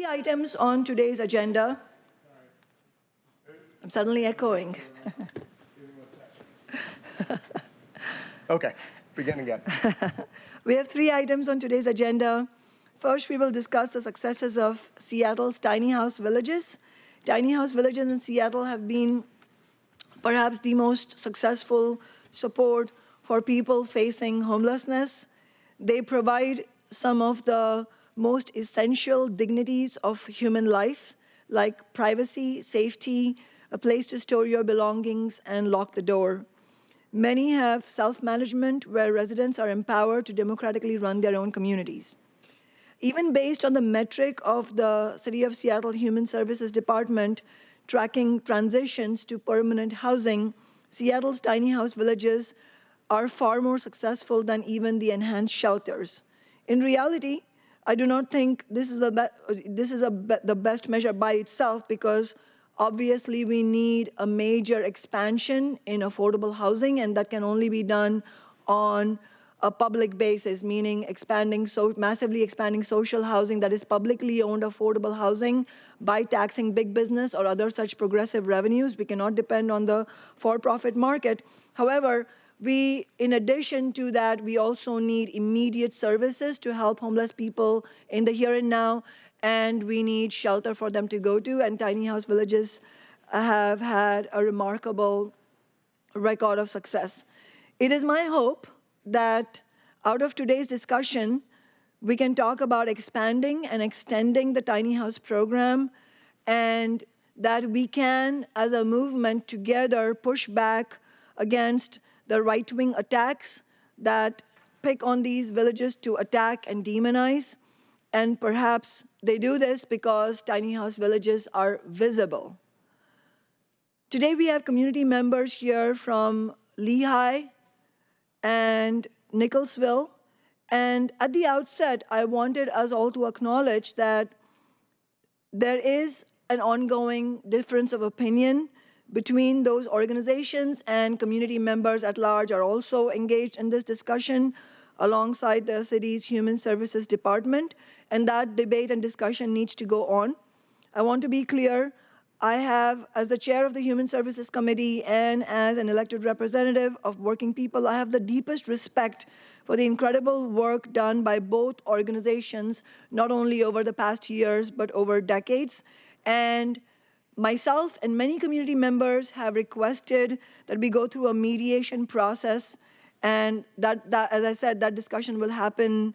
three items on today's agenda. I'm suddenly echoing. Okay, begin again. We have three items on today's agenda. First, we will discuss the successes of Seattle's tiny house villages. Tiny house villages in Seattle have been perhaps the most successful support for people facing homelessness. They provide some of the most essential dignities of human life, like privacy, safety, a place to store your belongings, and lock the door. Many have self-management where residents are empowered to democratically run their own communities. Even based on the metric of the City of Seattle Human Services Department tracking transitions to permanent housing, Seattle's tiny house villages are far more successful than even the enhanced shelters. In reality, I do not think this is the best measure by itself, because obviously we need a major expansion in affordable housing, and that can only be done on a public basis, meaning massively expanding social housing that is publicly owned affordable housing by taxing big business or other such progressive revenues. We cannot depend on the for-profit market. However, in addition to that, we also need immediate services to help homeless people in the here and now, and we need shelter for them to go to, and tiny house villages have had a remarkable record of success. It is my hope that out of today's discussion, we can talk about expanding and extending the tiny house program, and that we can, as a movement together, push back against the right-wing attacks that pick on these villages to attack and demonize. And perhaps they do this because tiny house villages are visible. Today we have community members here from Lehigh and Nicholsville. And at the outset, I wanted us all to acknowledge that there is an ongoing difference of opinion between those organizations, and community members at large are also engaged in this discussion alongside the city's Human Services Department, and that debate and discussion needs to go on. I want to be clear, I have, as the chair of the Human Services Committee and as an elected representative of working people, I have the deepest respect for the incredible work done by both organizations, not only over the past years, but over decades. And myself and many community members have requested that we go through a mediation process, and that as I said, that discussion will happen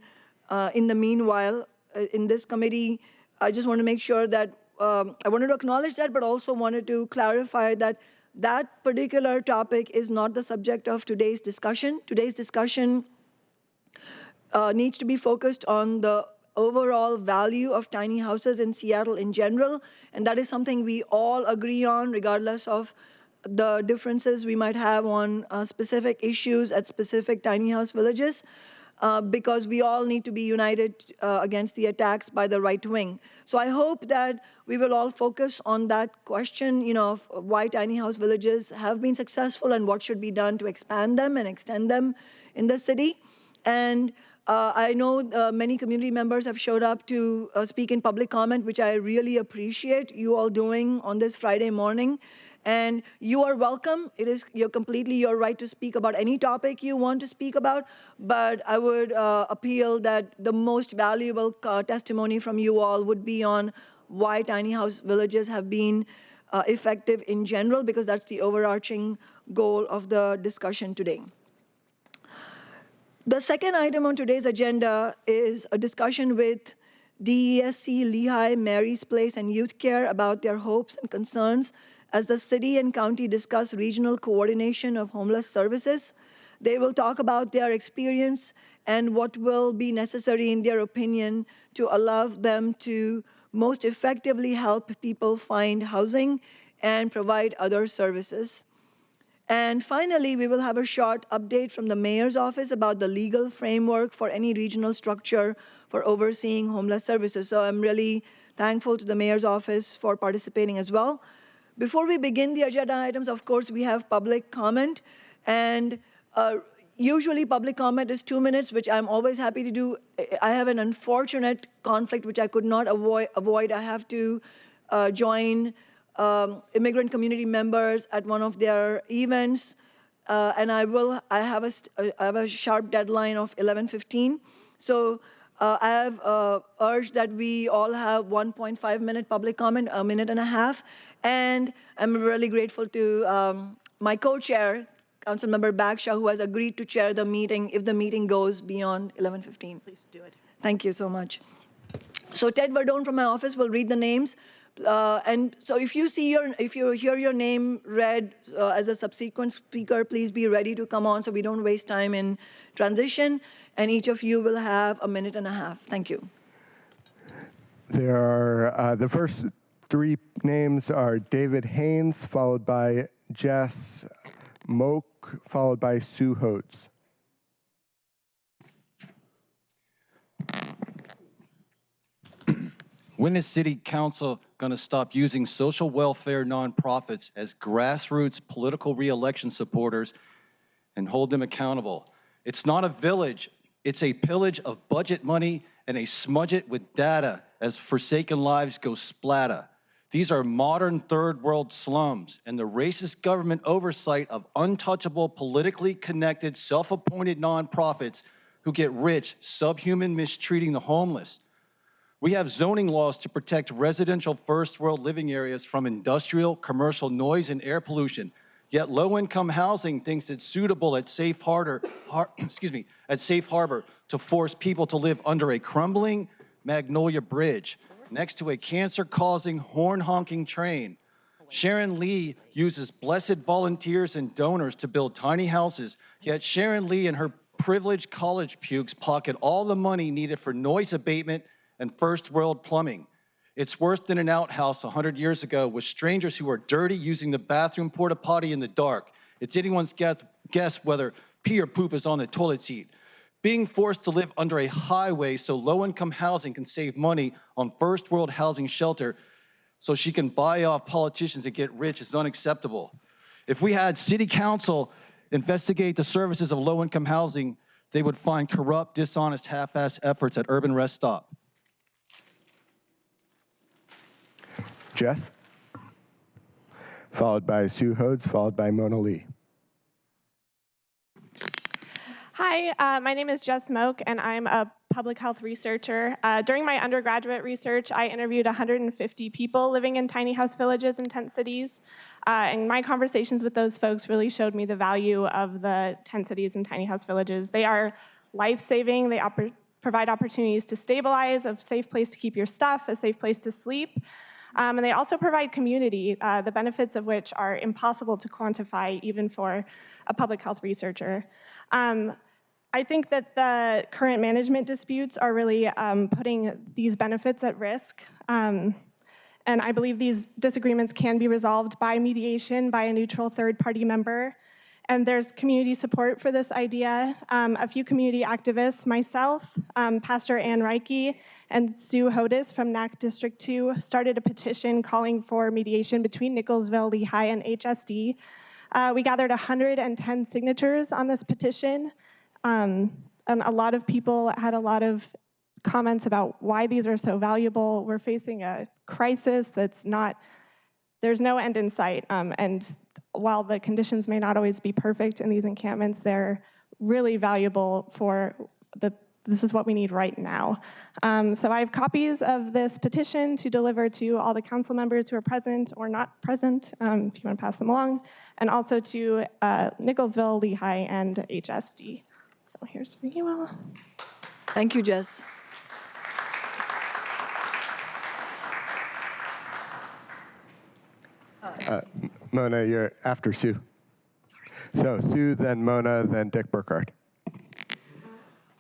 in the meanwhile. In this committee, I just want to make sure that I wanted to acknowledge that, but also wanted to clarify that that particular topic is not the subject of today's discussion. Today's discussion needs to be focused on the overall value of tiny houses in Seattle in general, and that is something we all agree on, regardless of the differences we might have on specific issues at specific tiny house villages. Because we all need to be united against the attacks by the right wing. So I hope that we will all focus on that question, of why tiny house villages have been successful and what should be done to expand them and extend them in the city. And I know many community members have showed up to speak in public comment, which I really appreciate you all doing on this Friday morning. And you are welcome. It is completely your right to speak about any topic you want to speak about. But I would appeal that the most valuable testimony from you all would be on why tiny house villages have been effective in general, because that's the overarching goal of the discussion today. The second item on today's agenda is a discussion with DESC, Lehigh, Mary's Place, and Youth Care about their hopes and concerns as the city and county discuss regional coordination of homeless services. They will talk about their experience and what will be necessary, in their opinion, to allow them to most effectively help people find housing and provide other services. And finally, we will have a short update from the mayor's office about the legal framework for any regional structure for overseeing homeless services. So I'm really thankful to the mayor's office for participating as well. Before we begin the agenda items, of course, we have public comment. And Usually public comment is 2 minutes, which I'm always happy to do. I have an unfortunate conflict which I could not avoid. I have to join immigrant community members at one of their events, and I have a sharp deadline of 11:15. So I have urged that we all have 1.5-minute public comment, a minute and a half, and I'm really grateful to my co-chair, Councilmember Bagshaw, who has agreed to chair the meeting if the meeting goes beyond 11:15. Please do it. Thank you so much. So Ted Verdone from my office will read the names. And so if you hear your name read as a subsequent speaker, please be ready to come on so we don't waste time in transition. And each of you will have a minute and a half. Thank you. There are, the first three names are David Haynes, followed by Jess Moak, followed by Sue Hodes. When is City Council going to stop using social welfare nonprofits as grassroots political re-election supporters and hold them accountable? It's not a village. It's a pillage of budget money and a smudge it with data as forsaken lives go splatter. These are modern third world slums, and the racist government oversight of untouchable, politically connected, self-appointed nonprofits who get rich, subhuman mistreating the homeless. We have zoning laws to protect residential first world living areas from industrial, commercial noise and air pollution. Yet low-income housing thinks it's suitable at safe harbor to force people to live under a crumbling Magnolia Bridge next to a cancer-causing, horn-honking train. Sharon Lee uses blessed volunteers and donors to build tiny houses, yet Sharon Lee and her privileged college pukes pocket all the money needed for noise abatement and first world plumbing. It's worse than an outhouse 100 years ago with strangers who are dirty using the bathroom porta potty in the dark. It's anyone's guess whether pee or poop is on the toilet seat. Being forced to live under a highway so low-income housing can save money on first world housing shelter so she can buy off politicians and get rich is unacceptable. If we had City Council investigate the services of low-income housing, they would find corrupt, dishonest, half-assed efforts at Urban Rest Stop. Jess, followed by Sue Hodes, followed by Mona Lee. Hi, my name is Jess Moak, and I'm a public health researcher. During my undergraduate research, I interviewed 150 people living in tiny house villages in tent cities. And my conversations with those folks really showed me the value of the tent cities and tiny house villages. They are life-saving. They provide opportunities to stabilize, a safe place to keep your stuff, a safe place to sleep. And they also provide community, the benefits of which are impossible to quantify even for a public health researcher. I think that the current management disputes are really putting these benefits at risk. And I believe these disagreements can be resolved by mediation by a neutral third-party member. And there's community support for this idea. A few community activists, myself, Pastor Ann Reike, and Sue Hodes from NAC District 2 started a petition calling for mediation between Nicholsville, Lehigh, and HSD. We gathered 110 signatures on this petition, and a lot of people had a lot of comments about why these are so valuable. We're facing a crisis that's there's no end in sight, and while the conditions may not always be perfect in these encampments, they're really valuable for this is what we need right now. So I have copies of this petition to deliver to all the council members who are present or not present, if you want to pass them along, and also to Nicholsville, Lehigh, and HSD. So here's for you all. Thank you, Jess. Mona, you're after Sue. So Sue, then Mona, then Dick Burkhardt.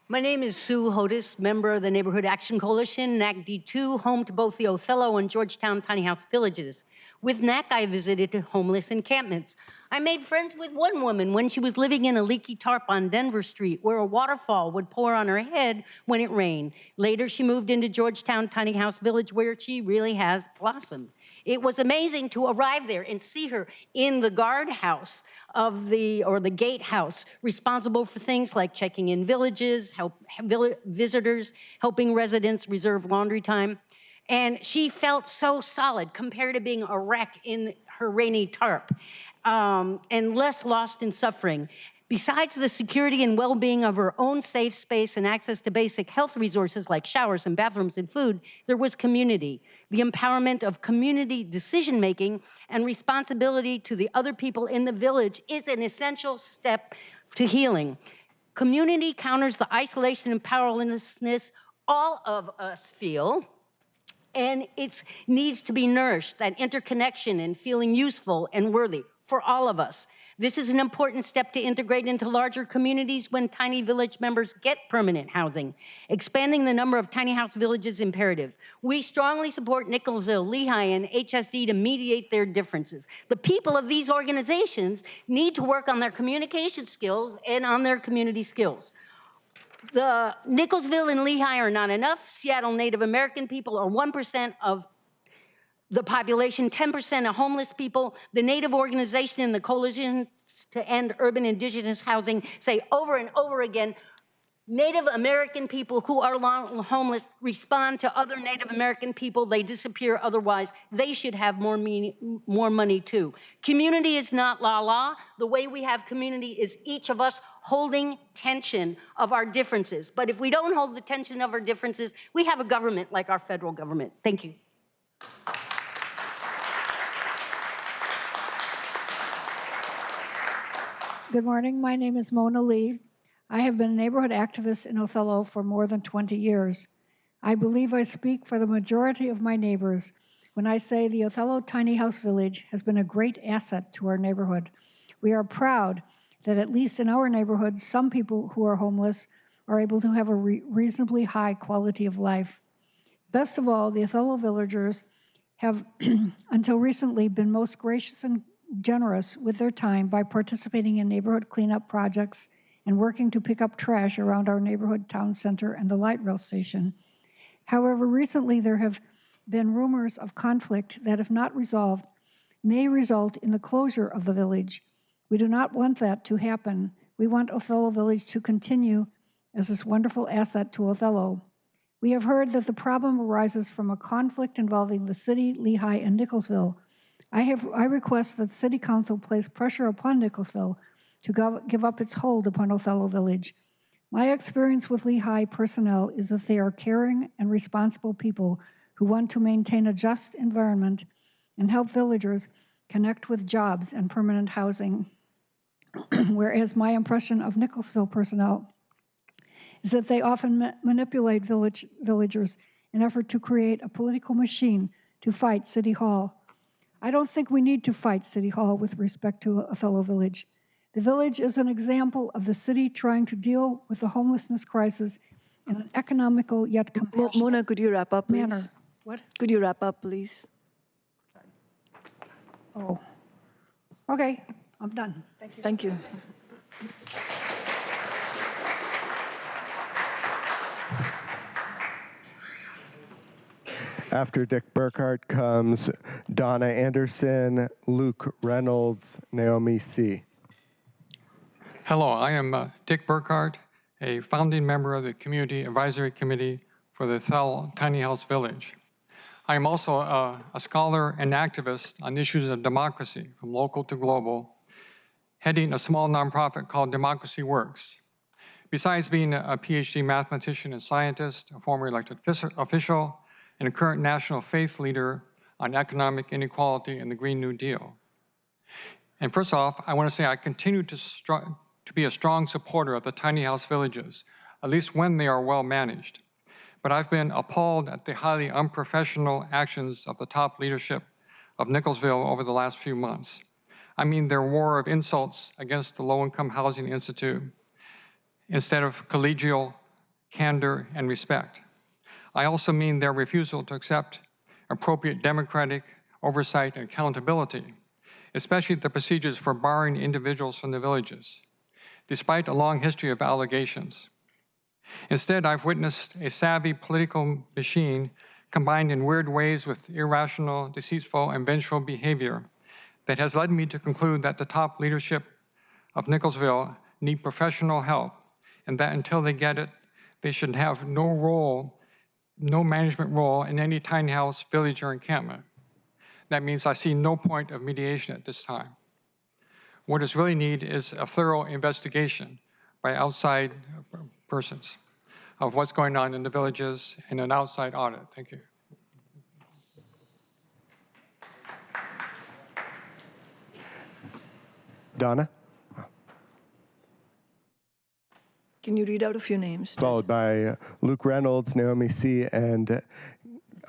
My name is Sue Hodes, member of the Neighborhood Action Coalition, NACD2, home to both the Othello and Georgetown tiny house villages. With NAC, I visited homeless encampments. I made friends with one woman when she was living in a leaky tarp on Denver Street where a waterfall would pour on her head when it rained. Later, she moved into Georgetown Tiny House Village where she really has blossomed. It was amazing to arrive there and see her in the guardhouse of the gatehouse, responsible for things like checking in villages, visitors, helping residents reserve laundry time. And she felt so solid compared to being a wreck in her rainy tarp, and less lost in suffering. Besides the security and well-being of her own safe space and access to basic health resources like showers and bathrooms and food, there was community. The empowerment of community decision-making and responsibility to the other people in the village is an essential step to healing. Community counters the isolation and powerlessness all of us feel, and it needs to be nourished, that interconnection and feeling useful and worthy for all of us. This is an important step to integrate into larger communities when tiny village members get permanent housing. Expanding the number of tiny house villages is imperative. We strongly support Nicholsville, Lehigh, and HSD to mediate their differences. The people of these organizations need to work on their communication skills and on their community skills. The Nicholsville and Lehigh are not enough. Seattle Native American people are 1% of the population, 10% of homeless people. The Native organization and the Coalition to End Urban Indigenous Housing say over and over again, Native American people who are homeless respond to other Native American people. They disappear otherwise. They should have more money too. Community is not la-la. The way we have community is each of us holding tension of our differences. But if we don't hold the tension of our differences, we have a government like our federal government. Thank you. Good morning. My name is Mona Lee. I have been a neighborhood activist in Othello for more than 20 years. I believe I speak for the majority of my neighbors when I say the Othello Tiny House Village has been a great asset to our neighborhood. We are proud that at least in our neighborhood, some people who are homeless are able to have a reasonably high quality of life. Best of all, the Othello villagers have until recently been most gracious and generous with their time by participating in neighborhood cleanup projects and working to pick up trash around our neighborhood town center and the light rail station. However, recently there have been rumors of conflict that, if not resolved, may result in the closure of the village. We do not want that to happen. We want Othello Village to continue as this wonderful asset to Othello. We have heard that the problem arises from a conflict involving the city, Lehigh, and Nicholsville. I request that City Council place pressure upon Nicholsville to give up its hold upon Othello Village. My experience with Lehigh personnel is that they are caring and responsible people who want to maintain a just environment and help villagers connect with jobs and permanent housing. Whereas my impression of Nicholsville personnel is that they often manipulate villagers in an effort to create a political machine to fight City Hall. I don't think we need to fight City Hall with respect to Othello Village. The village is an example of the city trying to deal with the homelessness crisis in an economical yet compassionate Mona, could you wrap up, please? manner. What? Could you wrap up, please? Oh, okay, I'm done. Thank you. Thank you. After Dick Burkhart comes Donna Anderson, Luke Reynolds, Naomi C. Hello, I am Dick Burkhart, a founding member of the Community Advisory Committee for the Othello Tiny House Village. I am also a scholar and activist on issues of democracy, from local to global, heading a small nonprofit called Democracy Works. Besides being a PhD mathematician and scientist, a former elected official, and a current national faith leader on economic inequality and the Green New Deal. And first off, I want to say I continue to be a strong supporter of the tiny house villages, at least when they are well managed. But I've been appalled at the highly unprofessional actions of the top leadership of Nicholsville over the last few months. I mean their war of insults against the Low-Income Housing Institute instead of collegial candor and respect. I also mean their refusal to accept appropriate democratic oversight, and accountability, especially the procedures for barring individuals from the villages, despite a long history of allegations. Instead, I've witnessed a savvy political machine combined in weird ways with irrational, deceitful, and vengeful behavior that has led me to conclude that the top leadership of Nicholsville need professional help, and that until they get it, they should have no management role in any tiny house, village, or encampment. That means I see no point of mediation at this time. What is really needed is a thorough investigation by outside persons of what's going on in the villages and an outside audit. Thank you. Donna, Can you read out a few names? followed by Luke Reynolds, Naomi C., and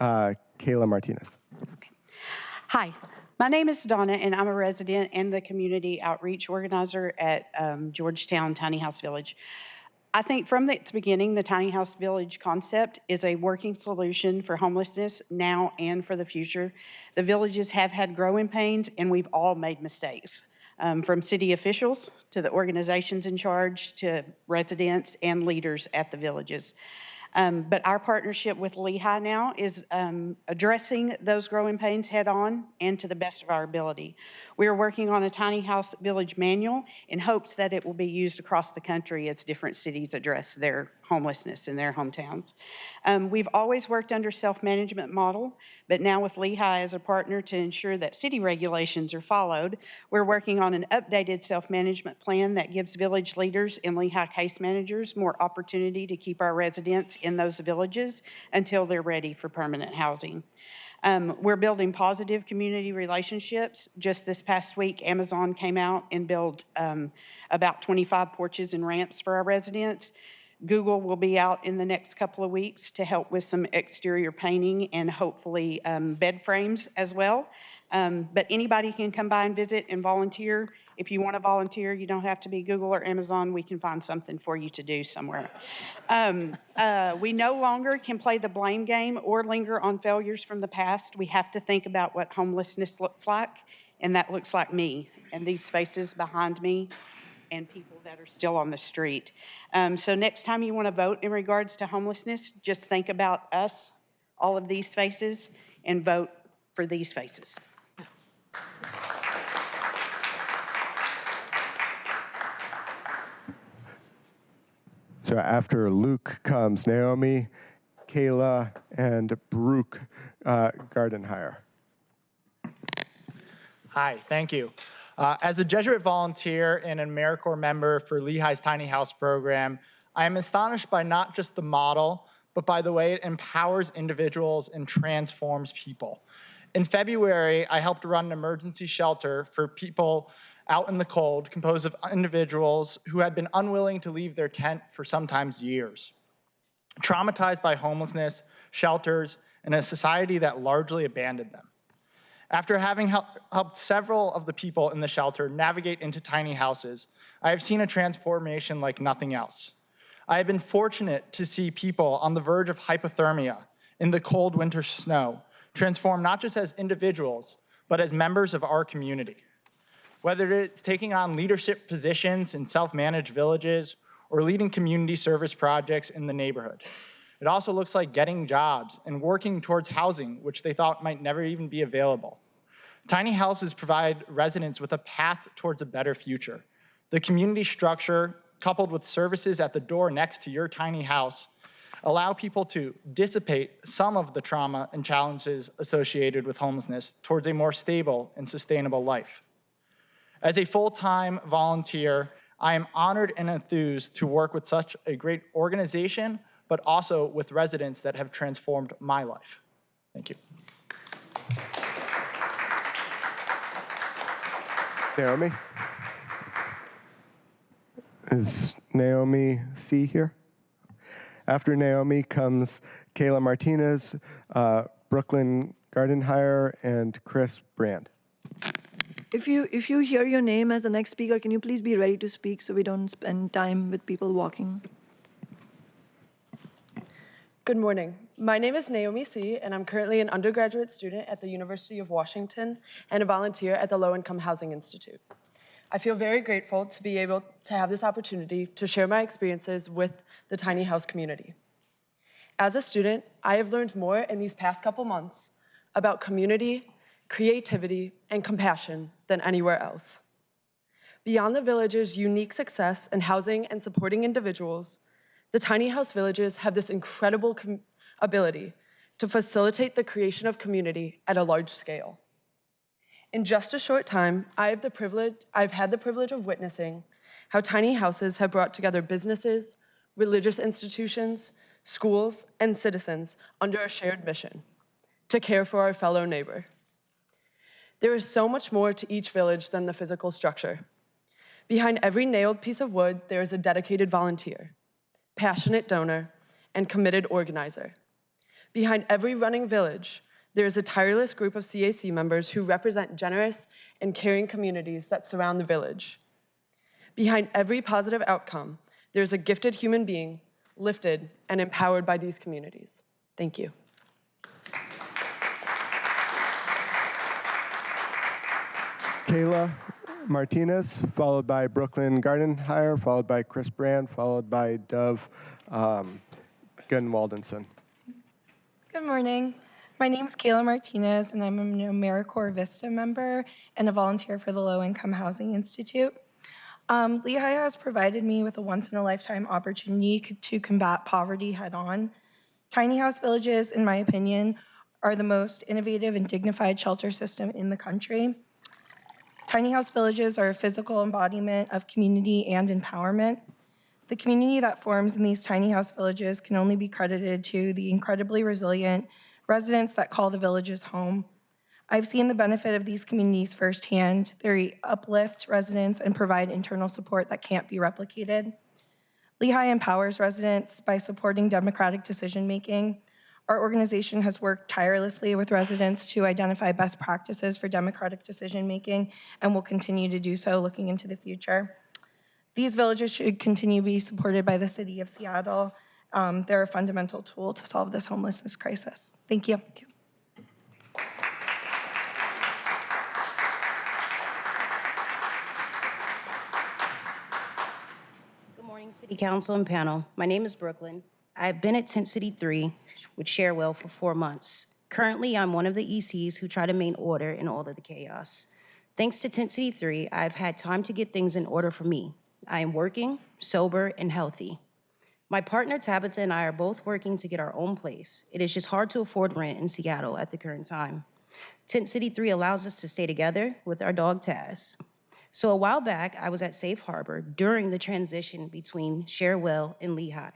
Kayla Martinez. Hi, my name is Donna, and I'm a resident and the community outreach organizer at Georgetown Tiny House Village. I think from its beginning, the Tiny House Village concept is a working solution for homelessness now and for the future. The villages have had growing pains, and we've all made mistakes, from city officials to the organizations in charge to residents and leaders at the villages. But our partnership with Lehigh now is addressing those growing pains head on and to the best of our ability. We are working on a Tiny House Village manual in hopes that it will be used across the country as different cities address their homelessness in their hometowns. We've always worked under self-management model, but now with Lehigh as a partner to ensure that city regulations are followed, we're working on an updated self-management plan that gives village leaders and Lehigh case managers more opportunity to keep our residents in those villages until they're ready for permanent housing. We're building positive community relationships. Just this past week, Amazon came out and built about 25 porches and ramps for our residents. Google will be out in the next couple of weeks to help with some exterior painting and hopefully bed frames as well. But anybody can come by and visit and volunteer. If you want to volunteer, you don't have to be Google or Amazon. We can find something for you to do somewhere. We no longer can play the blame game or linger on failures from the past. We have to think about what homelessness looks like, and that looks like me and these faces behind me and people that are still on the street. So next time you want to vote in regards to homelessness, just think about us, all of these faces, and vote for these faces. So after Luke comes Naomi, Kayla, and Brooke Gardenhire. Hi, thank you. As a Jesuit volunteer and an AmeriCorps member for Lehigh's Tiny House program, I am astonished by not just the model, but by the way it empowers individuals and transforms people. In February, I helped run an emergency shelter for people out in the cold, composed of individuals who had been unwilling to leave their tent for sometimes years. Traumatized by homelessness, shelters, and a society that largely abandoned them. After having helped several of the people in the shelter navigate into tiny houses, I have seen a transformation like nothing else. I have been fortunate to see people on the verge of hypothermia in the cold winter snow transform not just as individuals, but as members of our community. Whether it's taking on leadership positions in self-managed villages or leading community service projects in the neighborhood. It also looks like getting jobs and working towards housing, which they thought might never even be available. Tiny houses provide residents with a path towards a better future. The community structure, coupled with services at the door next to your tiny house, allow people to dissipate some of the trauma and challenges associated with homelessness towards a more stable and sustainable life. As a full-time volunteer, I am honored and enthused to work with such a great organization, but also with residents that have transformed my life. Thank you. Naomi? Is Naomi C. here? After Naomi comes Kayla Martinez, Brooklyn Gardenhire, and Chris Brand. If you hear your name as the next speaker, can you please be ready to speak so we don't spend time with people walking? Good morning. My name is Naomi C., and I'm currently an undergraduate student at the University of Washington and a volunteer at the Low Income Housing Institute. I feel very grateful to be able to have this opportunity to share my experiences with the tiny house community. As a student, I have learned more in these past couple months about community, creativity, and compassion than anywhere else. Beyond the village's unique success in housing and supporting individuals, the tiny house villages have this incredible ability to facilitate the creation of community at a large scale. In just a short time, I've had the privilege of witnessing how tiny houses have brought together businesses, religious institutions, schools, and citizens under a shared mission: to care for our fellow neighbor. There is so much more to each village than the physical structure. Behind every nailed piece of wood, there is a dedicated volunteer, passionate donor, and committed organizer. Behind every running village, there is a tireless group of CAC members who represent generous and caring communities that surround the village. Behind every positive outcome, there is a gifted human being lifted and empowered by these communities. Thank you. Kayla Martinez, followed by Brooklyn Gardenhire, followed by Chris Brand, followed by Dove Gunwaldenson. Good morning. My name is Kayla Martinez, and I'm an AmeriCorps Vista member and a volunteer for the Low Income Housing Institute. Lehigh has provided me with a once-in-a-lifetime opportunity to combat poverty head-on. Tiny house villages, in my opinion, are the most innovative and dignified shelter system in the country. Tiny house villages are a physical embodiment of community and empowerment. The community that forms in these tiny house villages can only be credited to the incredibly resilient residents that call the villages home. I've seen the benefit of these communities firsthand. They uplift residents and provide internal support that can't be replicated. Lehigh empowers residents by supporting democratic decision-making. Our organization has worked tirelessly with residents to identify best practices for democratic decision-making and will continue to do so looking into the future. These villages should continue to be supported by the City of Seattle. They're a fundamental tool to solve this homelessness crisis. Thank you. Good morning, City Council and panel. My name is Brooklyn. I've been at Tent City 3 with Sharewell for 4 months. Currently, I'm one of the ECs who try to maintain order in all of the chaos. Thanks to Tent City 3, I've had time to get things in order for me. I am working, sober, and healthy. My partner Tabitha and I are both working to get our own place. It is just hard to afford rent in Seattle at the current time. Tent City 3 allows us to stay together with our dog Taz. So a while back, I was at Safe Harbor during the transition between Sharewell and Lehigh.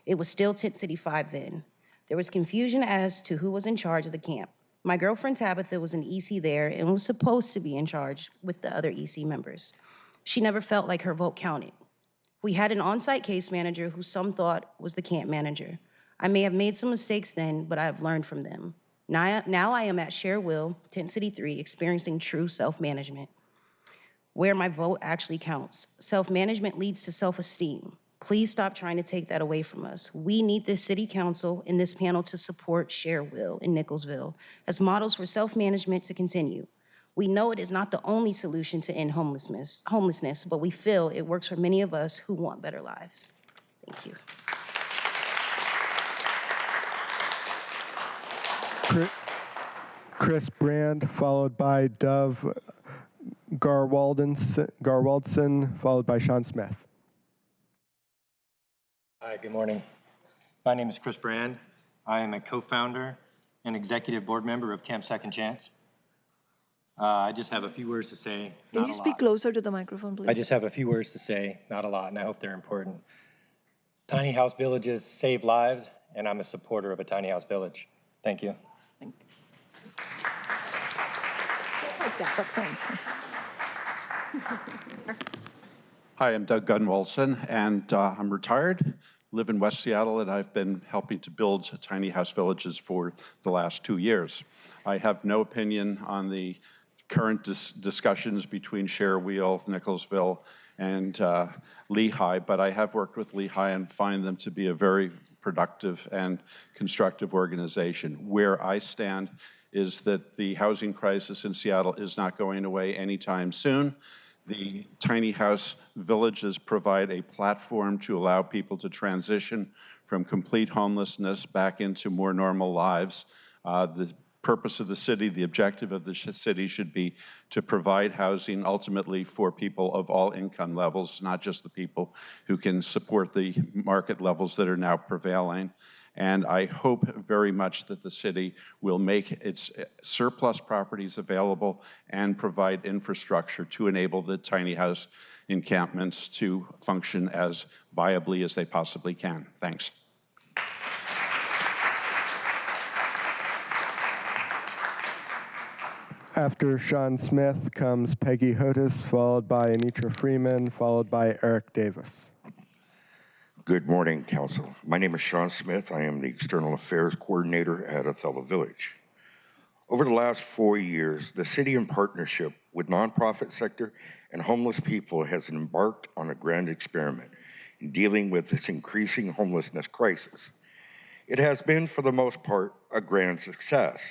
It was still Tent City 5 then. There was confusion as to who was in charge of the camp. My girlfriend Tabitha was an EC there and was supposed to be in charge with the other EC members. She never felt like her vote counted. We had an on-site case manager who some thought was the camp manager. I may have made some mistakes then, but I have learned from them. Now I am at Sharewell, Tent City 3, experiencing true self-management, where my vote actually counts. Self-management leads to self-esteem. Please stop trying to take that away from us. We need this city council and this panel to support Sharewell and Nicholsville as models for self-management to continue. We know it is not the only solution to end homelessness, but we feel it works for many of us who want better lives. Thank you. Chris Brand, followed by Dove Garwaldson, followed by Sean Smith. Hi, good morning. My name is Chris Brand. I am a co-founder and executive board member of Camp Second Chance. I just have a few words to say. Can you speak closer to the microphone, please? I just have a few words to say, not a lot, and I hope they're important. Tiny house villages save lives, and I'm a supporter of a tiny house village. Thank you. Thank you. Like that, accent. Hi, I'm Doug Gunwalson, and I'm retired, live in West Seattle, and I've been helping to build tiny house villages for the last 2 years. I have no opinion on the current discussions between Sharewell, Nicholsville, and Lehigh, but I have worked with Lehigh and find them to be a very productive and constructive organization. Where I stand is that the housing crisis in Seattle is not going away anytime soon. The tiny house villages provide a platform to allow people to transition from complete homelessness back into more normal lives. The purpose of the city, the objective of the city should be to provide housing ultimately for people of all income levels, not just the people who can support the market levels that are now prevailing. And I hope very much that the city will make its surplus properties available and provide infrastructure to enable the tiny house encampments to function as viably as they possibly can. Thanks. After Sean Smith comes Peggy Hotus, followed by Anitra Freeman, followed by Eric Davis. Good morning, Council. My name is Sean Smith. I am the External Affairs Coordinator at Othello Village. Over the last 4 years, the city, in partnership with nonprofit sector and homeless people, has embarked on a grand experiment in dealing with this increasing homelessness crisis. It has been, for the most part, a grand success,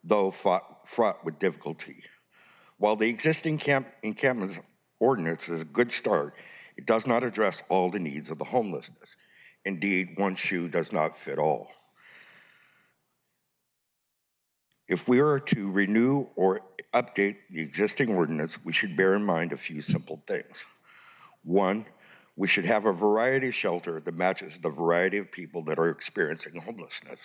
though fraught with difficulty. While the existing encampment ordinance is a good start, it does not address all the needs of the homelessness. Indeed, one shoe does not fit all. If we are to renew or update the existing ordinance, we should bear in mind a few simple things. One, we should have a variety shelter that matches the variety of people that are experiencing homelessness.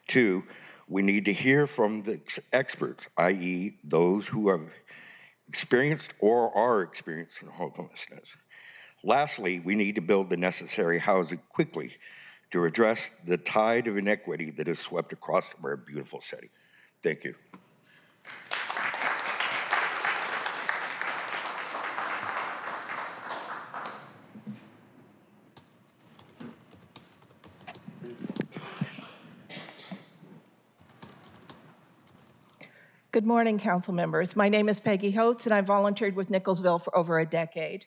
Two, we need to hear from the experts, i.e. those who have experienced or are experiencing homelessness. Lastly, we need to build the necessary housing quickly to address the tide of inequity that has swept across our beautiful city. Thank you. Good morning, council members. My name is Peggy Hotes, and I volunteered with Nicholsville for over a decade.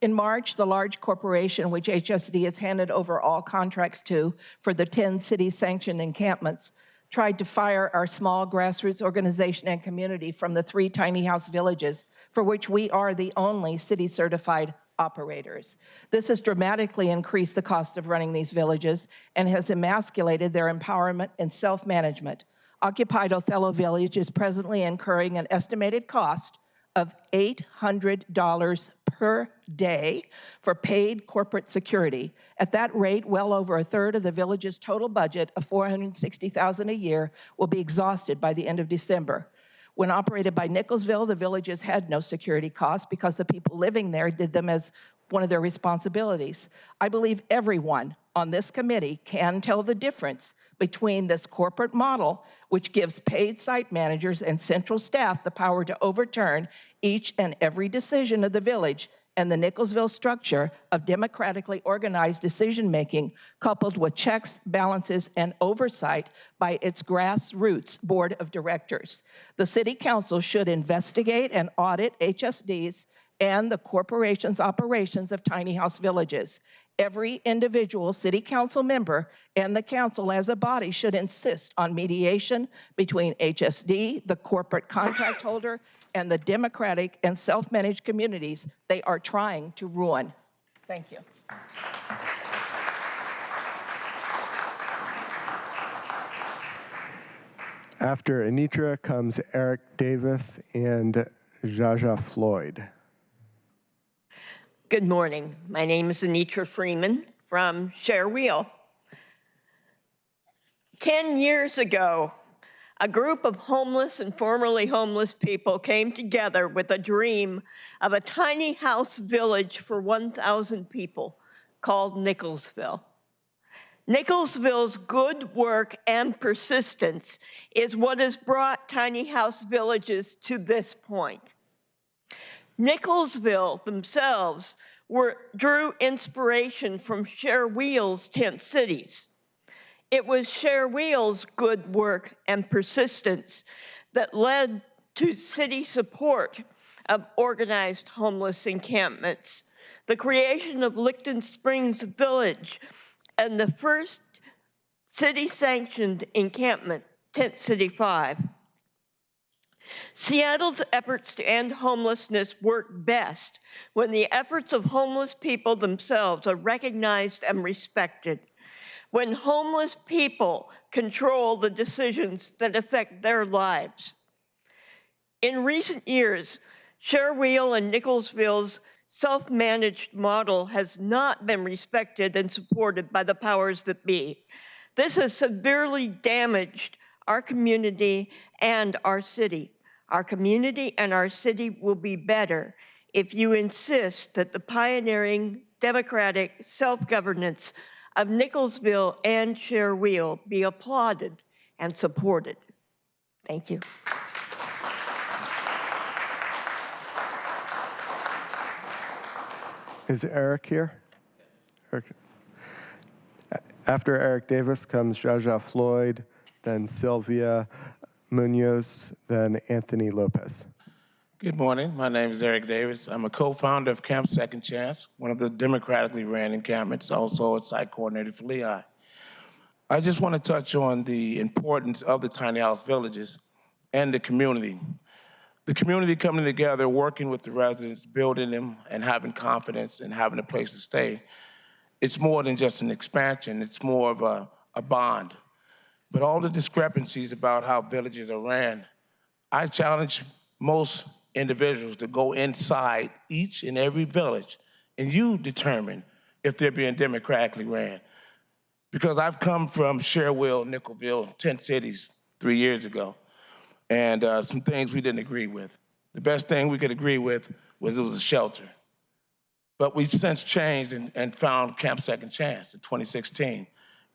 In March, the large corporation which HSD has handed over all contracts to for the 10 city-sanctioned encampments tried to fire our small grassroots organization and community from the 3 tiny house villages, for which we are the only city-certified operators. This has dramatically increased the cost of running these villages and has emasculated their empowerment and self-management. Occupied Othello Village is presently incurring an estimated cost of $800 per day for paid corporate security. At that rate, well over a third of the village's total budget of $460,000 a year will be exhausted by the end of December. When operated by Nicholsville, the villages had no security costs because the people living there did them as one of their responsibilities. I believe everyone on this committee can tell the difference between this corporate model, which gives paid site managers and central staff the power to overturn each and every decision of the village, and the Nicholsville structure of democratically organized decision-making coupled with checks, balances, and oversight by its grassroots board of directors. The City Council should investigate and audit HSD's and the corporation's operations of tiny house villages. Every individual City Council member and the council as a body should insist on mediation between HSD, the corporate contract holder, and the democratic and self-managed communities they are trying to ruin. Thank you. After Anitra comes Eric Davis and Jaja Floyd. Good morning. My name is Anitra Freeman from Share Wheel. 10 years ago, a group of homeless and formerly homeless people came together with a dream of a tiny house village for 1,000 people called Nicholsville. Nicholsville's good work and persistence is what has brought tiny house villages to this point. Nicholsville themselves drew inspiration from Share Wheel's tent cities. It was Share Wheel's good work and persistence that led to city support of organized homeless encampments, the creation of Licton Springs Village, and the first city-sanctioned encampment, Tent City 5. Seattle's efforts to end homelessness work best when the efforts of homeless people themselves are recognized and respected. When homeless people control the decisions that affect their lives. In recent years, Cherwell and Nicholsville's self-managed model has not been respected and supported by the powers that be. This has severely damaged our community and our city. Our community and our city will be better if you insist that the pioneering democratic self-governance of Nicholsville and Cherwell be applauded and supported. Thank you. Is Eric here? Eric. After Eric Davis comes Jaja Floyd, then Sylvia Munoz, then Anthony Lopez. Good morning. My name is Eric Davis. I'm a co-founder of Camp Second Chance, one of the democratically ran encampments, also a site coordinator for Lehigh. I just want to touch on the importance of the tiny house villages and the community. The community coming together, working with the residents, building them, and having confidence and having a place to stay. It's more than just an expansion. It's more of a bond. But all the discrepancies about how villages are ran, I challenge most individuals to go inside each and every village and you determine if they're being democratically ran. Because I've come from Cherwell, Nicholsville, 10 cities 3 years ago, and some things we didn't agree with. The best thing we could agree with was it was a shelter. But we've since changed and found Camp Second Chance in 2016.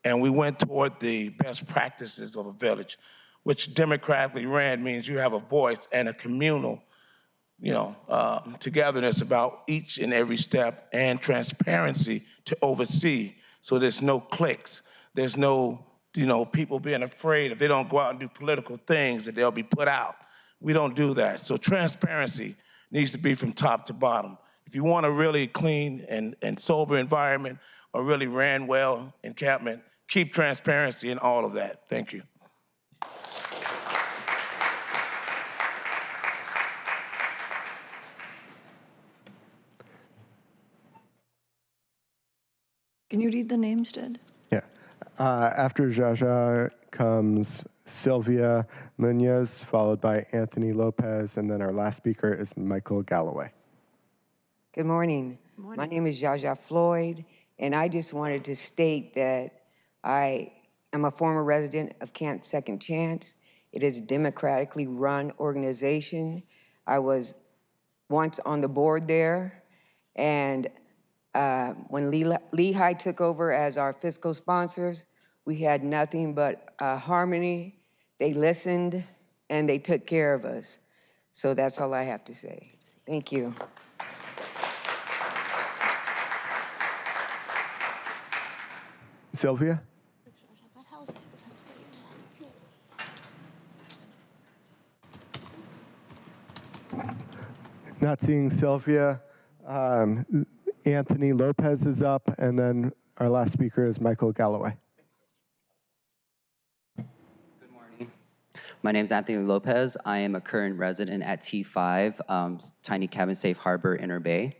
And we went toward the best practices of a village, which democratically ran means you have a voice and a communal, togetherness about each and every step and transparency to oversee. So there's no cliques. There's no, people being afraid if they don't go out and do political things that they'll be put out. We don't do that. So transparency needs to be from top to bottom. If you want a really clean and sober environment, or really ran well encampment, keep transparency in all of that. Thank you. Can you read the names, Ted? Yeah. After Jaja comes Sylvia Munoz, followed by Anthony Lopez, and then our last speaker is Michael Galloway. Good morning. My name is Jaja Floyd, and I just wanted to state that I am a former resident of Camp Second Chance. It is a democratically run organization. I was once on the board there, and when Lehigh took over as our fiscal sponsors, we had nothing but harmony. They listened, and they took care of us. So that's all I have to say. Thank you. Sylvia? Not seeing Sylvia. Anthony Lopez is up, and then our last speaker is Michael Galloway. Good morning. My name is Anthony Lopez. I am a current resident at T5, Tiny Cabin Safe Harbor, Inner Bay.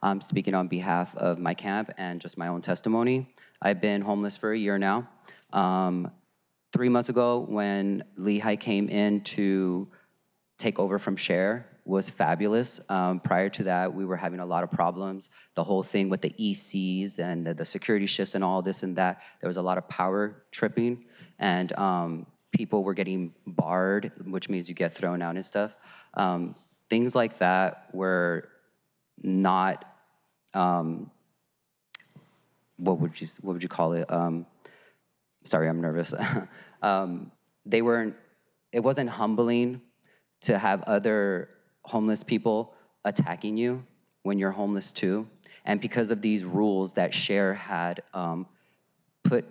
I'm speaking on behalf of my camp and just my own testimony. I've been homeless for a year now. 3 months ago, when Lehigh came in to take over from Share, was fabulous. Prior to that, we were having a lot of problems. The whole thing with the ECs and the security shifts and all this and that, there was a lot of power tripping, and people were getting barred, which means you get thrown out and stuff. Things like that were not, what would you call it? Sorry, I'm nervous. It wasn't humbling to have other homeless people attacking you when you're homeless too. And because of these rules that Share had put,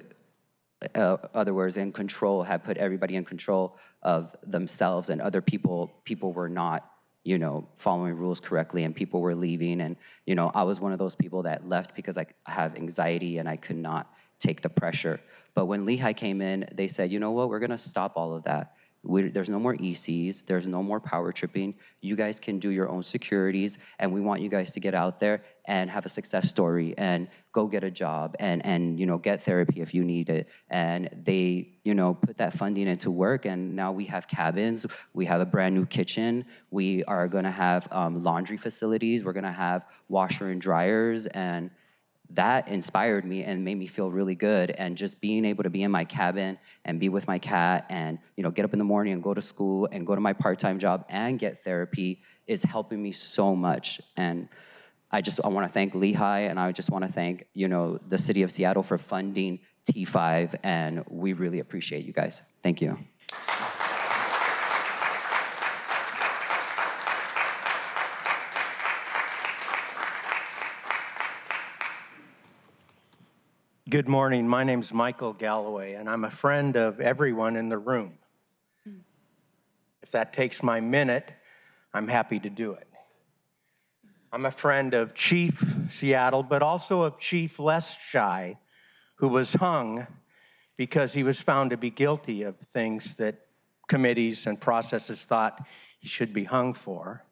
other words, in control, had put everybody in control of themselves, and other people were not, following rules correctly, and people were leaving. And, I was one of those people that left because I have anxiety and I could not take the pressure. But when Lehigh came in, they said, you know what, we're gonna stop all of that. There's no more ECs, there's no more power tripping. You guys can do your own securities, and we want you guys to get out there and have a success story and go get a job and you know, get therapy if you need it. And they, you know, put that funding into work, and now we have cabins, we have a brand new kitchen, we are gonna have laundry facilities, we're gonna have washer and dryers, and that inspired me and made me feel really good. And just being able to be in my cabin and be with my cat and, you know, get up in the morning and go to school and go to my part-time job and get therapy is helping me so much. And I want to thank Lehigh, and I just want to thank, you know, the city of Seattle for funding T5, and we really appreciate you guys. Thank you. Good morning. My name's Michael Galloway, and I'm a friend of everyone in the room. If that takes my minute, I'm happy to do it. I'm a friend of Chief Seattle, but also of Chief Les Shy, who was hung because he was found to be guilty of things that committees and processes thought he should be hung for.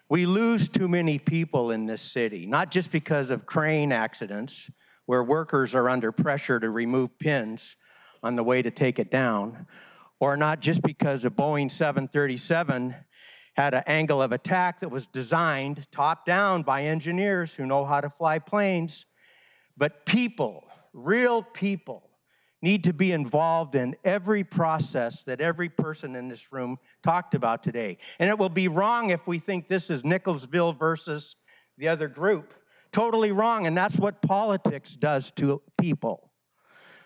We lose too many people in this city, not just because of crane accidents, where workers are under pressure to remove pins on the way to take it down, or not just because a Boeing 737 had an angle of attack that was designed top-down by engineers who know how to fly planes, but people, real people, need to be involved in every process that every person in this room talked about today. And it will be wrong if we think this is Nicholsville versus the other group. Totally wrong, and that's what politics does to people.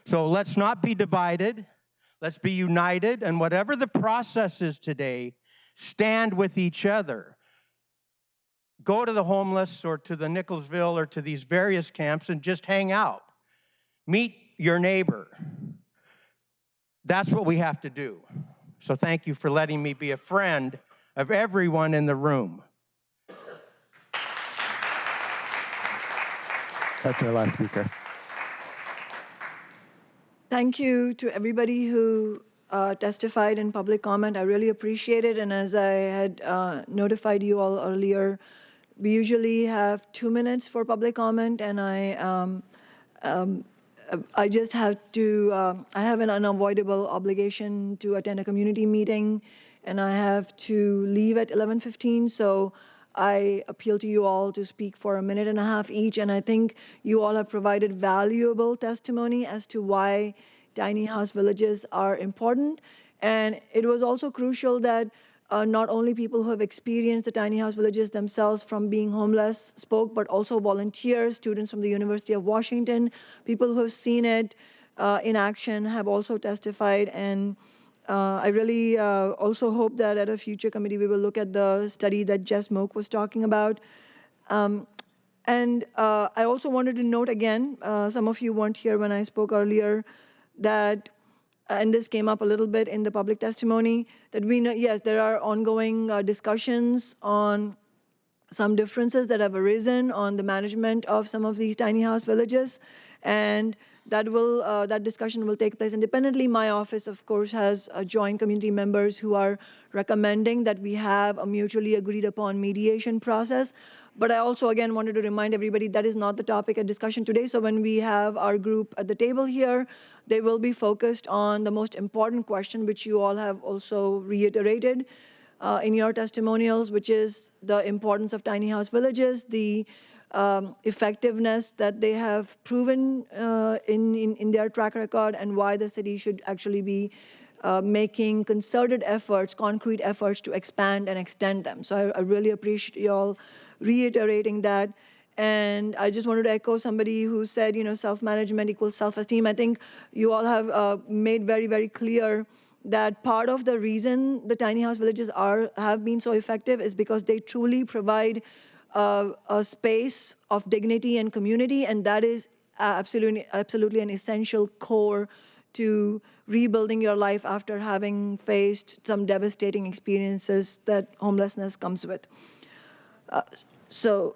So let's not be divided, let's be united, and whatever the process is today, stand with each other. Go to the homeless or to the Nicholsville or to these various camps and just hang out. Meet your neighbor. That's what we have to do. So thank you for letting me be a friend of everyone in the room. That's our last speaker. Thank you to everybody who testified in public comment. I really appreciate it. And as I had notified you all earlier, we usually have 2 minutes for public comment, and I just have to, I have an unavoidable obligation to attend a community meeting, and I have to leave at 11:15, so I appeal to you all to speak for a minute and a half each, and I think you all have provided valuable testimony as to why tiny house villages are important. And it was also crucial that not only people who have experienced the tiny house villages themselves from being homeless spoke, but also volunteers, students from the University of Washington, people who have seen it in action have also testified. And I really also hope that at a future committee we will look at the study that Jess Moak was talking about. And I also wanted to note again, some of you weren't here when I spoke earlier, that and this came up a little bit in the public testimony, that we know, yes, there are ongoing discussions on some differences that have arisen on the management of some of these tiny house villages, and that discussion will take place independently. My office, of course, has joint community members who are recommending that we have a mutually agreed upon mediation process. But I also, again, wanted to remind everybody that is not the topic of discussion today. So when we have our group at the table here, they will be focused on the most important question, which you all have also reiterated in your testimonials, which is the importance of tiny house villages, the effectiveness that they have proven in their track record, and why the city should actually be making concerted efforts, concrete efforts to expand and extend them. So I really appreciate you all reiterating that. And I just wanted to echo somebody who said, you know, self-management equals self-esteem. I think you all have made very, very clear that part of the reason the tiny house villages have been so effective is because they truly provide a space of dignity and community, and that is absolutely an essential core to rebuilding your life after having faced some devastating experiences that homelessness comes with. So,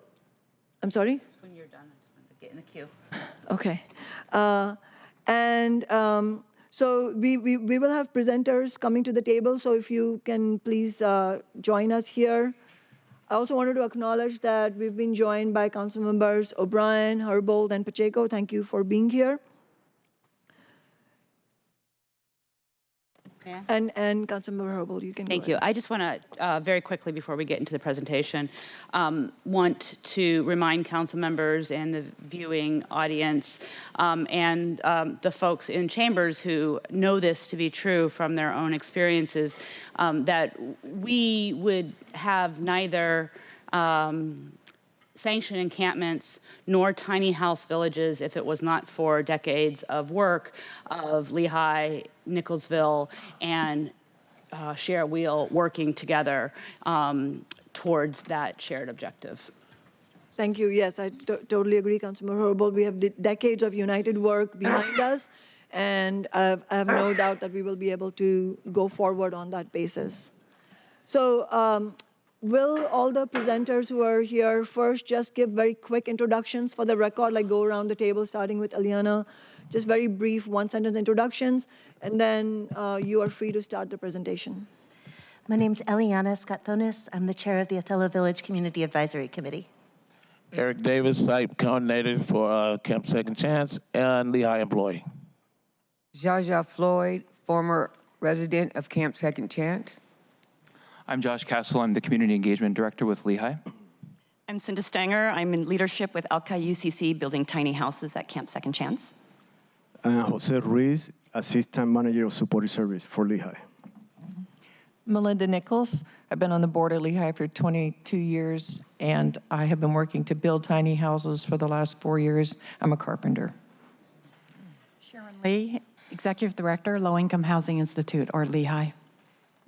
I'm sorry? When you're done, I just want to get in the queue. Okay. And so we will have presenters coming to the table, so if you can please join us here. I also wanted to acknowledge that we've been joined by council members O'Brien, Herbold, and Pacheco. Thank you for being here. And Councilmember Herbold, you can Thank go you. ahead. I just want to, very quickly before we get into the presentation, want to remind council members and the viewing audience and the folks in chambers who know this to be true from their own experiences, that we would have neither sanctioned encampments nor tiny house villages if it was not for decades of work of Lehigh, Nicholsville, and Share Wheel working together towards that shared objective. Thank you. Yes, I totally agree, Councilmember Herbold. We have decades of united work behind us, and I have no doubt that we will be able to go forward on that basis. So will all the presenters who are here first just give very quick introductions for the record, like go around the table, starting with Eliana, just very brief one-sentence introductions, and then you are free to start the presentation. My name's Eliana Scott-Thonis. I'm the chair of the Othello Village Community Advisory Committee. Eric Davis, site coordinator for Camp Second Chance and Lehigh employee. Jaja Floyd, former resident of Camp Second Chance. I'm Josh Castle. I'm the Community Engagement Director with Lehigh. I'm Cinda Stanger. I'm in leadership with Alki UCC, building tiny houses at Camp Second Chance. Jose Ruiz, Assistant Manager of Supporting Service for Lehigh. Melinda Nichols. I've been on the board at Lehigh for 22 years, and I have been working to build tiny houses for the last 4 years. I'm a carpenter. Sharon Lee, Executive Director, Low Income Housing Institute, or Lehigh.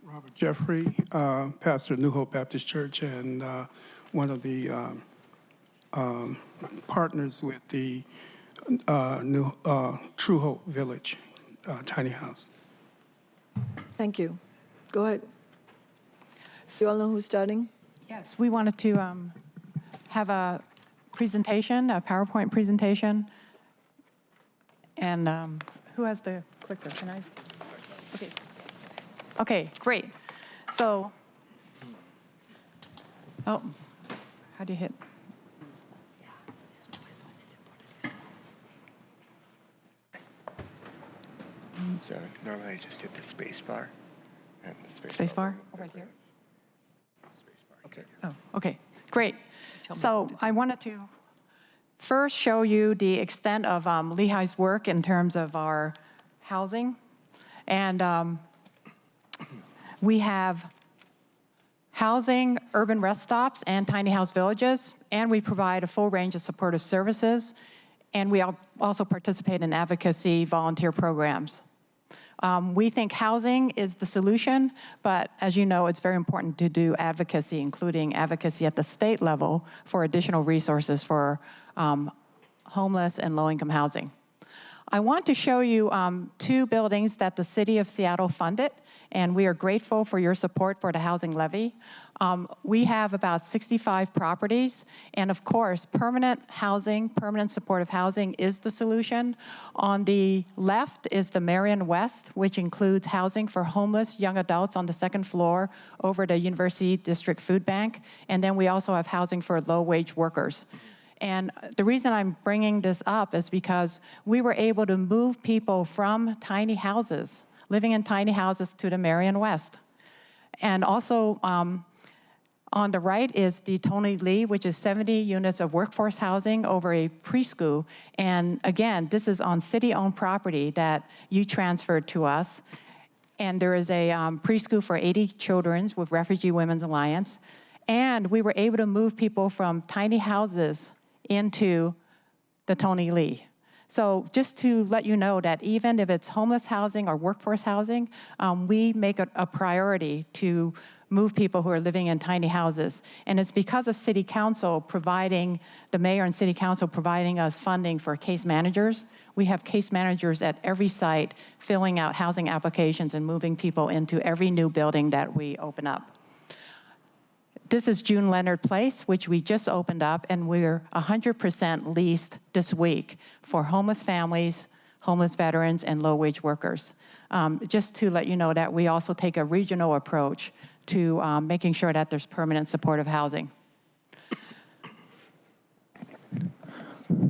Robert Jeffrey, pastor at New Hope Baptist Church, and one of the partners with the True Hope Village tiny house. Thank you. Go ahead. You all know who's starting? Yes, we wanted to have a presentation, a PowerPoint presentation. And who has the clicker? Can I? Okay. Okay, great. So, oh, how do you hit? So normally I just hit the space bar. And the Space bar? Right here. Okay. Oh, okay, great. So I wanted to first show you the extent of Lehigh's work in terms of our housing. And we have housing, urban rest stops, and tiny house villages, and we provide a full range of supportive services, and we also participate in advocacy volunteer programs. We think housing is the solution, but as you know, it's very important to do advocacy, including advocacy at the state level for additional resources for homeless and low-income housing. I want to show you 2 buildings that the City of Seattle funded, and we are grateful for your support for the housing levy. We have about 65 properties, and of course, permanent housing, permanent supportive housing is the solution. On the left is the Marion West, which includes housing for homeless young adults on the 2nd floor over the University District Food Bank, and then we also have housing for low-wage workers. And the reason I'm bringing this up is because we were able to move people from tiny houses, living in tiny houses, to the Marion West. And also, on the right is the Tony Lee, which is 70 units of workforce housing over a preschool. And again, this is on city-owned property that you transferred to us. And there is a preschool for 80 children with Refugee Women's Alliance. And we were able to move people from tiny houses into the Tony Lee. So just to let you know that even if it's homeless housing or workforce housing, we make a priority to move people who are living in tiny houses. And it's because of City Council providing, the mayor and City Council providing us funding for case managers. We have case managers at every site filling out housing applications and moving people into every new building that we open up. This is June Leonard Place, which we just opened up, and we're 100% leased this week for homeless families, homeless veterans, and low-wage workers. Just to let you know that we also take a regional approach to making sure that there's permanent supportive housing.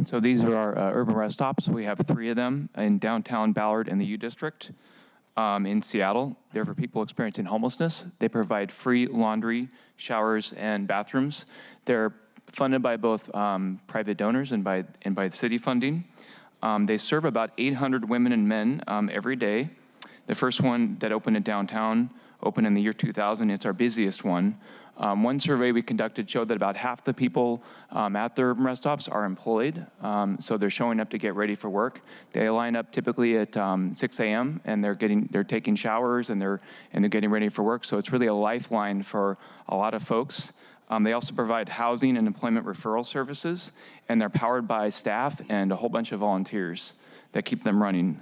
So these are our urban rest stops. We have 3 of them in downtown Ballard and the U District. In Seattle, they're for people experiencing homelessness. They provide free laundry, showers, and bathrooms. They're funded by both private donors and by city funding. They serve about 800 women and men every day. The first one that opened in downtown opened in the year 2000. It's our busiest one. One survey we conducted showed that about half the people at the urban rest stops are employed, so they're showing up to get ready for work. They line up typically at 6 a.m. and they're taking showers and they're getting ready for work. So it's really a lifeline for a lot of folks. They also provide housing and employment referral services, and they're powered by staff and a whole bunch of volunteers that keep them running.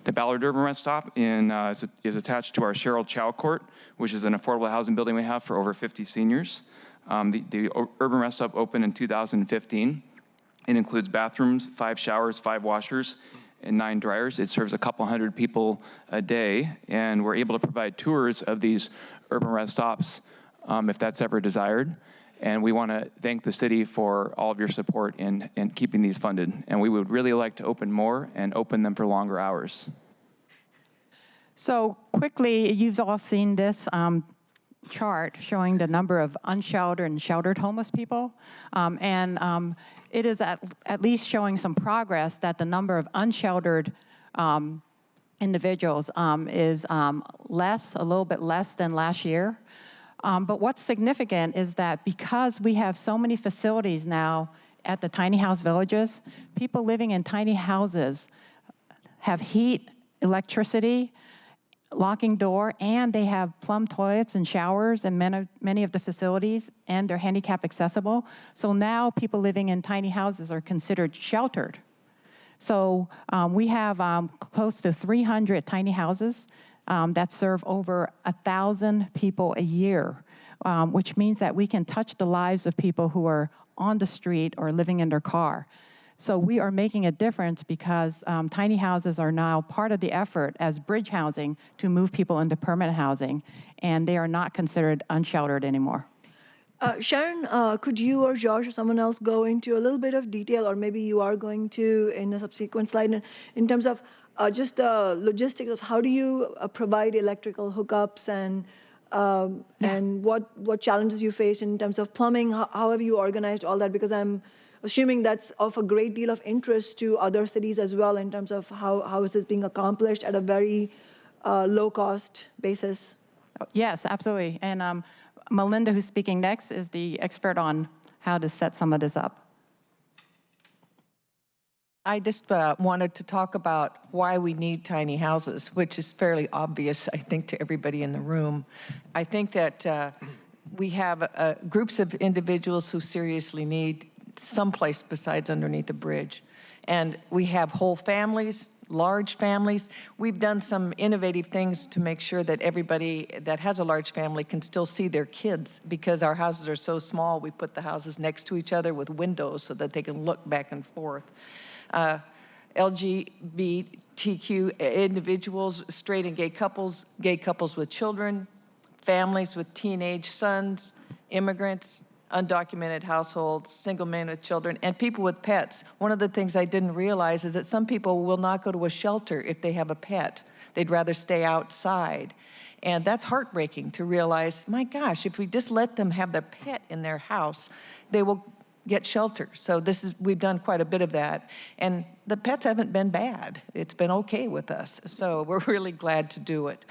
The Ballard Urban Rest Stop is attached to our Cheryl Chow Court, which is an affordable housing building we have for over 50 seniors. The Urban Rest Stop opened in 2015. It includes bathrooms, 5 showers, 5 washers, and 9 dryers. It serves a couple hundred people a day, and we're able to provide tours of these urban rest stops if that's ever desired. And we want to thank the city for all of your support in keeping these funded. And we would really like to open more and open them for longer hours. So quickly, you've all seen this chart showing the number of unsheltered and sheltered homeless people. It is at least showing some progress that the number of unsheltered individuals is a little bit less than last year. But what's significant is that because we have so many facilities now at the tiny house villages, people living in tiny houses have heat, electricity, locking door, and they have plumb toilets and showers in many of the facilities, and they're handicap accessible. So now people living in tiny houses are considered sheltered. So we have close to 300 tiny houses that serve over 1,000 people a year, which means that we can touch the lives of people who are on the street or living in their car. So we are making a difference because tiny houses are now part of the effort as bridge housing to move people into permanent housing, and they are not considered unsheltered anymore. Sharon, could you or Josh or someone else go into a little bit of detail, or maybe you are going to in a subsequent slide, in terms of just the logistics of how do you provide electrical hookups and what challenges you face in terms of plumbing? How have you organized all that? Because I'm assuming that's of a great deal of interest to other cities as well in terms of how is this being accomplished at a very low-cost basis. Yes, absolutely. And Melinda, who's speaking next, is the expert on how to set some of this up. I just wanted to talk about why we need tiny houses, which is fairly obvious, I think, to everybody in the room. I think that we have groups of individuals who seriously need someplace besides underneath a bridge. And we have whole families, large families. We've done some innovative things to make sure that everybody that has a large family can still see their kids. Because our houses are so small, we put the houses next to each other with windows so that they can look back and forth. LGBTQ individuals, straight and gay couples with children, families with teenage sons, immigrants, undocumented households, single men with children, and people with pets. One of the things I didn't realize is that some people will not go to a shelter if they have a pet. They'd rather stay outside. And that's heartbreaking to realize, my gosh, if we just let them have their pet in their house, they will get shelter. So we've done quite a bit of that. And the pets haven't been bad. It's been okay with us. So we're really glad to do it.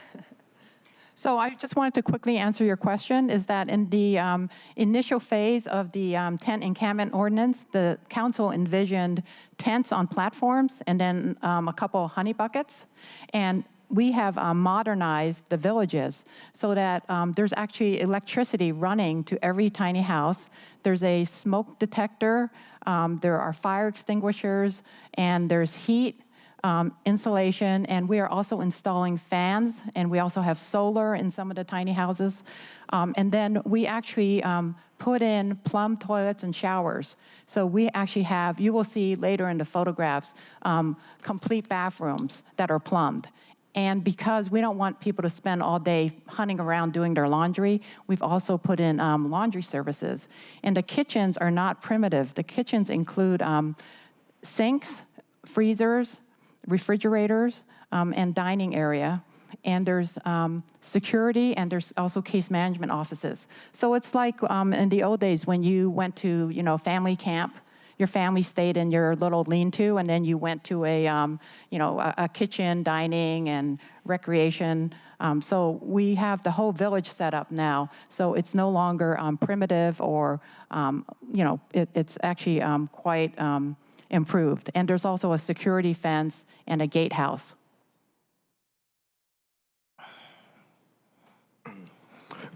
So I just wanted to quickly answer your question, is that in the initial phase of the tent encampment ordinance, the council envisioned tents on platforms and then a couple of honey buckets. And we have modernized the villages so that there's actually electricity running to every tiny house. There's a smoke detector, there are fire extinguishers, and there's heat. insulation, and we are also installing fans, and we also have solar in some of the tiny houses. And then we actually put in plumbed toilets and showers. So we actually have, you will see later in the photographs, complete bathrooms that are plumbed. And because we don't want people to spend all day hunting around doing their laundry, we've also put in laundry services. And the kitchens are not primitive. The kitchens include sinks, freezers, refrigerators, and dining area. And there's security, and there's also case management offices. So it's like in the old days when you went to, family camp. Your family stayed in your little lean-to, and then you went to a kitchen, dining, and recreation. So we have the whole village set up now. So it's no longer primitive or, it's actually quite improved. And there's also a security fence and a gatehouse.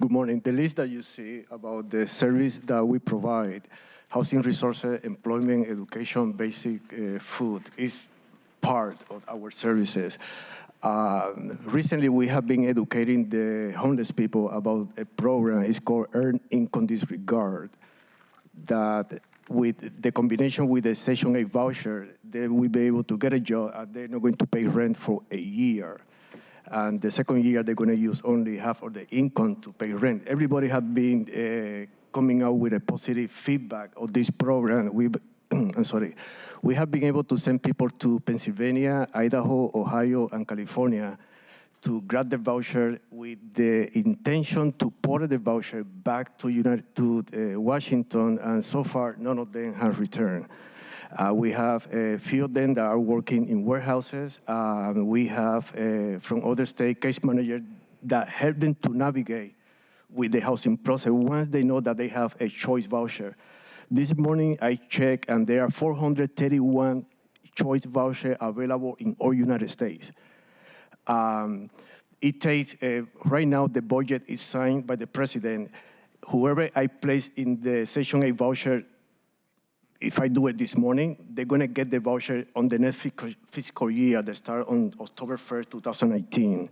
Good morning. The list that you see about the service that we provide, housing resources, employment, education, basic food, is part of our services. Recently, we have been educating the homeless people about a program. It's called Earned Income Disregard, that with the combination with the Section 8 voucher, they will be able to get a job, and they're not going to pay rent for a year. And the second year, they're going to use only half of the income to pay rent. Everybody has been coming out with a positive feedback of this program. We have been able to send people to Pennsylvania, Idaho, Ohio, and California to grab the voucher with the intention to port the voucher back to Washington, and so far, none of them have returned. We have a few of them that are working in warehouses. We have, from other state, case managers that help them to navigate with the housing process once they know that they have a choice voucher. This morning, I checked, and there are 431 choice vouchers available in all United States. It takes, right now, the budget is signed by the president. Whoever I place in the Section 8 voucher, if I do it this morning, they're going to get the voucher on the next fiscal year that starts on October 1st, 2019.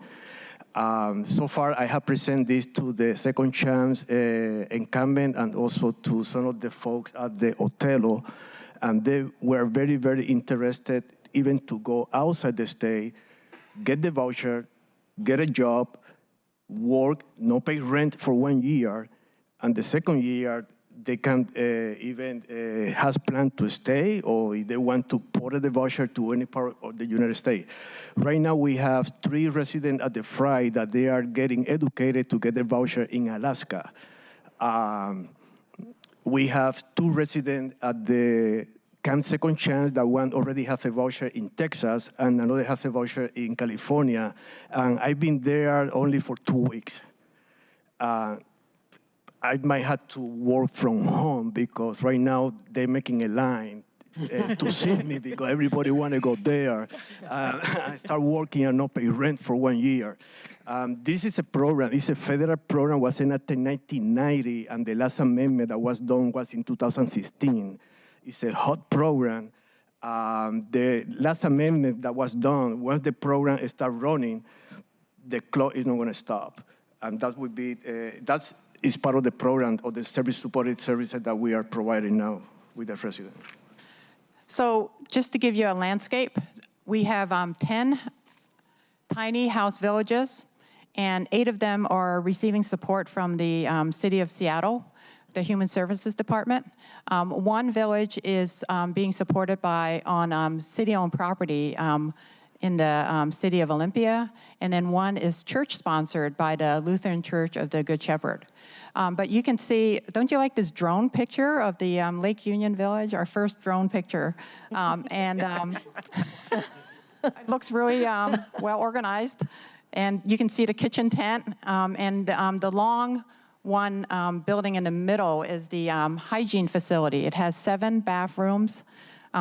So far, I have presented this to the Second Chance incumbent and also to some of the folks at the Othello, and they were very, very interested even to go outside the state, get the voucher, get a job, work, no pay rent for 1 year, and the second year, they can even has planned to stay, or if they want to port the voucher to any part of the United States. Right now, we have 3 residents at the Fry that they are getting educated to get the voucher in Alaska. We have 2 residents at the Camp Second Chance that one already has a voucher in Texas, and another has a voucher in California. And I've been there only for 2 weeks. I might have to work from home because right now they're making a line to see me because everybody want to go there. I start working and not pay rent for 1 year. This is a program, it's a federal program, was enacted in 1990, and the last amendment that was done was in 2016. It's a hot program. The last amendment that was done, once the program starts running, the clock is not going to stop. And that would be, is part of the program of the service-supported services that we are providing now with the residents. So just to give you a landscape, we have 10 tiny house villages, and 8 of them are receiving support from the City of Seattle, the Human Services Department. 1 village is being supported by on city-owned property in the city of Olympia, and then 1 is church-sponsored by the Lutheran Church of the Good Shepherd. But you can see, don't you like this drone picture of the Lake Union Village, our first drone picture? It looks really well organized. And you can see the kitchen tent, and the long one building in the middle is the hygiene facility. It has 7 bathrooms,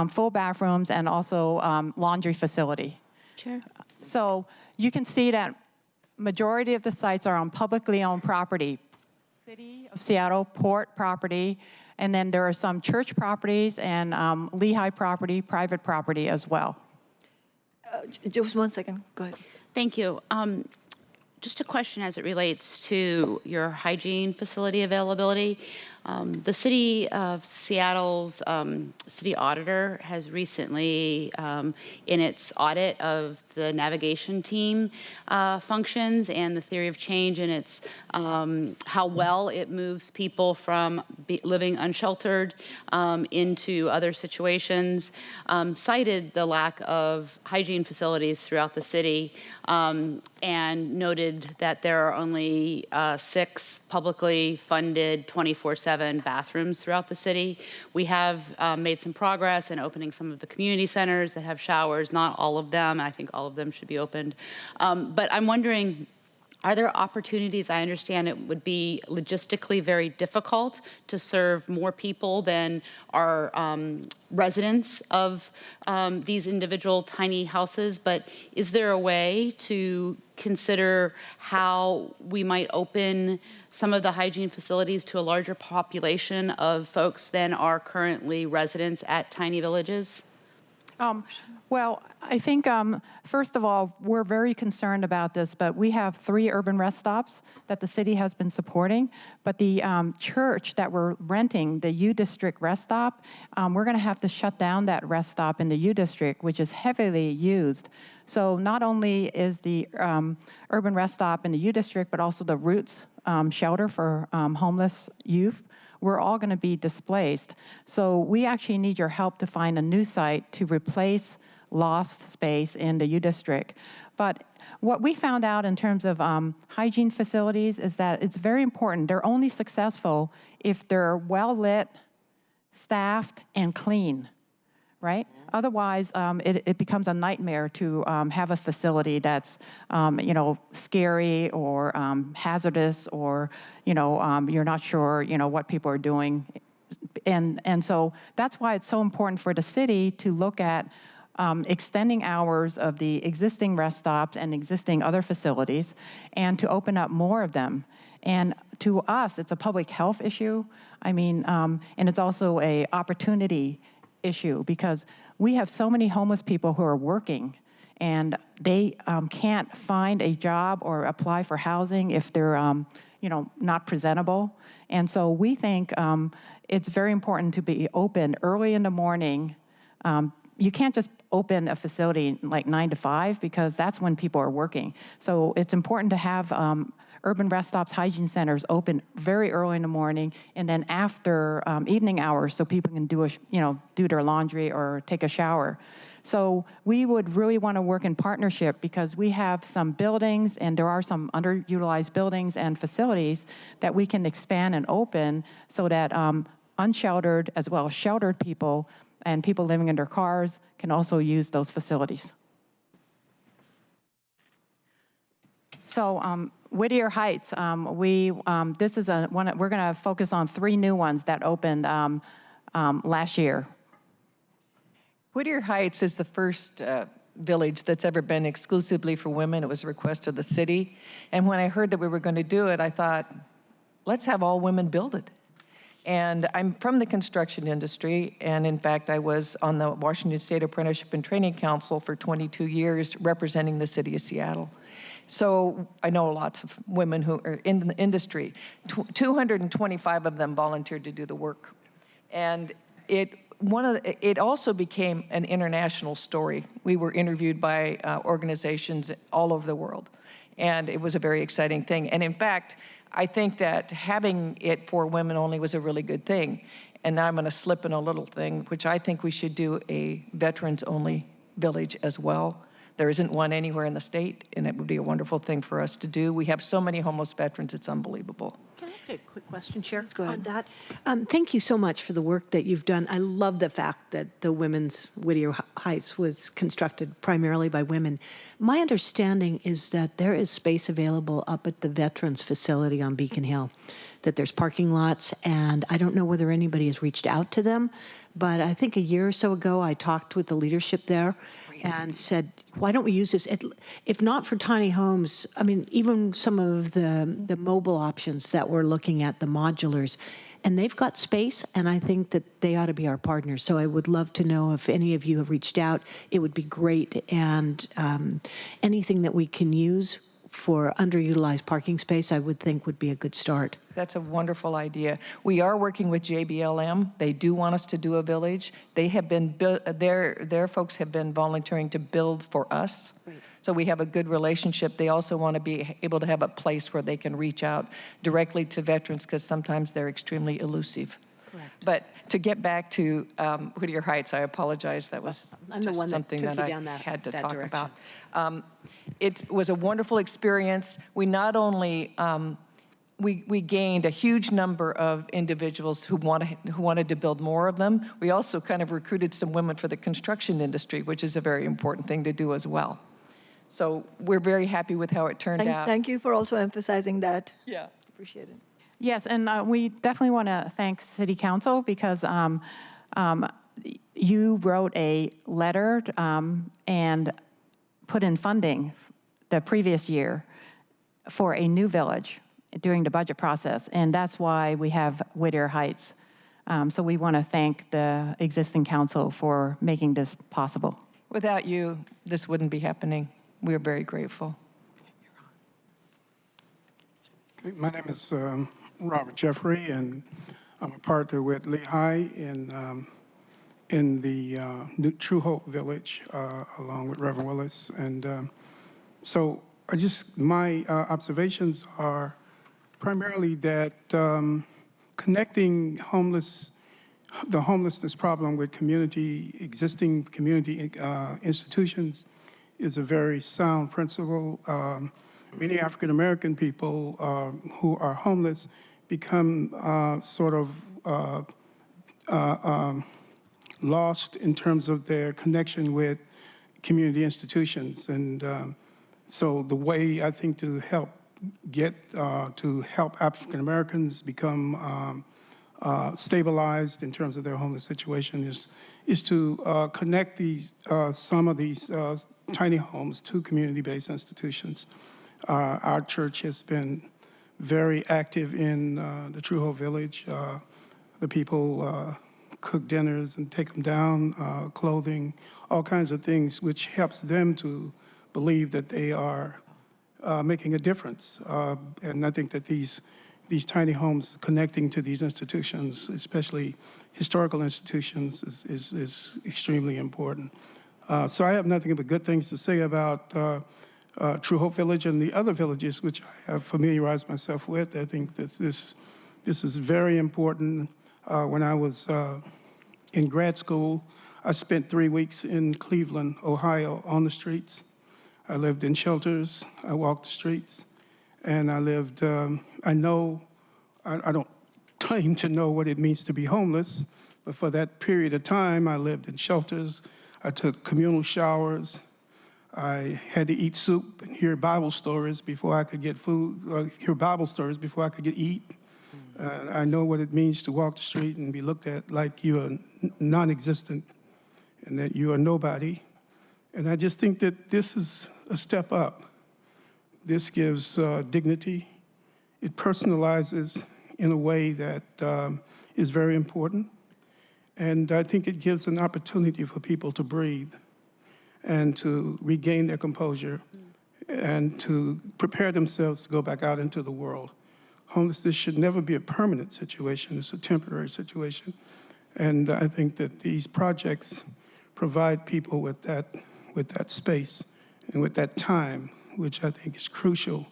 full bathrooms, and also laundry facility. Chair. So you can see that majority of the sites are on publicly owned property. City of Seattle, Port property, and then there are some church properties and Lehigh property, private property as well. Just 1 second. Go ahead. Thank you. Just a question as it relates to your hygiene facility availability. The city of Seattle's city auditor has recently, in its audit of the navigation team functions and the theory of change and its how well it moves people from living unsheltered into other situations, cited the lack of hygiene facilities throughout the city and noted that there are only 6 publicly funded 24/7 bathrooms throughout the city. We have made some progress in opening some of the community centers that have showers, not all of them. I think all of them should be opened. But I'm wondering, are there opportunities? I understand it would be logistically very difficult to serve more people than are residents of these individual tiny houses, but is there a way to consider how we might open some of the hygiene facilities to a larger population of folks than are currently residents at tiny villages? Well, I think, first of all, we're very concerned about this, but we have 3 urban rest stops that the city has been supporting. But the church that we're renting, the U District rest stop, we're going to have to shut down that rest stop in the U District, which is heavily used. So not only is the urban rest stop in the U District, but also the Roots shelter for homeless youth, we're all going to be displaced. So we actually need your help to find a new site to replace lost space in the U District. But what we found out in terms of hygiene facilities is that it's very important. They're only successful if they're well-lit, staffed, and clean, right? Otherwise, it becomes a nightmare to have a facility that's, scary or hazardous, or, you're not sure, what people are doing. And so that's why it's so important for the city to look at extending hours of the existing rest stops and existing other facilities and to open up more of them. And to us, it's a public health issue. And it's also an opportunity issue because we have so many homeless people who are working and they can't find a job or apply for housing if they're not presentable. And so we think it's very important to be open early in the morning. You can't just open a facility like 9 to 5 because that's when people are working. So it's important to have urban rest stops, hygiene centers open very early in the morning and then after evening hours so people can do their laundry or take a shower. So we would really want to work in partnership because we have some buildings and there are some underutilized buildings and facilities that we can expand and open so that unsheltered as well as sheltered people and people living in their cars can also use those facilities. So Whittier Heights, this is one. We're going to focus on 3 new ones that opened last year. Whittier Heights is the first village that's ever been exclusively for women. It was a request of the city. And when I heard that we were going to do it, I thought, let's have all women build it. And I'm from the construction industry, and in fact, I was on the Washington State Apprenticeship and Training Council for 22 years representing the city of Seattle. So I know lots of women who are in the industry. 225 of them volunteered to do the work. And it also became an international story. We were interviewed by organizations all over the world. And it was a very exciting thing. And in fact, I think that having it for women only was a really good thing. And now I'm going to slip in a little thing, which I think we should do a veterans-only village as well. There isn't one anywhere in the state, and it would be a wonderful thing for us to do. We have so many homeless veterans, it's unbelievable. Can I ask a quick question, Chair, go ahead. on that? Thank you so much for the work that you've done. I love the fact that the Women's Whittier Heights was constructed primarily by women. My understanding is that there is space available up at the Veterans Facility on Beacon Hill, that there's parking lots, and I don't know whether anybody has reached out to them, but I think a year or so ago I talked with the leadership there, and said, why don't we use this? If not for tiny homes, I mean, even some of the mobile options that we're looking at, the modulars, and they've got space, and I think that they ought to be our partners. So I would love to know if any of you have reached out. It would be great, and anything that we can use for underutilized parking space, I would think would be a good start. That's a wonderful idea. We are working with JBLM. They do want us to do a village. They have been, their folks have been volunteering to build for us. Right. So we have a good relationship. They also want to be able to have a place where they can reach out directly to veterans because sometimes they're extremely elusive. Correct. But to get back to Whittier Heights, I apologize. That was just something that I had to talk about. It was a wonderful experience. We not only we gained a huge number of individuals who wanted to build more of them. We also kind of recruited some women for the construction industry, which is a very important thing to do as well. So we're very happy with how it turned out. Thank you for also emphasizing that. Yeah. Appreciate it. Yes, and we definitely want to thank City Council because you wrote a letter and put in funding the previous year for a new village during the budget process, and that's why we have Whittier Heights. So we want to thank the existing council for making this possible. Without you, this wouldn't be happening. We're very grateful. Okay, my name is Robert Jeffrey, and I'm a partner with Lehigh in the New True Hope Village, along with Reverend Willis. And so my observations are primarily that connecting the homelessness problem with existing community institutions is a very sound principle. Many African-American people who are homeless become sort of lost in terms of their connection with community institutions. And so the way I think to help African-Americans become stabilized in terms of their homeless situation is to connect some of these tiny homes to community-based institutions. Our church has been very active in the True Hope Village. The people cook dinners and take them down, clothing, all kinds of things, which helps them to believe that they are making a difference. And I think that these tiny homes connecting to these institutions, especially historical institutions, is extremely important. So I have nothing but good things to say about True Hope Village and the other villages which I have familiarized myself with. I think this is very important. When I was in grad school, I spent 3 weeks in Cleveland, Ohio, on the streets. I lived in shelters. I walked the streets. And I lived, I don't claim to know what it means to be homeless, but for that period of time, I lived in shelters. I took communal showers. I had to eat soup and hear Bible stories before I could get food, or hear Bible stories before I could eat. I know what it means to walk the street and be looked at like you are non-existent and that you are nobody. And I just think that this is a step up. This gives dignity. It personalizes in a way that is very important. And I think it gives an opportunity for people to breathe and to regain their composure and to prepare themselves to go back out into the world. Homelessness should never be a permanent situation. It's a temporary situation. And I think that these projects provide people with that space and with that time, which I think is crucial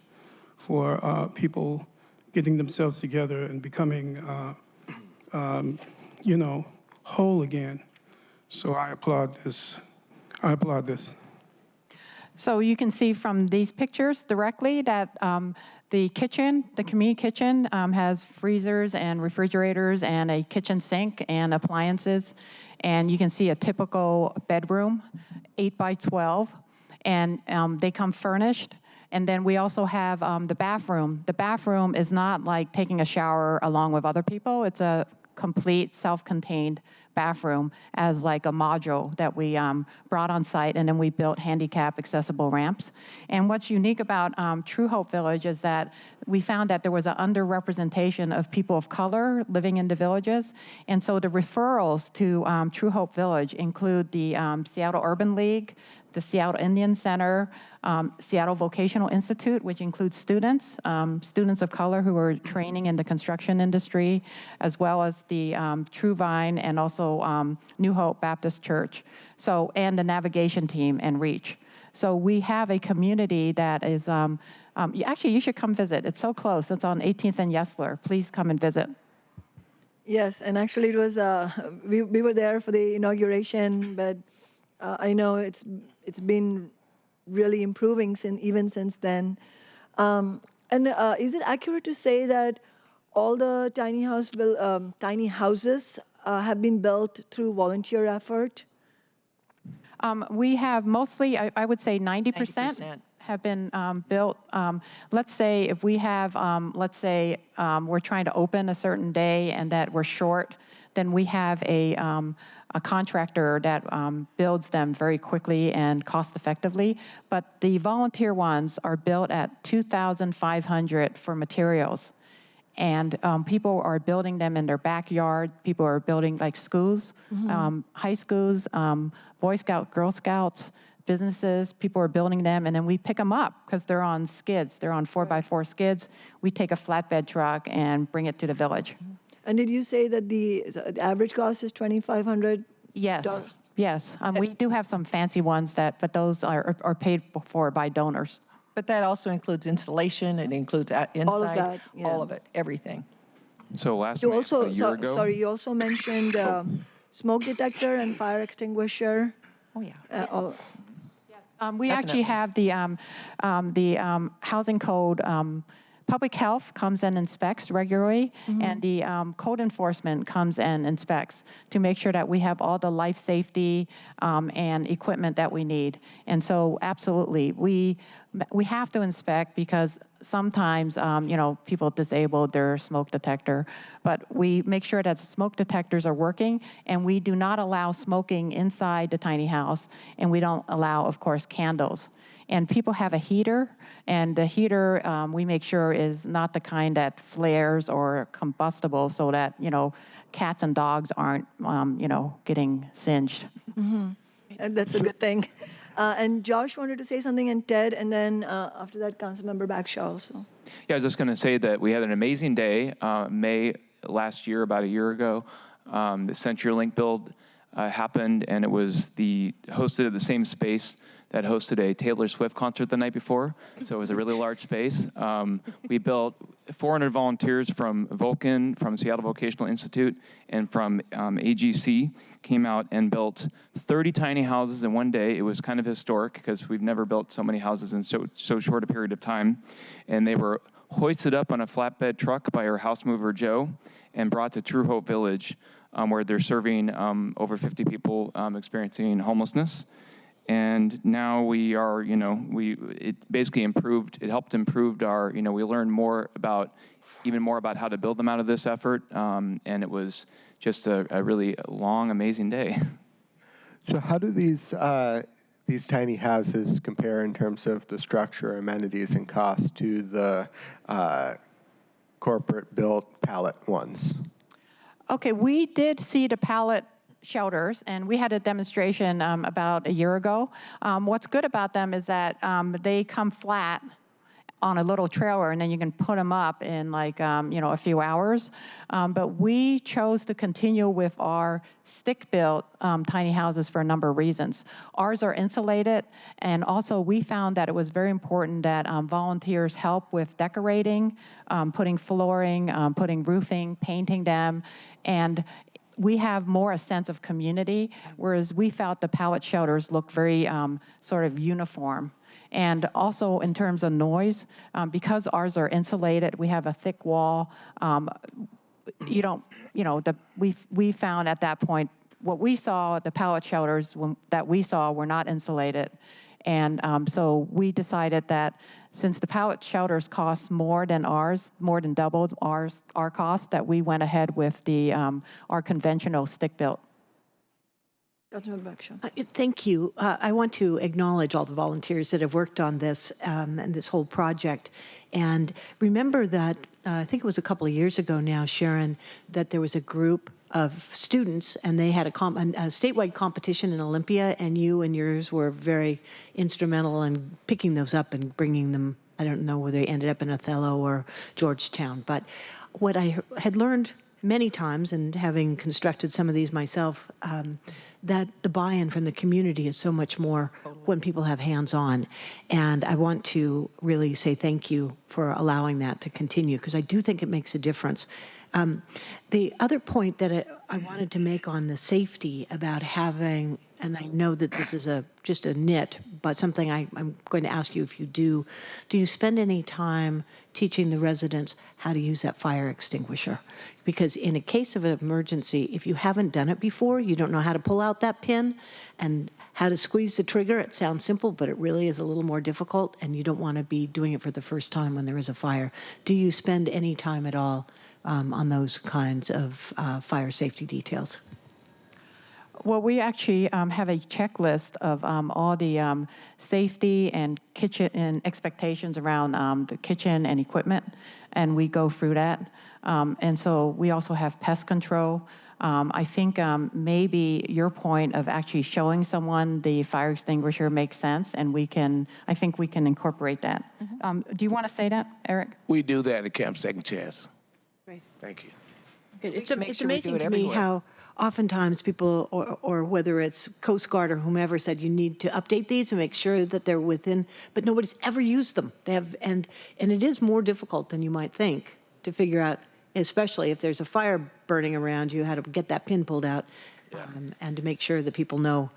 for people getting themselves together and becoming, whole again. So I applaud this. I applaud this. So you can see from these pictures directly that the kitchen, the community kitchen, has freezers and refrigerators and a kitchen sink and appliances. And you can see a typical bedroom, 8 by 12, and they come furnished. And then we also have the bathroom. The bathroom is not like taking a shower along with other people. It's a complete self-contained bathroom as like a module that we brought on site, and then we built handicap accessible ramps. And what's unique about True Hope Village is that we found that there was an underrepresentation of people of color living in the villages. And so the referrals to True Hope Village include the Seattle Urban League, the Seattle Indian Center, Seattle Vocational Institute, which includes students, students of color who are training in the construction industry, as well as the True Vine and also New Hope Baptist Church, so, and the navigation team and REACH. So we have a community that is, actually you should come visit. It's so close. It's on 18th and Yesler. Please come and visit. Yes, and actually it was, we were there for the inauguration, but I know it's been really improving even since then. And is it accurate to say that all the tiny houses have been built through volunteer effort? We have mostly, I would say 90%. Have been built. Let's say if we have, let's say we're trying to open a certain day and that we're short, then we have a contractor that builds them very quickly and cost effectively. But the volunteer ones are built at $2,500 for materials. And people are building them in their backyard. People are building like schools, high schools, Boy Scouts, Girl Scouts, businesses. People are building them, and then we pick them up because they're on skids. They're on 4x4 skids. We take a flatbed truck and bring it to the village. And did you say that the average cost is $2,500? Yes. Yes. We do have some fancy ones but those are paid for by donors. But that also includes installation. It includes inside. All of that, yeah. All of it, everything. So last You May, also, a year ago. sorry, you also mentioned smoke detector and fire extinguisher. Oh, yeah. We actually have the housing code. Public health comes and inspects regularly, and the code enforcement comes and inspects to make sure that we have all the life safety and equipment that we need. And so, absolutely, we have to inspect because sometimes, people disable their smoke detector, but we make sure that smoke detectors are working, and we do not allow smoking inside the tiny house, and we don't allow, of course, candles. And people have a heater, and the heater we make sure is not the kind that flares or combustible so that, cats and dogs aren't, getting singed. And that's a good thing. And Josh wanted to say something, and Ted, and then after that, Councilmember Bagshaw also. Yeah, I was just going to say that we had an amazing day, May last year, about a year ago. The CenturyLink build happened, and it was hosted at the same space that hosted a Taylor Swift concert the night before. So it was a really large space. We built 400 volunteers from Vulcan, from Seattle Vocational Institute, and from AGC came out and built 30 tiny houses in one day. It was kind of historic because we've never built so many houses in so short a period of time. And they were hoisted up on a flatbed truck by our house mover, Joe, and brought to True Hope Village, where they're serving over 50 people experiencing homelessness. And now we are, it basically it helped improve our, we learned even more about how to build them out of this effort. And it was just a really long, amazing day. So how do these tiny houses compare in terms of the structure, amenities, and cost to the corporate-built pallet ones? Okay, we did see the pallet shelters, and we had a demonstration about a year ago. What's good about them is that they come flat on a little trailer, and then you can put them up in like a few hours. But we chose to continue with our stick-built tiny houses for a number of reasons. Ours are insulated, and also we found that it was very important that volunteers help with decorating, putting flooring, putting roofing, painting them, and we have more a sense of community, whereas we felt the pallet shelters looked very sort of uniform. And also in terms of noise, because ours are insulated, we have a thick wall. We found at that point, what we saw, the pallet shelters that we saw were not insulated. And so we decided that since the pallet shelters cost more than ours, more than doubled our cost, that we went ahead with the our conventional stick-built. Councilmember Bakshaw. Thank you. I want to acknowledge all the volunteers that have worked on this and this whole project. And remember that, I think it was a couple of years ago now, Sharon, that there was a group of students and they had a statewide competition in Olympia, and you and yours were very instrumental in picking those up and bringing them. I don't know whether they ended up in Othello or Georgetown, but what I had learned many times, and having constructed some of these myself, that the buy-in from the community is so much more when people have hands-on. And I want to really say thank you for allowing that to continue, because I do think it makes a difference. The other point that I wanted to make on the safety about having, and I know that this is just a nit, but something I'm going to ask you if you do you spend any time teaching the residents how to use that fire extinguisher? Because in a case of an emergency, if you haven't done it before, you don't know how to pull out that pin and how to squeeze the trigger. It sounds simple, but it really is a little more difficult, and you don't want to be doing it for the first time when there is a fire. Do you spend any time at all on those kinds of fire safety details? Well, we actually have a checklist of all the safety and kitchen and expectations around the kitchen and equipment, and we go through that. And so we also have pest control. I think maybe your point of actually showing someone the fire extinguisher makes sense, and I think we can incorporate that. Do you want to say that, Eric? We do that at Camp Second Chance. Great. Thank you. It's amazing to me how oftentimes people, or whether it's Coast Guard or whomever, said you need to update these and make sure that they're within, but nobody's ever used them. They have, and it is more difficult than you might think to figure out, especially if there's a fire burning around you, how to get that pin pulled out, and to make sure that people know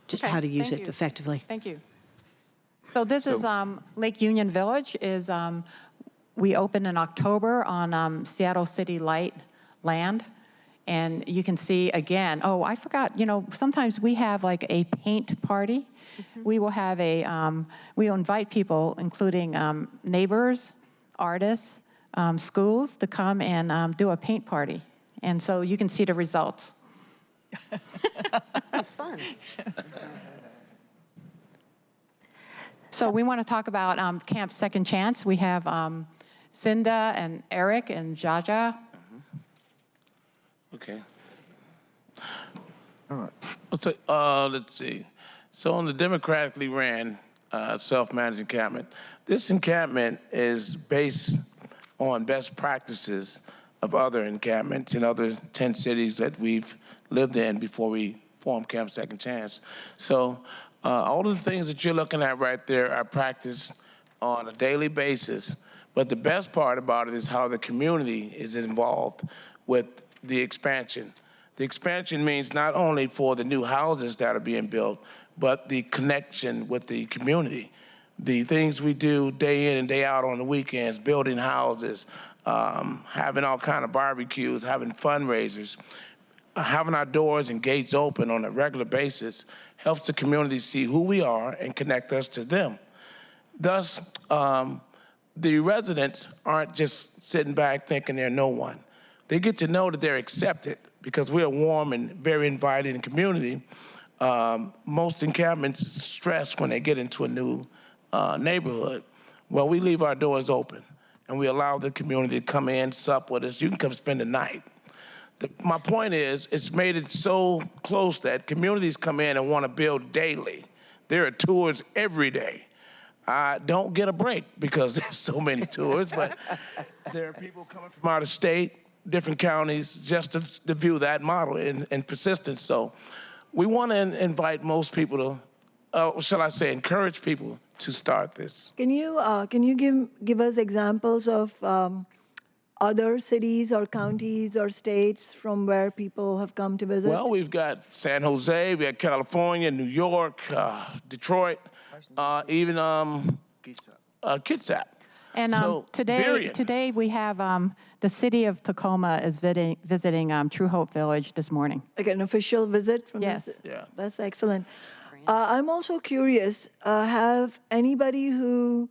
just how to use it effectively. Thank you. So this is Lake Union Village. We opened in October on Seattle City Light land. And you can see again, oh, I forgot, sometimes we have like a paint party. We will have we will invite people, including neighbors, artists, schools, to come and do a paint party. And so you can see the results. Fun. So we want to talk about Camp Second Chance. We have Cinda and Eric and Jaja. Okay. All right. So, let's see. So on the democratically ran self-managed encampment, this encampment is based on best practices of other encampments in other 10 cities that we've lived in before we formed Camp Second Chance. So all of the things that you're looking at right there are practiced on a daily basis. But the best part about it is how the community is involved with the expansion. The expansion means not only for the new houses that are being built, but the connection with the community. The things we do day in and day out on the weekends, building houses, having all kind of barbecues, having fundraisers, having our doors and gates open on a regular basis helps the community see who we are and connect us to them. Thus, the residents aren't just sitting back thinking they're no one. They get to know that they're accepted because we're a warm and very inviting community. Most encampments stress when they get into a new neighborhood. Well, we leave our doors open and we allow the community to come in, sup with us. You can come spend the night. My point is, it's made it so close that communities come in and want to build daily. There are tours every day. I don't get a break because there's so many tours, but there are people coming from out of state, different counties, just to view that model in persistence. So we want to invite most people to, shall I say, encourage people to start this. Can you give us examples of other cities or counties or states from where people have come to visit? Well, we've got San Jose, we have California, New York, Detroit, even Kitsap. And So, today we have the city of Tacoma is visiting True Hope Village this morning. Like an official visit from Yes. Yeah. That's excellent. I'm also curious, have anybody who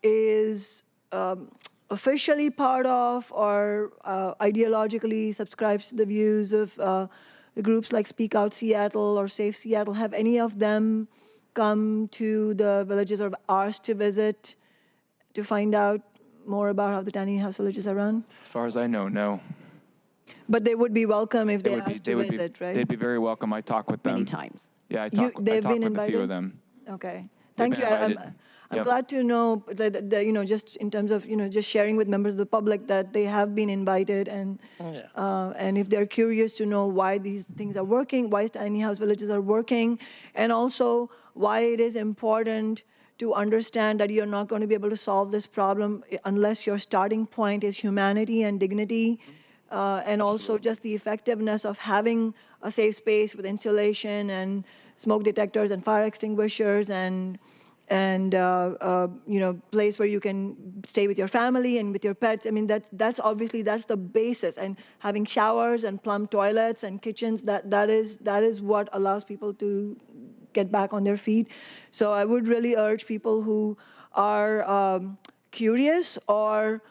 is officially part of or ideologically subscribes to the views of the groups like Speak Out Seattle or Safe Seattle, have any of them come to the villages or asked to visit to find out more about how the tiny house villages are run? As far as I know, no. But they would be welcome if they asked to visit, right? They'd be very welcome. I talk with them. Many times. Yeah, I They've talk with been a few invited? of them. Okay. They've Thank been you. invited. I'm Yep. glad to know that, you know, just in terms of, you know, just sharing with members of the public that they have been invited and if they're curious to know why these things are working, why tiny house villages are working, and also why it is important to understand that you're not going to be able to solve this problem unless your starting point is humanity and dignity, and also just the effectiveness of having a safe space with insulation and smoke detectors and fire extinguishers and you know, place where you can stay with your family and with your pets. I mean, that's obviously that's the basis. And having showers and plumb toilets and kitchens, that is what allows people to get back on their feet. So I would really urge people who are curious or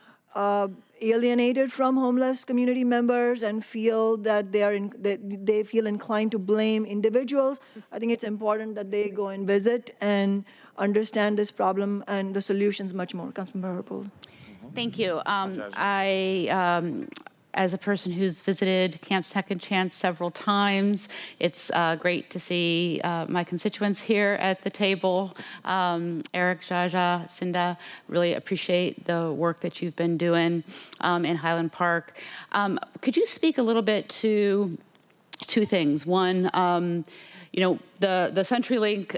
alienated from homeless community members and feel that they feel inclined to blame individuals. I think it's important that they go and visit and understand this problem and the solutions much more. Councilmember Herbold. Thank you. As a person who's visited Camp Second Chance several times, it's great to see my constituents here at the table. Eric, Jaja, Cinda, really appreciate the work that you've been doing in Highland Park. Could you speak a little bit to two things? One, you know, the CenturyLink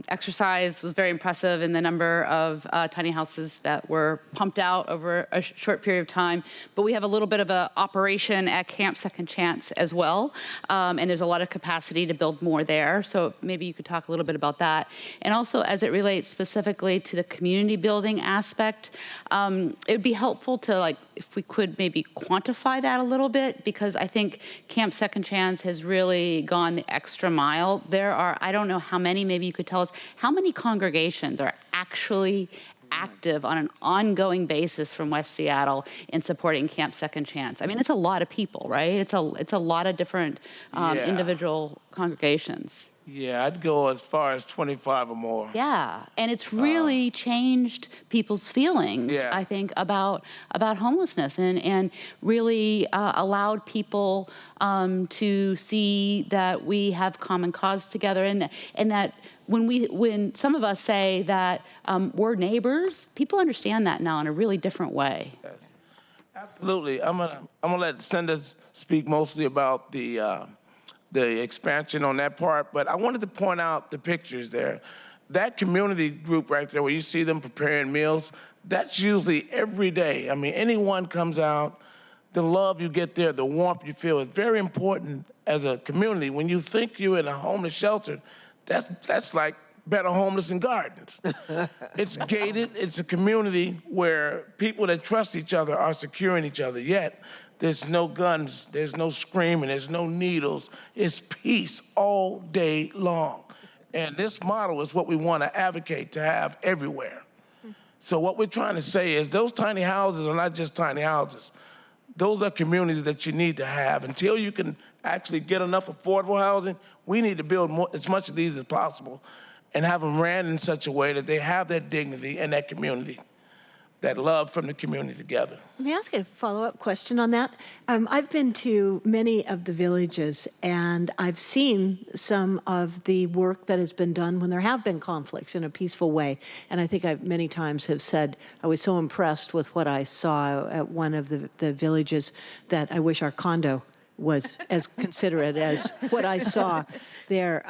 exercise was very impressive in the number of tiny houses that were pumped out over a short period of time. But we have a little bit of an operation at Camp Second Chance as well. And there's a lot of capacity to build more there. So maybe you could talk a little bit about that. And also as it relates specifically to the community building aspect, it would be helpful to, like, if we could maybe quantify that a little bit, because I think Camp Second Chance has really gone the extra mile. There are, I don't know how many, maybe you could tell us, how many congregations are actually active on an ongoing basis from West Seattle in supporting Camp Second Chance? I mean, it's a lot of people, right? It's a lot of different individual congregations. Yeah, I'd go as far as 25 or more. Yeah, and it's really changed people's feelings, I think, about homelessness, and really allowed people to see that we have common cause together, and that when some of us say that we're neighbors, people understand that now in a really different way. Yes, absolutely. I'm gonna let Cinda speak mostly about the expansion on that part, but I wanted to point out the pictures there. That community group right there where you see them preparing meals, that's usually every day. I mean, anyone comes out, the love you get there, the warmth you feel is very important as a community. When you think you're in a homeless shelter, that's like Better Homeless and Gardens. It's gated, it's a community where people that trust each other are securing each other, yet there's no guns, there's no screaming, there's no needles. It's peace all day long. And this model is what we want to advocate to have everywhere. So what we're trying to say is those tiny houses are not just tiny houses. Those are communities that you need to have. Until you can actually get enough affordable housing, we need to build as much of these as possible and have them ran in such a way that they have that dignity and that community, that love from the community together. Let me ask you a follow-up question on that. I've been to many of the villages, and I've seen some of the work that has been done when there have been conflicts in a peaceful way. And I think I many times have said I was so impressed with what I saw at one of the villages that I wish our condo was as considerate as what I saw there.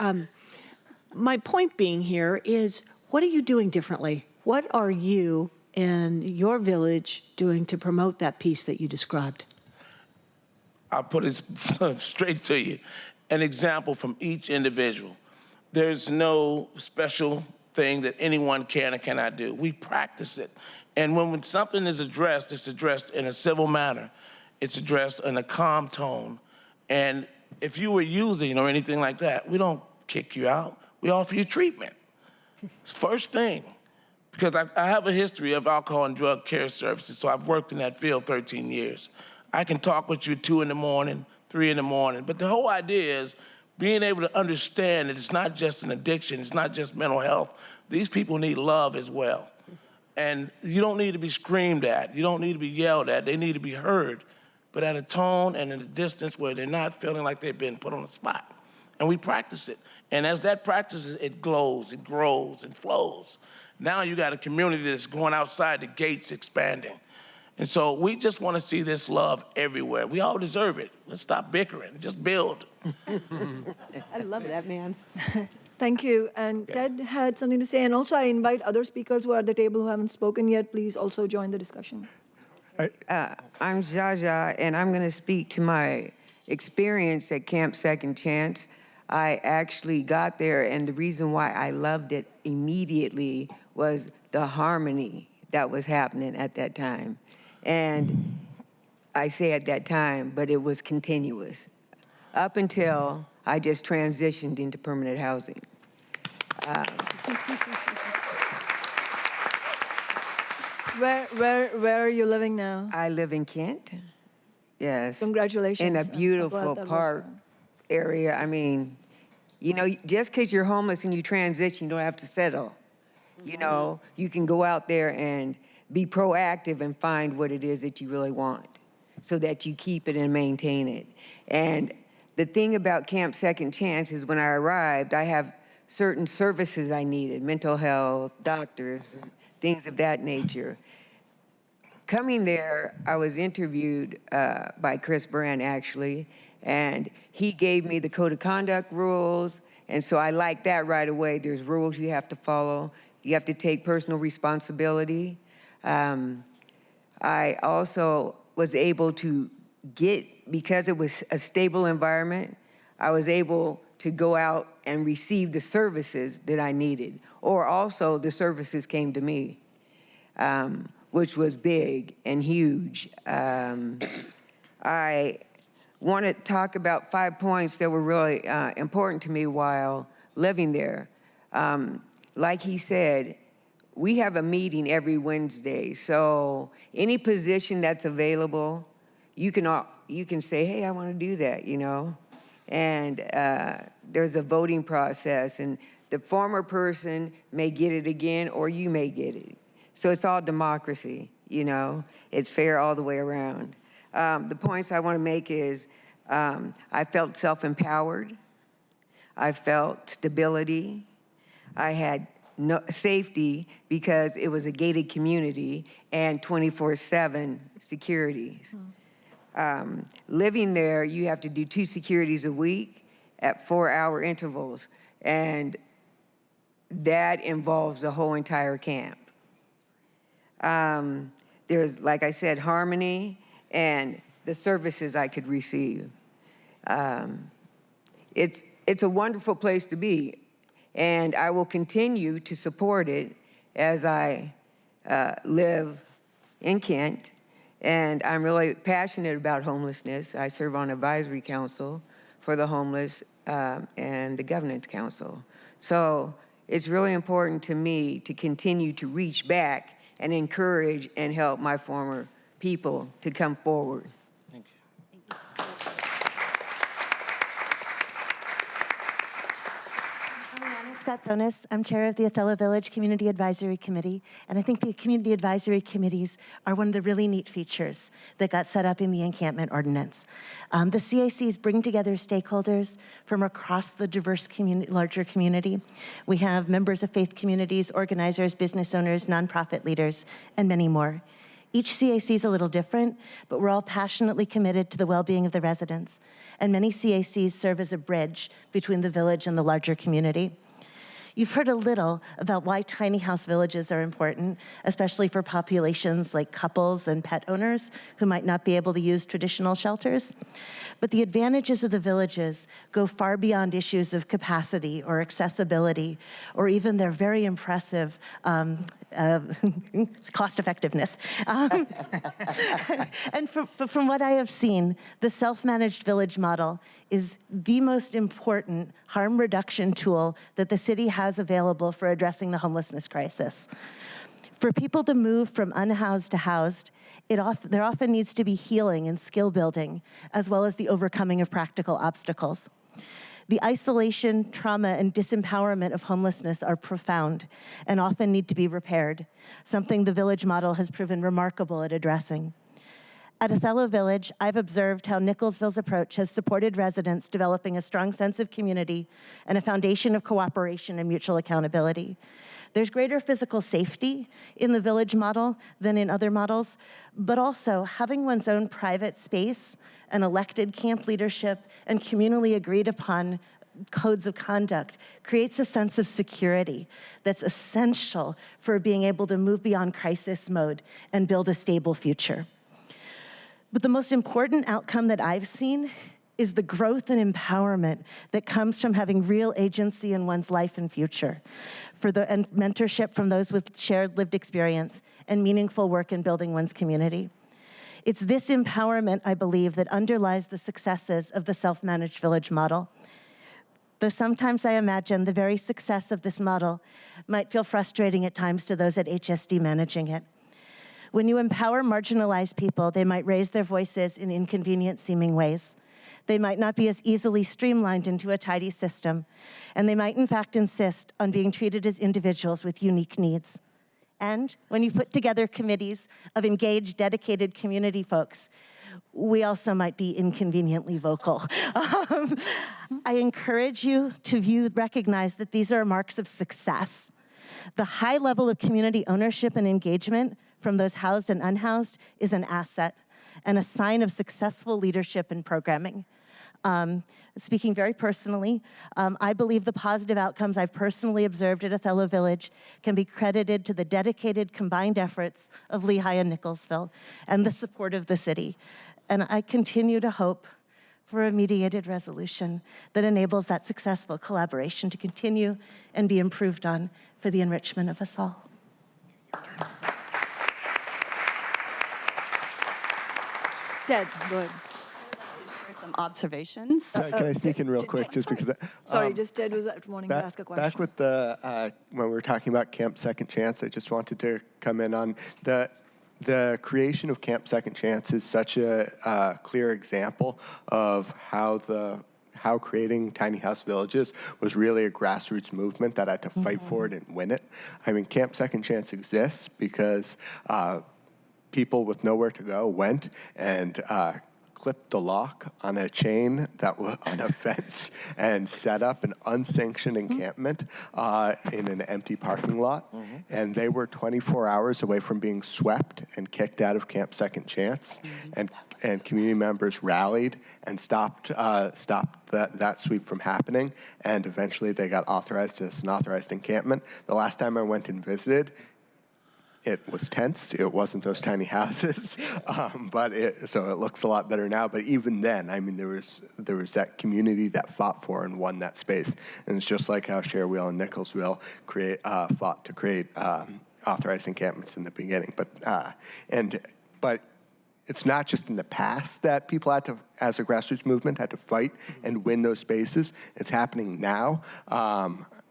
My point being here is, what are you doing differently? What are you in your village doing to promote that peace that you described? I'll put it straight to you. An example from each individual. There's no special thing that anyone can or cannot do. We practice it. And when something is addressed, it's addressed in a civil manner. It's addressed in a calm tone. And if you were using or anything like that, we don't kick you out. We offer you treatment. First thing, because I have a history of alcohol and drug care services, so I've worked in that field 13 years. I can talk with you at 2 in the morning, 3 in the morning, but the whole idea is being able to understand that it's not just an addiction, it's not just mental health. These people need love as well. And you don't need to be screamed at, you don't need to be yelled at, they need to be heard, but at a tone and in a distance where they're not feeling like they've been put on the spot. And we practice it. And as that practices, it glows, it grows, and flows. Now you got a community that's going outside the gates expanding. And so we just want to see this love everywhere. We all deserve it. Let's stop bickering, just build. I love that, man. Thank you. And Ted had something to say. And also I invite other speakers who are at the table who haven't spoken yet, please also join the discussion. I'm Jaja, and I'm going to speak to my experience at Camp Second Chance. I actually got there, and the reason why I loved it immediately was the harmony that was happening at that time. And I say at that time, but it was continuous up until I just transitioned into permanent housing. Where are you living now? I live in Kent. Yes. Congratulations. In a I'm glad beautiful that park area. I mean, you know, just because you're homeless and you transition, you don't have to settle. You know, you can go out there and be proactive and find what it is that you really want so that you keep it and maintain it. And the thing about Camp Second Chance is when I arrived, I have certain services I needed, mental health, doctors, and things of that nature. Coming there, I was interviewed by Chris Brand, actually, and he gave me the code of conduct rules, and so I liked that right away. There's rules you have to follow. You have to take personal responsibility. I also was able to get, because it was a stable environment, I was able to go out and receive the services that I needed, or also the services came to me, which was big and huge. I want to talk about 5 points that were really important to me while living there. Like he said, we have a meeting every Wednesday, so any position that's available, you can say, hey, I want to do that, you know? And there's a voting process, and the former person may get it again, or you may get it. So it's all democracy, you know? It's fair all the way around. The points I want to make is I felt self-empowered. I felt stability. I had safety because it was a gated community and 24/7 security. Living there, you have to do 2 securities a week at 4-hour intervals, and that involves the whole entire camp. There's, like I said, harmony and the services I could receive. It's a wonderful place to be, and I will continue to support it as I live in Kent. And I'm really passionate about homelessness. I serve on advisory council for the homeless and the governance council. So it's really important to me to continue to reach back and encourage and help my former people to come forward. Thank you. Scott Thonis. I'm chair of the Othello Village Community Advisory Committee, and I think the community advisory committees are one of the really neat features that got set up in the encampment ordinance. The CACs bring together stakeholders from across the diverse larger community. We have members of faith communities, organizers, business owners, nonprofit leaders, and many more. Each CAC is a little different, but we're all passionately committed to the well-being of the residents, and many CACs serve as a bridge between the village and the larger community. You've heard a little about why tiny house villages are important, especially for populations like couples and pet owners who might not be able to use traditional shelters. But the advantages of the villages go far beyond issues of capacity or accessibility, or even their very impressive cost effectiveness. And from what I have seen, the self-managed village model is the most important harm reduction tool that the city has available for addressing the homelessness crisis. For people to move from unhoused to housed, there often needs to be healing and skill building, as well as the overcoming of practical obstacles. The isolation, trauma, and disempowerment of homelessness are profound and often need to be repaired, something the village model has proven remarkable at addressing. At Othello Village, I've observed how Nicholsville's approach has supported residents developing a strong sense of community and a foundation of cooperation and mutual accountability. There's greater physical safety in the village model than in other models, but also having one's own private space, an elected camp leadership, and communally agreed upon codes of conduct creates a sense of security that's essential for being able to move beyond crisis mode and build a stable future. But the most important outcome that I've seen is the growth and empowerment that comes from having real agency in one's life and future, and mentorship from those with shared lived experience, and meaningful work in building one's community. It's this empowerment, I believe, that underlies the successes of the self-managed village model. Though sometimes I imagine the very success of this model might feel frustrating at times to those at HSD managing it. When you empower marginalized people, they might raise their voices in inconvenient-seeming ways. They might not be as easily streamlined into a tidy system, and they might in fact insist on being treated as individuals with unique needs. And when you put together committees of engaged, dedicated community folks, we also might be inconveniently vocal. I encourage you to recognize that these are marks of success. The high level of community ownership and engagement from those housed and unhoused is an asset and a sign of successful leadership and programming. Speaking very personally, I believe the positive outcomes I've personally observed at Othello Village can be credited to the dedicated combined efforts of Lehigh and Nicholsville and the support of the city. And I continue to hope for a mediated resolution that enables that successful collaboration to continue and be improved on for the enrichment of us all. Ted, go ahead. Some observations. Can I sneak in real quick, just because? Sorry, just Ted was wanting to ask a question. Back with the when we were talking about Camp Second Chance, I just wanted to come in on the creation of Camp Second Chance is such a clear example of how creating tiny house villages was really a grassroots movement that had to fight for it and win it. I mean, Camp Second Chance exists because people with nowhere to go went and clipped the lock on a chain that was on a fence and set up an unsanctioned encampment in an empty parking lot. And they were 24 hours away from being swept and kicked out of Camp Second Chance. And community members rallied and stopped that sweep from happening. And eventually they got authorized as an authorized encampment. The last time I went and visited, it was tense. It wasn't those tiny houses, so it looks a lot better now. But even then, I mean, there was that community that fought for and won that space. And it's just like how Cherwell and Nicholsville fought to create authorized encampments in the beginning. But it's not just in the past that people had to, as a grassroots movement, had to fight and win those spaces. It's happening now.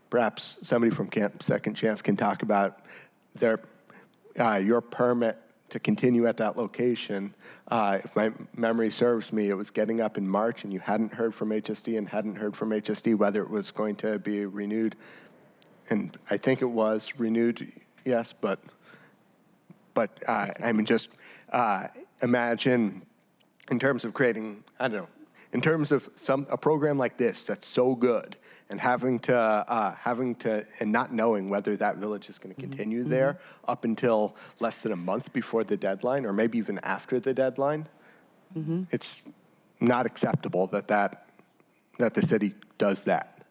Perhaps somebody from Camp Second Chance can talk about your permit to continue at that location. If my memory serves me, it was getting up in March and you hadn't heard from HSD and hadn't heard from HSD whether it was going to be renewed. And I think it was renewed, yes, but I mean, just imagine in terms of creating, I don't know, in terms of a program like this that's so good, and having to and not knowing whether that village is going to continue there up until less than a month before the deadline, or maybe even after the deadline, it's not acceptable that the city does that.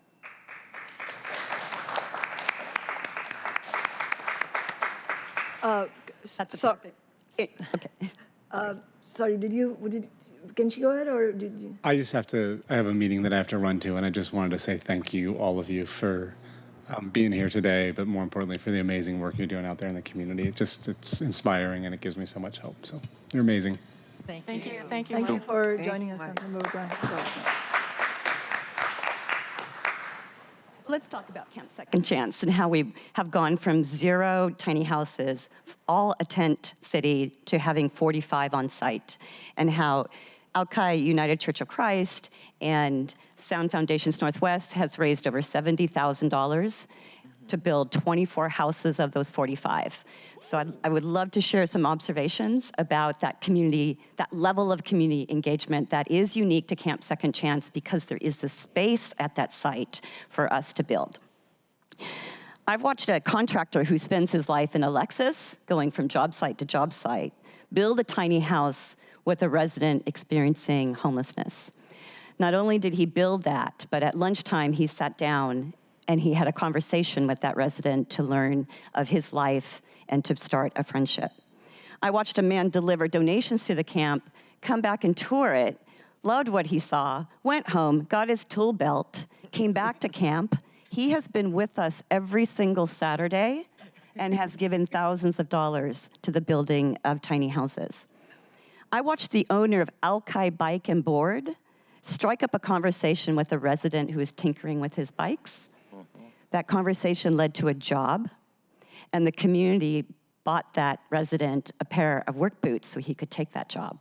That's a so, perfect. Okay. sorry, can she go ahead or did you? I have a meeting that I have to run to, and I just wanted to say thank you, all of you, for being here today, but more importantly, for the amazing work you're doing out there in the community. It's inspiring, and it gives me so much hope. So you're amazing. Thank you. Thank you. Thank you Mike. for joining us, Councilmember Brown. Let's talk about Camp Second Chance and how we have gone from 0 tiny houses, all a tent city, to having 45 on site, and how Alki United Church of Christ and Sound Foundations Northwest has raised over $70,000 to build 24 houses of those 45. So I would love to share some observations about that community, that level of community engagement that is unique to Camp Second Chance because there is the space at that site for us to build. I've watched a contractor who spends his life in a Lexus, going from job site to job site, build a tiny house with a resident experiencing homelessness. Not only did he build that, but at lunchtime he sat down and he had a conversation with that resident to learn of his life and to start a friendship. I watched a man deliver donations to the camp, come back and tour it, loved what he saw, went home, got his tool belt, came back to camp. He has been with us every single Saturday and has given thousands of dollars to the building of tiny houses. I watched the owner of Alki Bike and Board strike up a conversation with a resident who was tinkering with his bikes. That conversation led to a job, and the community bought that resident a pair of work boots so he could take that job.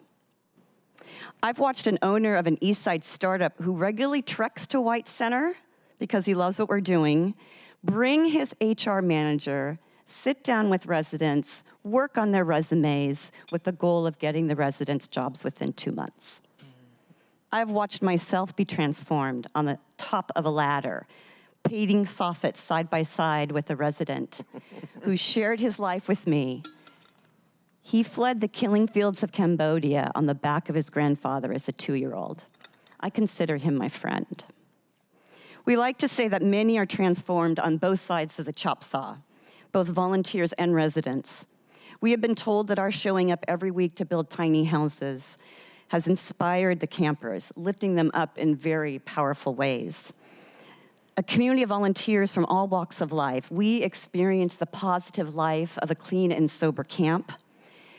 I've watched an owner of an East Side startup who regularly treks to White Center because he loves what we're doing, bring his HR manager, sit down with residents, work on their resumes with the goal of getting the residents jobs within 2 months. I've watched myself be transformed on the top of a ladder, painting soffits side by side with a resident who shared his life with me. He fled the killing fields of Cambodia on the back of his grandfather as a 2-year-old. I consider him my friend. We like to say that many are transformed on both sides of the chop saw, both volunteers and residents. We have been told that our showing up every week to build tiny houses has inspired the campers, lifting them up in very powerful ways. A community of volunteers from all walks of life, we experience the positive life of a clean and sober camp.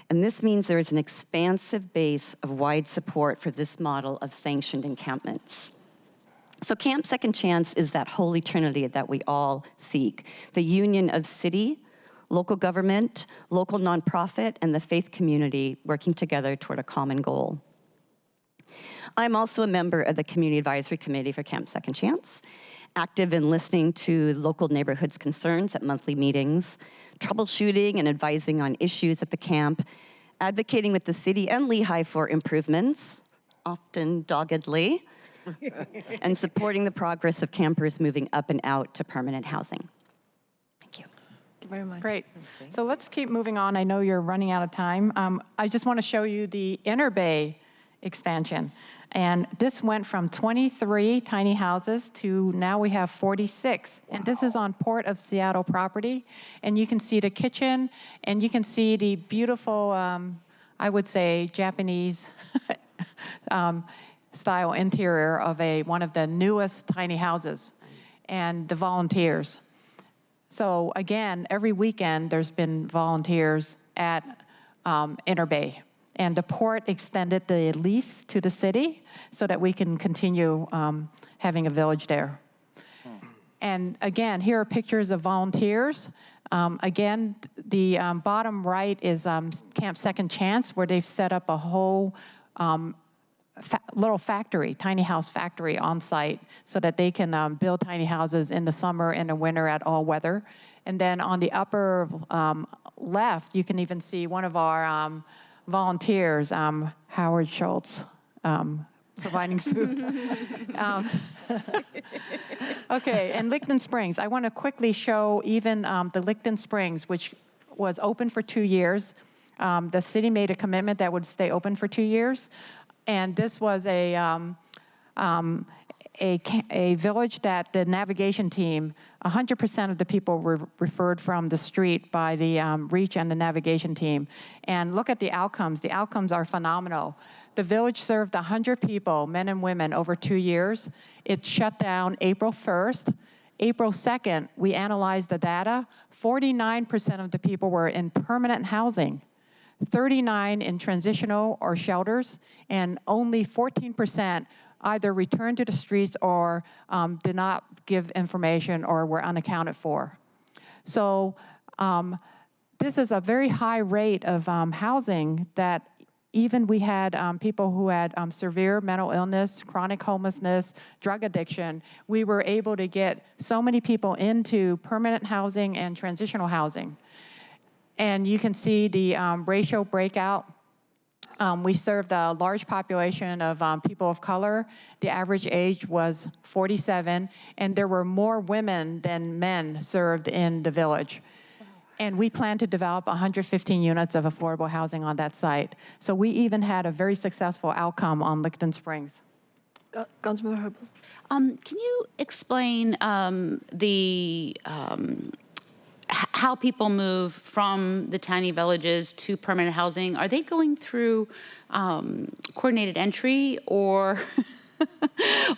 And this means there is an expansive base of wide support for this model of sanctioned encampments. So Camp Second Chance is that holy trinity that we all seek, the union of city, local government, local nonprofit, and the faith community working together toward a common goal. I'm also a member of the Community Advisory Committee for Camp Second Chance, active in listening to local neighborhoods' concerns at monthly meetings, troubleshooting and advising on issues at the camp, advocating with the city and Lehigh for improvements, often doggedly, and supporting the progress of campers moving up and out to permanent housing. Thank you. Thank you very much. Great. So let's keep moving on. I know you're running out of time. I just want to show you the Inner Bay expansion. And this went from 23 tiny houses to now we have 46. Wow. And this is on Port of Seattle property. And you can see the kitchen, and you can see the beautiful, I would say, Japanese style interior of one of the newest tiny houses, and the volunteers. So again, every weekend there's been volunteers at Inner Bay. And the port extended the lease to the city so that we can continue having a village there. And again, here are pictures of volunteers. Again, the bottom right is Camp Second Chance, where they've set up a whole little factory, tiny house factory on site so that they can build tiny houses in the summer and the winter at all weather. And then on the upper left, you can even see one of our volunteers, Howard Schultz, providing food. Okay, and Licton Springs. I want to quickly show even the Licton Springs, which was open for 2 years. The city made a commitment that would stay open for 2 years. And this was a village that the navigation team, 100% of the people were referred from the street by the reach and the navigation team. And look at the outcomes. The outcomes are phenomenal. The village served 100 people, men and women, over 2 years. It shut down April 1st. April 2nd, we analyzed the data. 49% of the people were in permanent housing, 39 in transitional or shelters, and only 14% either returned to the streets or did not give information or were unaccounted for. So this is a very high rate of housing that even we had people who had severe mental illness, chronic homelessness, drug addiction. We were able to get so many people into permanent housing and transitional housing. And you can see the racial breakout. We served a large population of people of color. The average age was 47, and there were more women than men served in the village. And we plan to develop 115 units of affordable housing on that site. So we even had a very successful outcome on Licton Springs. Councilmember Herbal. Can you explain how people move from the tiny villages to permanent housing? Are they going through coordinated entry, or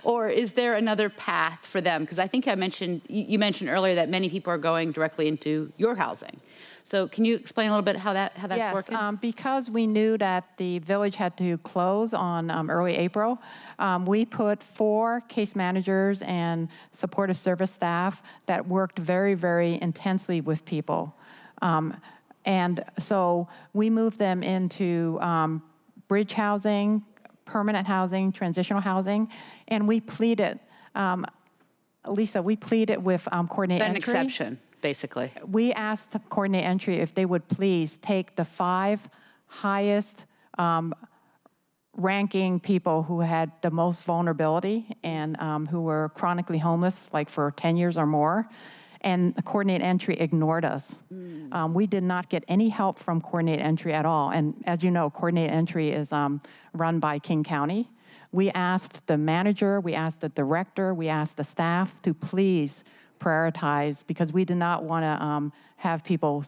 or is there another path for them? Because I think you mentioned earlier that many people are going directly into your housing. So can you explain a little bit how that's working? Yes, because we knew that the village had to close on early April, we put 4 case managers and supportive service staff that worked very, very intensely with people. And so we moved them into bridge housing, permanent housing, transitional housing, and we pleaded, Lisa, we pleaded with coordinated entry. An exception, basically. We asked coordinated entry if they would please take the 5 highest ranking people who had the most vulnerability and who were chronically homeless, like for 10 years or more, and coordinated entry ignored us. We did not get any help from coordinated entry at all. And as you know, coordinated entry is run by King County. We asked the manager, we asked the director, we asked the staff to please prioritize, because we did not want to have people,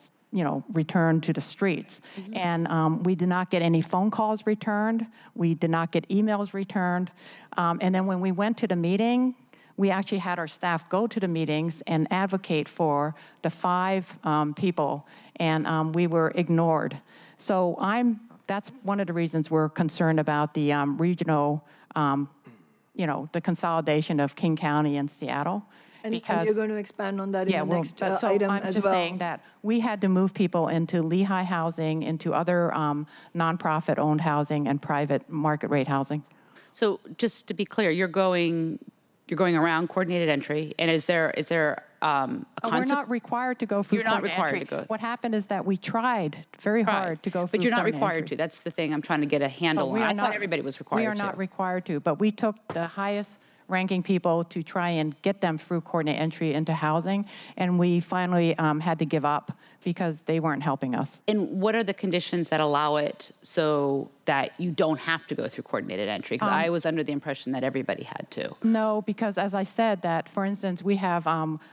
return to the streets. And we did not get any phone calls returned. We did not get emails returned. And then when we went to the meeting, we actually had our staff go to the meetings and advocate for the 5 people, and we were ignored. So that's one of the reasons we're concerned about the regional, the consolidation of King County and Seattle. And you're going to expand on that in the next item as well. I'm just saying that we had to move people into Lehigh housing, into other nonprofit-owned housing and private market rate housing. So just to be clear, you're going around coordinated entry, and is there a concept? We're not required to go through coordinated entry. To go. What happened is that we tried very hard to go through. But you're not coordinated required entry. to. That's the thing I'm trying to get a handle on. I thought everybody was required to. We are not required to, but we took the highest ranking people to try and get them through coordinated entry into housing, and we finally had to give up because they weren't helping us. And what are the conditions that allow it so that you don't have to go through coordinated entry? Because I was under the impression that everybody had to. No, because as I said, that for instance, we have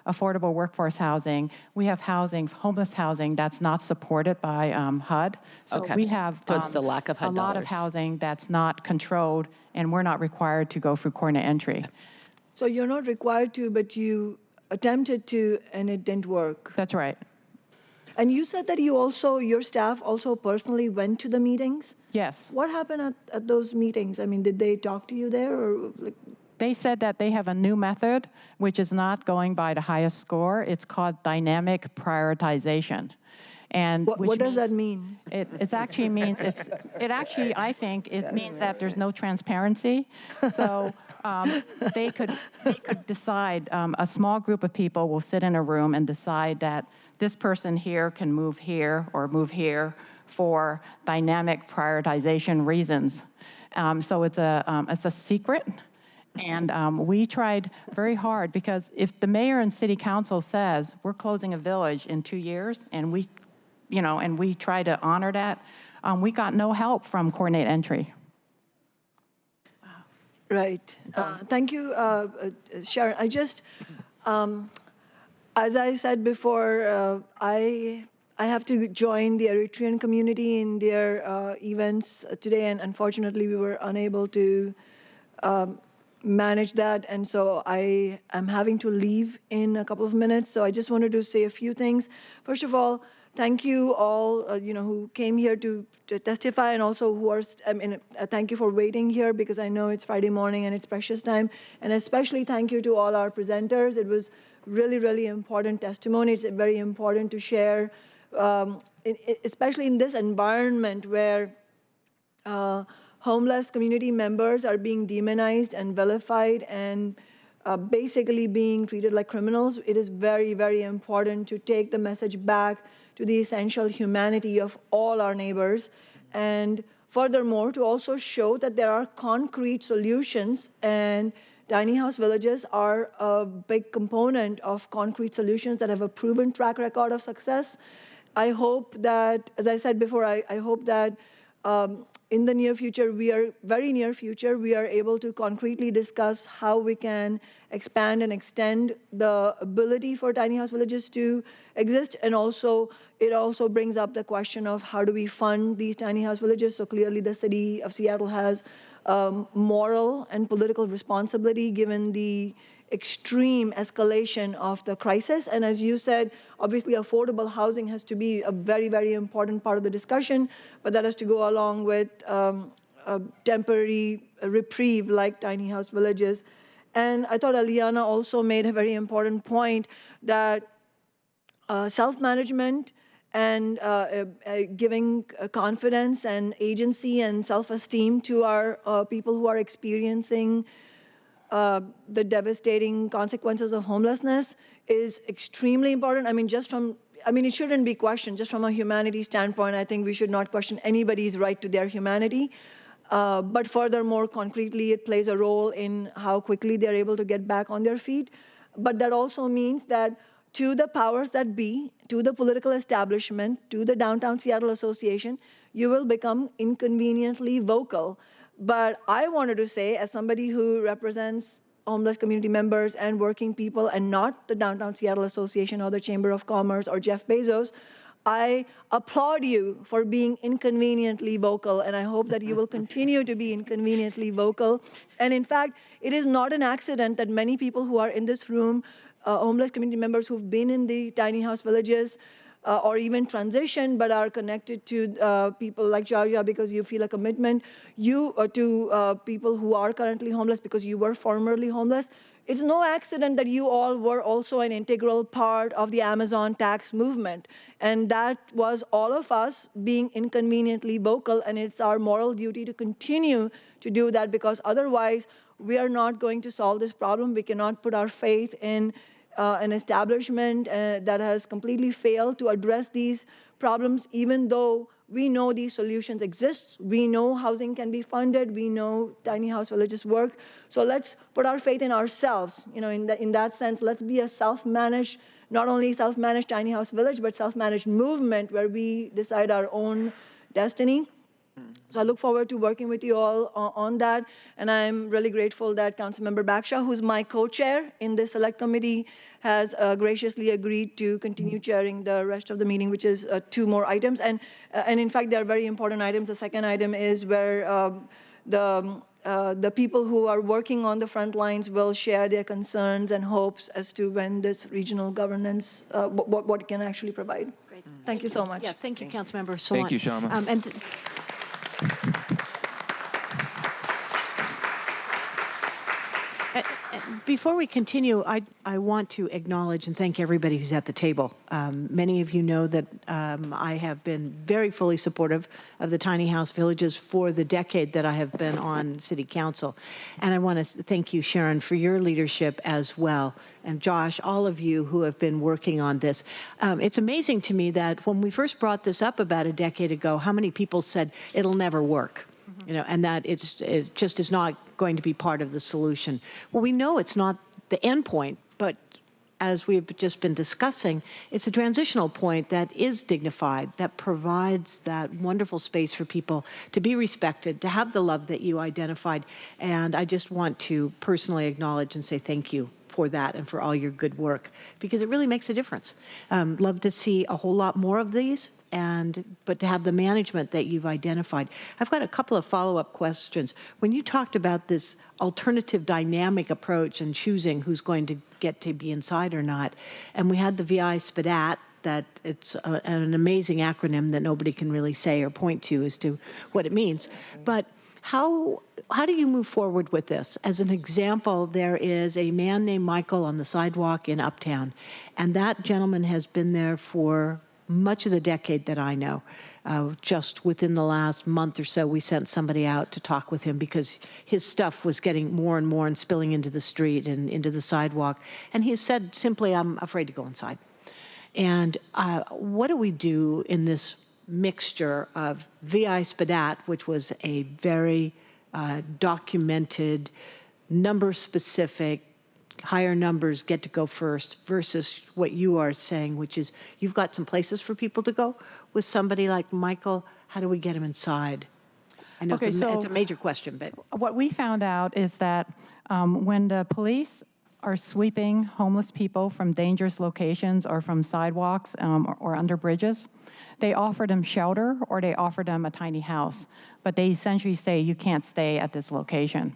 affordable workforce housing, we have housing, homeless housing that's not supported by HUD. So we have so it's the lack of HUD a lot of housing that's not controlled, and we're not required to go through coordinated entry. So you're not required to, but you attempted to, and it didn't work. That's right. And you said that your staff also personally went to the meetings? Yes. What happened at those meetings? I mean, did they talk to you there, or like? They said that they have a new method, which is not going by the highest score. It's called dynamic prioritization. And what does that mean? It actually means I think it means that there's no transparency. So they could decide, a small group of people will sit in a room and decide that this person here can move here or move here for dynamic prioritization reasons. So it's a secret. And we tried very hard, because if the mayor and city council says we're closing a village in 2 years, and we try to honor that, we got no help from coordinated entry. Right. Thank you, Sharon. I just, as I said before, I have to join the Eritrean community in their events today, and unfortunately, we were unable to manage that, and so I am having to leave in a couple of minutes. So I just wanted to say a few things. First of all, thank you all, who came here to testify, and also who are, thank you for waiting here, because I know it's Friday morning and it's precious time. And especially thank you to all our presenters. It was really, really important testimony. It's very important to share, especially in this environment where homeless community members are being demonized and vilified and basically being treated like criminals. It is very, very important to take the message back to the essential humanity of all our neighbors. And furthermore, to also show that there are concrete solutions, and tiny house villages are a big component of concrete solutions that have a proven track record of success. I hope that, as I said before, I hope that in the near future, very near future, we are able to concretely discuss how we can expand and extend the ability for tiny house villages to exist. And also, it also brings up the question of how do we fund these tiny house villages. So clearly the city of Seattle has moral and political responsibility given the extreme escalation of the crisis. And as you said, obviously affordable housing has to be a very, very important part of the discussion, but that has to go along with a temporary reprieve like tiny house villages. And I thought Aliana also made a very important point that self-management and giving confidence and agency and self-esteem to our people who are experiencing the devastating consequences of homelessness is extremely important. It shouldn't be questioned. Just from a humanity standpoint, I think we should not question anybody's right to their humanity. But furthermore, concretely, it plays a role in how quickly they're able to get back on their feet. But that also means that to the powers that be, to the political establishment, to the Downtown Seattle Association, you will become inconveniently vocal. But I wanted to say, as somebody who represents homeless community members and working people and not the Downtown Seattle Association or the Chamber of Commerce or Jeff Bezos, I applaud you for being inconveniently vocal, and I hope that you will continue to be inconveniently vocal. And in fact, it is not an accident that many people who are in this room, homeless community members who've been in the tiny house villages, or even transition, but are connected to people like Jaja because you feel a commitment, to people who are currently homeless because you were formerly homeless. It's no accident that you all were also an integral part of the Amazon tax movement. And that was all of us being inconveniently vocal, and it's our moral duty to continue to do that, because otherwise we are not going to solve this problem. We cannot put our faith in an establishment that has completely failed to address these problems, even though we know these solutions exist. We know housing can be funded. We know tiny house villages work. So let's put our faith in ourselves. In that sense, let's be a self-managed, not only self-managed tiny house village, but self-managed movement where we decide our own destiny. So I look forward to working with you all on that. And I'm really grateful that Councilmember Bagshaw, who's my co-chair in this select committee, has graciously agreed to continue chairing the rest of the meeting, which is 2 more items. And in fact, they're very important items. The second item is where the people who are working on the front lines will share their concerns and hopes as to when this regional governance, what it can actually provide. Great. Thank you so much. Yeah, thank you, Councilmember Sawant. Thank you, Shama. Before we continue, I want to acknowledge and thank everybody who's at the table. Many of you know that I have been very fully supportive of the tiny house villages for the decade that I have been on City Council. And I want to thank you, Sharon, for your leadership as well. And Josh, all of you who have been working on this. It's amazing to me that when we first brought this up about a decade ago, how many people said it'll never work. And that it just is not going to be part of the solution. Well, we know it's not the end point, but as we've just been discussing, it's a transitional point that is dignified, that provides that wonderful space for people to be respected, to have the love that you identified. And I just want to personally acknowledge and say thank you for that and for all your good work, because it really makes a difference. Love to see a whole lot more of these, but to have the management that you've identified. I've got a couple of follow-up questions. When you talked about this alternative dynamic approach and choosing who's going to get to be inside or not, and we had the VI SPDAT, that it's an amazing acronym that nobody can really say or point to as to what it means. But how do you move forward with this? As an example, there is a man named Michael on the sidewalk in Uptown, and that gentleman has been there for much of the decade that I know. Just within the last month or so, we sent somebody out to talk with him because his stuff was getting more and more and spilling into the street and into the sidewalk. And he said simply, I'm afraid to go inside. And what do we do in this mixture of VI SPDAT, which was a very documented, number-specific, higher numbers get to go first, versus what you are saying, which is you've got some places for people to go. With somebody like Michael, how do we get him inside? I know it's a major question, but what we found out is that when the police are sweeping homeless people from dangerous locations or from sidewalks or under bridges, they offer them shelter or they offer them a tiny house, but they essentially say you can't stay at this location.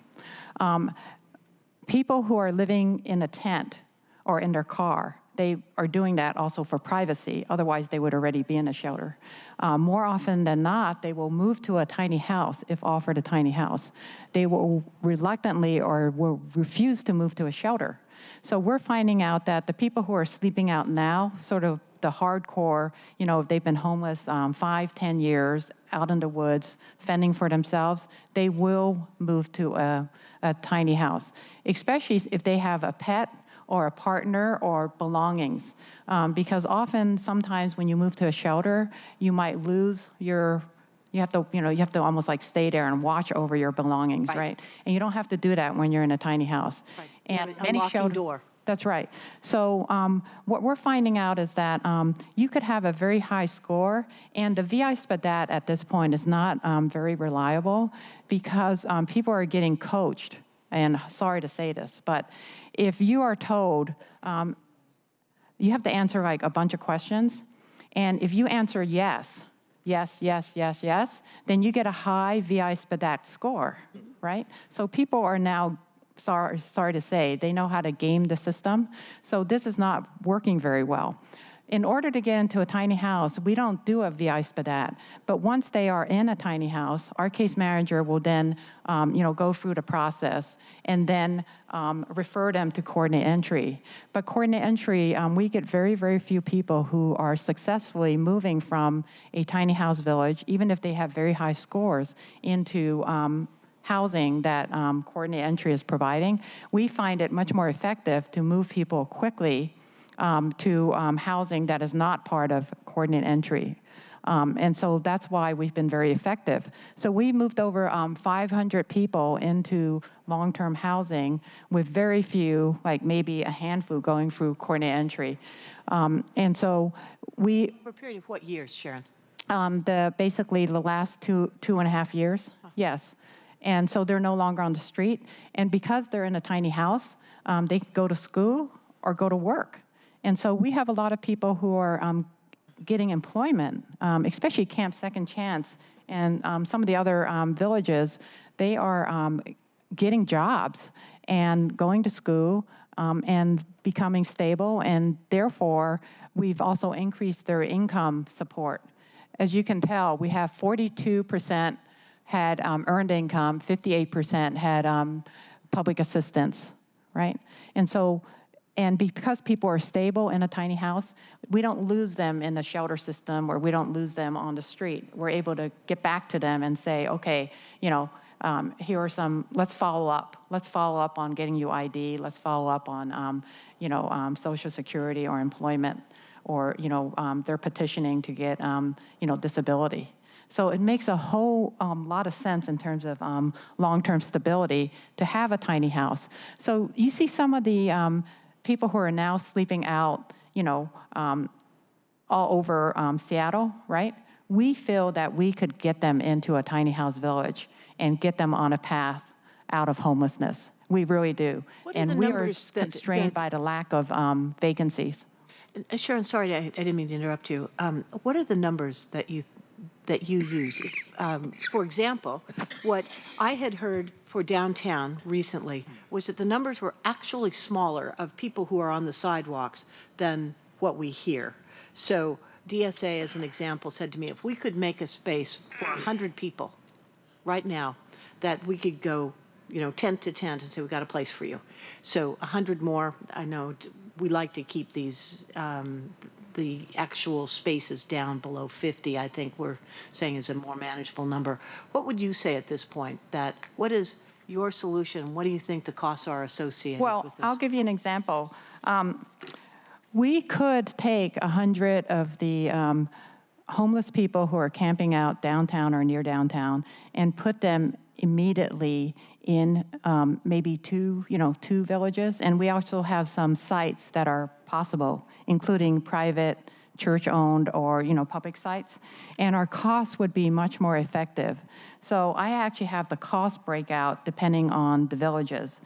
People who are living in a tent or in their car, they are doing that also for privacy. Otherwise, they would already be in a shelter. More often than not, they will move to a tiny house if offered a tiny house. They will reluctantly or will refuse to move to a shelter. So we're finding out that the people who are sleeping out now, sort of the hardcore, you know, they've been homeless 5, 10 years, out in the woods, fending for themselves, they will move to a tiny house, especially if they have a pet or a partner or belongings. Because often, sometimes when you move to a shelter, you might lose you have to almost like stay there and watch over your belongings, right? And you don't have to do that when you're in a tiny house. Right. And a locking door. That's right. So what we're finding out is that you could have a very high score, and the VI SPDAT at this point is not very reliable because people are getting coached. And sorry to say this, but if you are told you have to answer like a bunch of questions, and if you answer yes, yes, yes, yes, yes, then you get a high VI SPDAT score, right? So people are now, sorry to say, they know how to game the system. So this is not working very well. In order to get into a tiny house, we don't do a VI SPDAT, but once they are in a tiny house, our case manager will then go through the process and then refer them to coordinate entry. But coordinate entry, we get very, very few people who are successfully moving from a tiny house village, even if they have very high scores, into housing that coordinate entry is providing. We find it much more effective to move people quickly to housing that is not part of coordinate entry. And so that's why we've been very effective. So we moved over 500 people into long-term housing with very few, like maybe a handful going through coordinate entry. And so we... For a period of what years, Sharon? Basically the last two and a half years, yes. And so they're no longer on the street. And because they're in a tiny house, they can go to school or go to work. And so we have a lot of people who are getting employment, especially Camp Second Chance and some of the other villages. They are getting jobs and going to school and becoming stable, and therefore we've also increased their income support. As you can tell, we have 42% had earned income, 58% had public assistance, right? And so, and because people are stable in a tiny house, we don't lose them in the shelter system or we don't lose them on the street. We're able to get back to them and say, okay, here are some, let's follow up. Let's follow up on getting you ID. Let's follow up on, Social Security or employment, or, they're petitioning to get, disability. So it makes a whole lot of sense in terms of long-term stability to have a tiny house. So you see some of the people who are now sleeping out, all over Seattle, right? We feel that we could get them into a tiny house village and get them on a path out of homelessness. We really do. And we are constrained by the lack of vacancies. Sharon, sorry, I didn't mean to interrupt you. What are the numbers that you use? For example, what I had heard for downtown recently was that the numbers were actually smaller of people who are on the sidewalks than what we hear. So DSA, as an example, said to me, if we could make a space for 100 people right now, that we could go, tent to tent and say, we've got a place for you. So 100 more, I know we like to keep these, the actual spaces down below 50, I think we're saying is a more manageable number. What would you say at this point? What is your solution? What do you think the costs are associated with this? I'll give you an example. We could take 100 of the homeless people who are camping out downtown or near downtown and put them immediately in maybe two villages. And we also have some sites that are possible, including private, church-owned, or public sites. And our costs would be much more effective. So I actually have the cost breakout depending on the villages.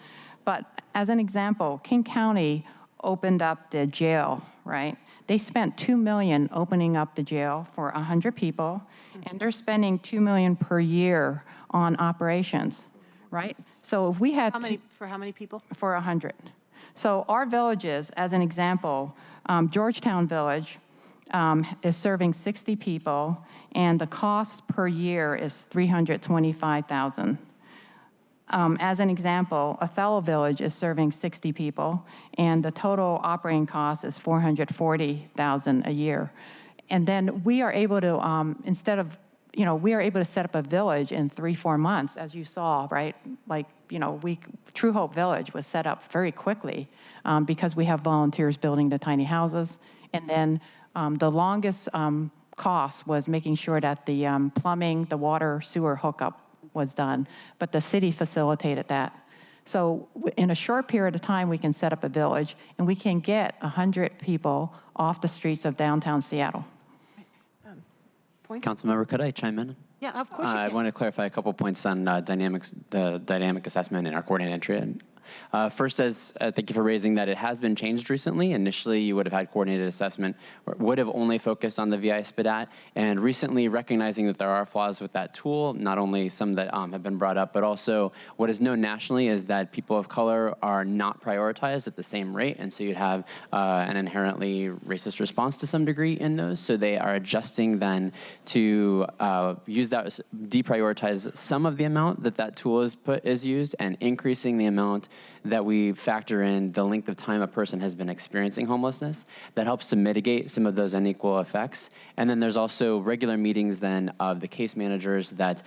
But as an example, King County opened up the jail, right? They spent $2 million opening up the jail for 100 people, and they're spending $2 million per year on operations, right? So if we had for how many people? For 100. So our villages, as an example, Georgetown Village is serving 60 people, and the cost per year is $325,000. As an example, Othello Village is serving 60 people, and the total operating cost is $440,000 a year. And then we are able to, instead of, we are able to set up a village in 3-4 months, as you saw, right? Like, True Hope Village was set up very quickly because we have volunteers building the tiny houses. And then the longest cost was making sure that the plumbing, the water, sewer hookup was done, but the city facilitated that. So in a short period of time, we can set up a village, and we can get 100 people off the streets of downtown Seattle. Councilmember, could I chime in? Yeah, of course you I can. want to clarify a couple points on the dynamic assessment and our coordinated entry. First, thank you for raising that it has been changed recently. Initially, you would have had coordinated assessment, or would have only focused on the VI SPDAT, and recently recognizing that there are flaws with that tool, not only some that have been brought up, but also what is known nationally is that people of color are not prioritized at the same rate, and so you'd have an inherently racist response to some degree in those, so they are adjusting then to use that, deprioritize some of the amount that tool is used, and increasing the amount that we factor in the length of time a person has been experiencing homelessness. That helps to mitigate some of those unequal effects. And then there's also regular meetings then of the case managers that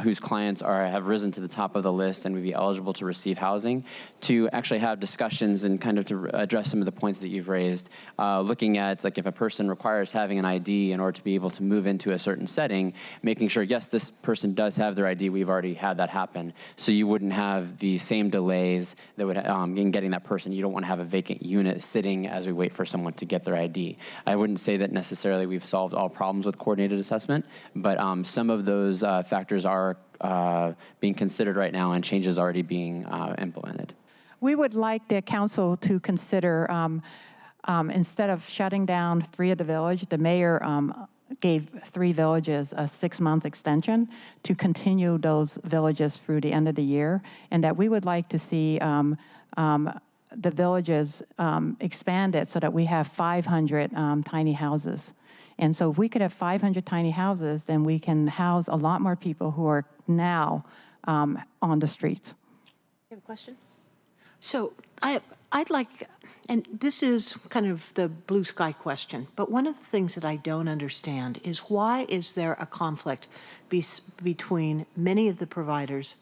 whose clients have risen to the top of the list and would be eligible to receive housing, to actually have discussions and kind of to address some of the points that you've raised, looking at like if a person requires having an ID in order to be able to move into a certain setting, making sure, yes, this person does have their ID, we've already had that happen, so you wouldn't have the same delays that would in getting that person. You don't want to have a vacant unit sitting as we wait for someone to get their ID. I wouldn't say that necessarily we've solved all problems with coordinated assessment, but some of those factors are being considered right now, and changes already being implemented. We would like the council to consider, instead of shutting down 3 of the village, the mayor gave 3 villages a 6-month extension to continue those villages through the end of the year, and that we would like to see the villages expanded so that we have 500 tiny houses. And so if we could have 500 tiny houses, then we can house a lot more people who are now on the streets. You have a question? So I'd like, and this is kind of the blue sky question, but one of the things that I don't understand is why is there a conflict between many of the providers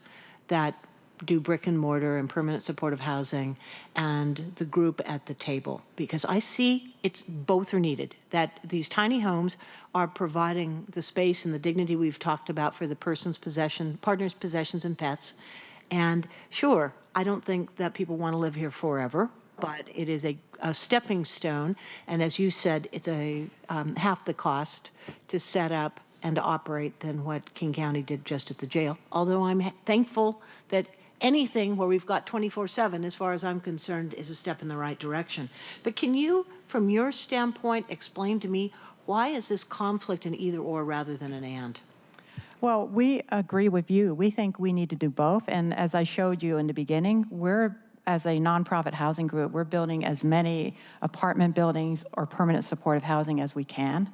that do brick and mortar and permanent supportive housing and the group at the table? Because I see both are needed, that these tiny homes are providing the space and the dignity we've talked about for the partner's possessions and pets. And sure, I don't think that people want to live here forever, but it is a stepping stone. And as you said, it's half the cost to set up and to operate than what King County did just at the jail. Although I'm thankful that anything where we've got 24/7, as far as I'm concerned, is a step in the right direction. But can you, from your standpoint, explain to me, why is this conflict an either or rather than an and? Well, we agree with you. We think we need to do both. And as I showed you in the beginning, as a nonprofit housing group, we're building as many apartment buildings or permanent supportive housing as we can.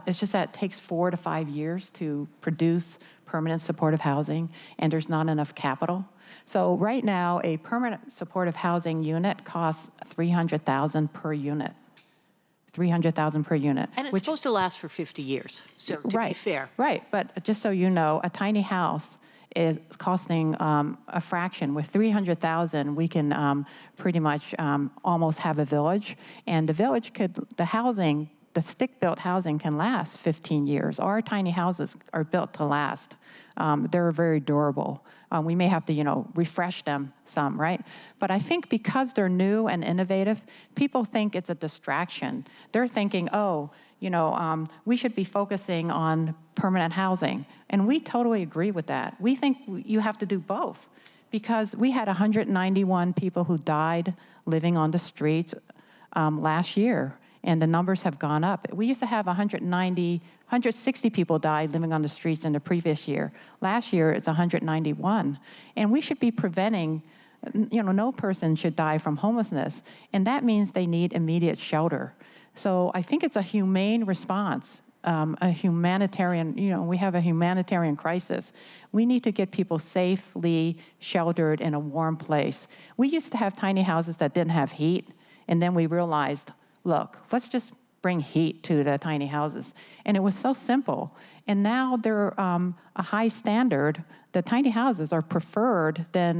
It's just that it takes 4 to 5 years to produce permanent supportive housing, and there's not enough capital. So right now, a permanent supportive housing unit costs $300,000 per unit. $300,000 per unit. And it's supposed to last for 50 years, so to be fair. Right, but just so you know, a tiny house is costing a fraction. With $300,000, we can pretty much almost have a village, and the stick-built housing can last 15 years. Our tiny houses are built to last. They're very durable. We may have to, refresh them some, right? But I think because they're new and innovative, people think it's a distraction. They're thinking, we should be focusing on permanent housing. And we totally agree with that. We think you have to do both, because we had 191 people who died living on the streets last year, and the numbers have gone up. We used to have 160 people died living on the streets in the previous year. Last year, it's 191. And we should be preventing, no person should die from homelessness. And that means they need immediate shelter. So I think it's a humane response, a humanitarian, we have a humanitarian crisis. We need to get people safely sheltered in a warm place. We used to have tiny houses that didn't have heat, and then we realized, look, let's just bring heat to the tiny houses. And it was so simple. And now they're a high standard. The tiny houses are preferred than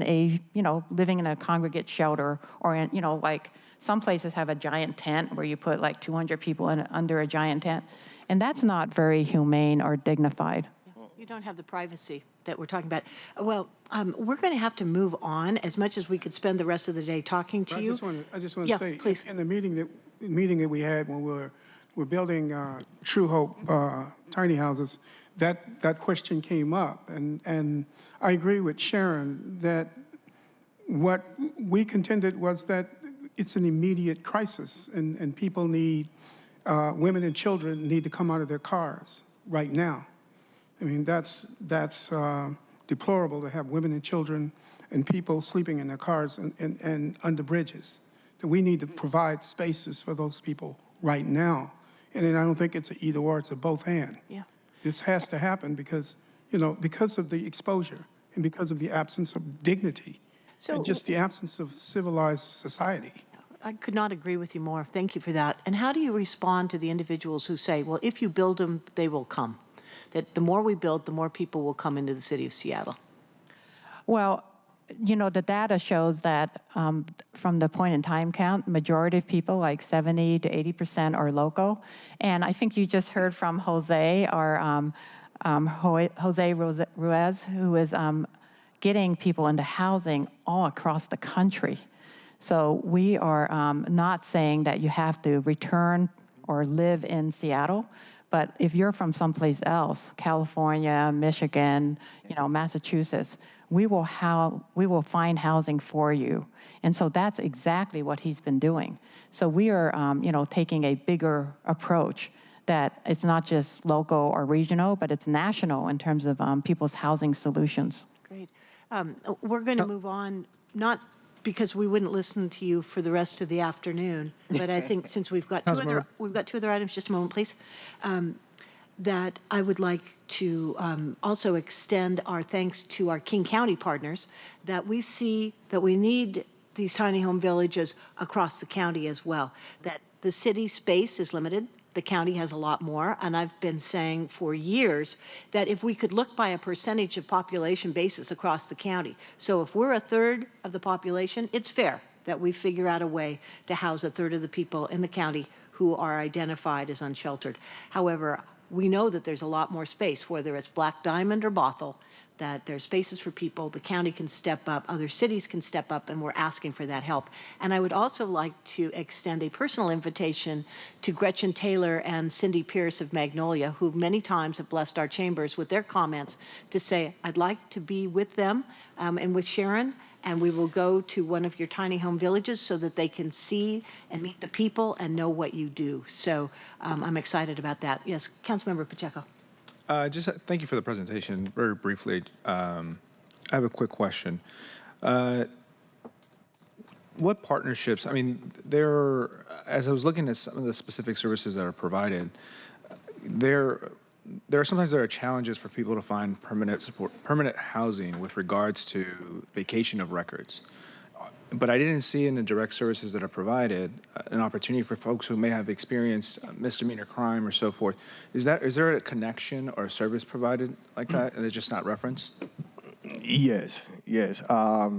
living in a congregate shelter, or like some places have a giant tent where you put like 200 people under a giant tent. And that's not very humane or dignified. You don't have the privacy that we're talking about. Well, we're going to have to move on, as much as we could spend the rest of the day talking to you. I just want to say, please. In the meeting that we had when we're building True Hope tiny houses, that question came up, and I agree with Sharon that what we contended was that it's an immediate crisis, and people need, women and children need to come out of their cars right now. I mean, that's deplorable to have women and children and people sleeping in their cars and under bridges. That we need to provide spaces for those people right now. And then I don't think it's an either or, it's a both and. Yeah. This has to happen because, because of the exposure and because of the absence of dignity and just the absence of civilized society. I could not agree with you more. Thank you for that. And how do you respond to the individuals who say, well, if you build them, they will come? That the more we build, the more people will come into the city of Seattle. Well, the data shows that from the point in time count, majority of people, like 70 to 80%, are local. And I think you just heard from Jose, Jose Ruiz, who is getting people into housing all across the country. So we are not saying that you have to return or live in Seattle. But if you're from someplace else, California, Michigan, Massachusetts, we will find housing for you. And so that's exactly what he's been doing. So we are, taking a bigger approach, that it's not just local or regional, but it's national in terms of people's housing solutions. Great. We're going to move on, not because we wouldn't listen to you for the rest of the afternoon, but I think since we've got two other items, just a moment, please, that I would like to also extend our thanks to our King County partners, that we see that we need these tiny home villages across the county as well, that the city space is limited. The county has a lot more, and I've been saying for years that if we could look by a percentage of population basis across the county, so if we're a third of the population, it's fair that we figure out a way to house a third of the people in the county who are identified as unsheltered. However, we know that there's a lot more space, whether it's Black Diamond or Bothell, that there's spaces for people, the county can step up, other cities can step up, and we're asking for that help. And I would also like to extend a personal invitation to Gretchen Taylor and Cindy Pierce of Magnolia, who many times have blessed our chambers with their comments, to say, I'd like to be with them and with Sharon, and we will go to one of your tiny home villages so that they can see and meet the people and know what you do. So I'm excited about that. Yes, Councilmember Pacheco. Just thank you for the presentation. Very briefly, I have a quick question. What partnerships, I mean, as I was looking at some of the specific services that are provided, there are sometimes challenges for people to find permanent housing with regards to vacation of records. But I didn't see in the direct services that are provided an opportunity for folks who may have experienced misdemeanor crime or so forth. Is there a connection or a service provided like that, and it's just not referenced? Yes. I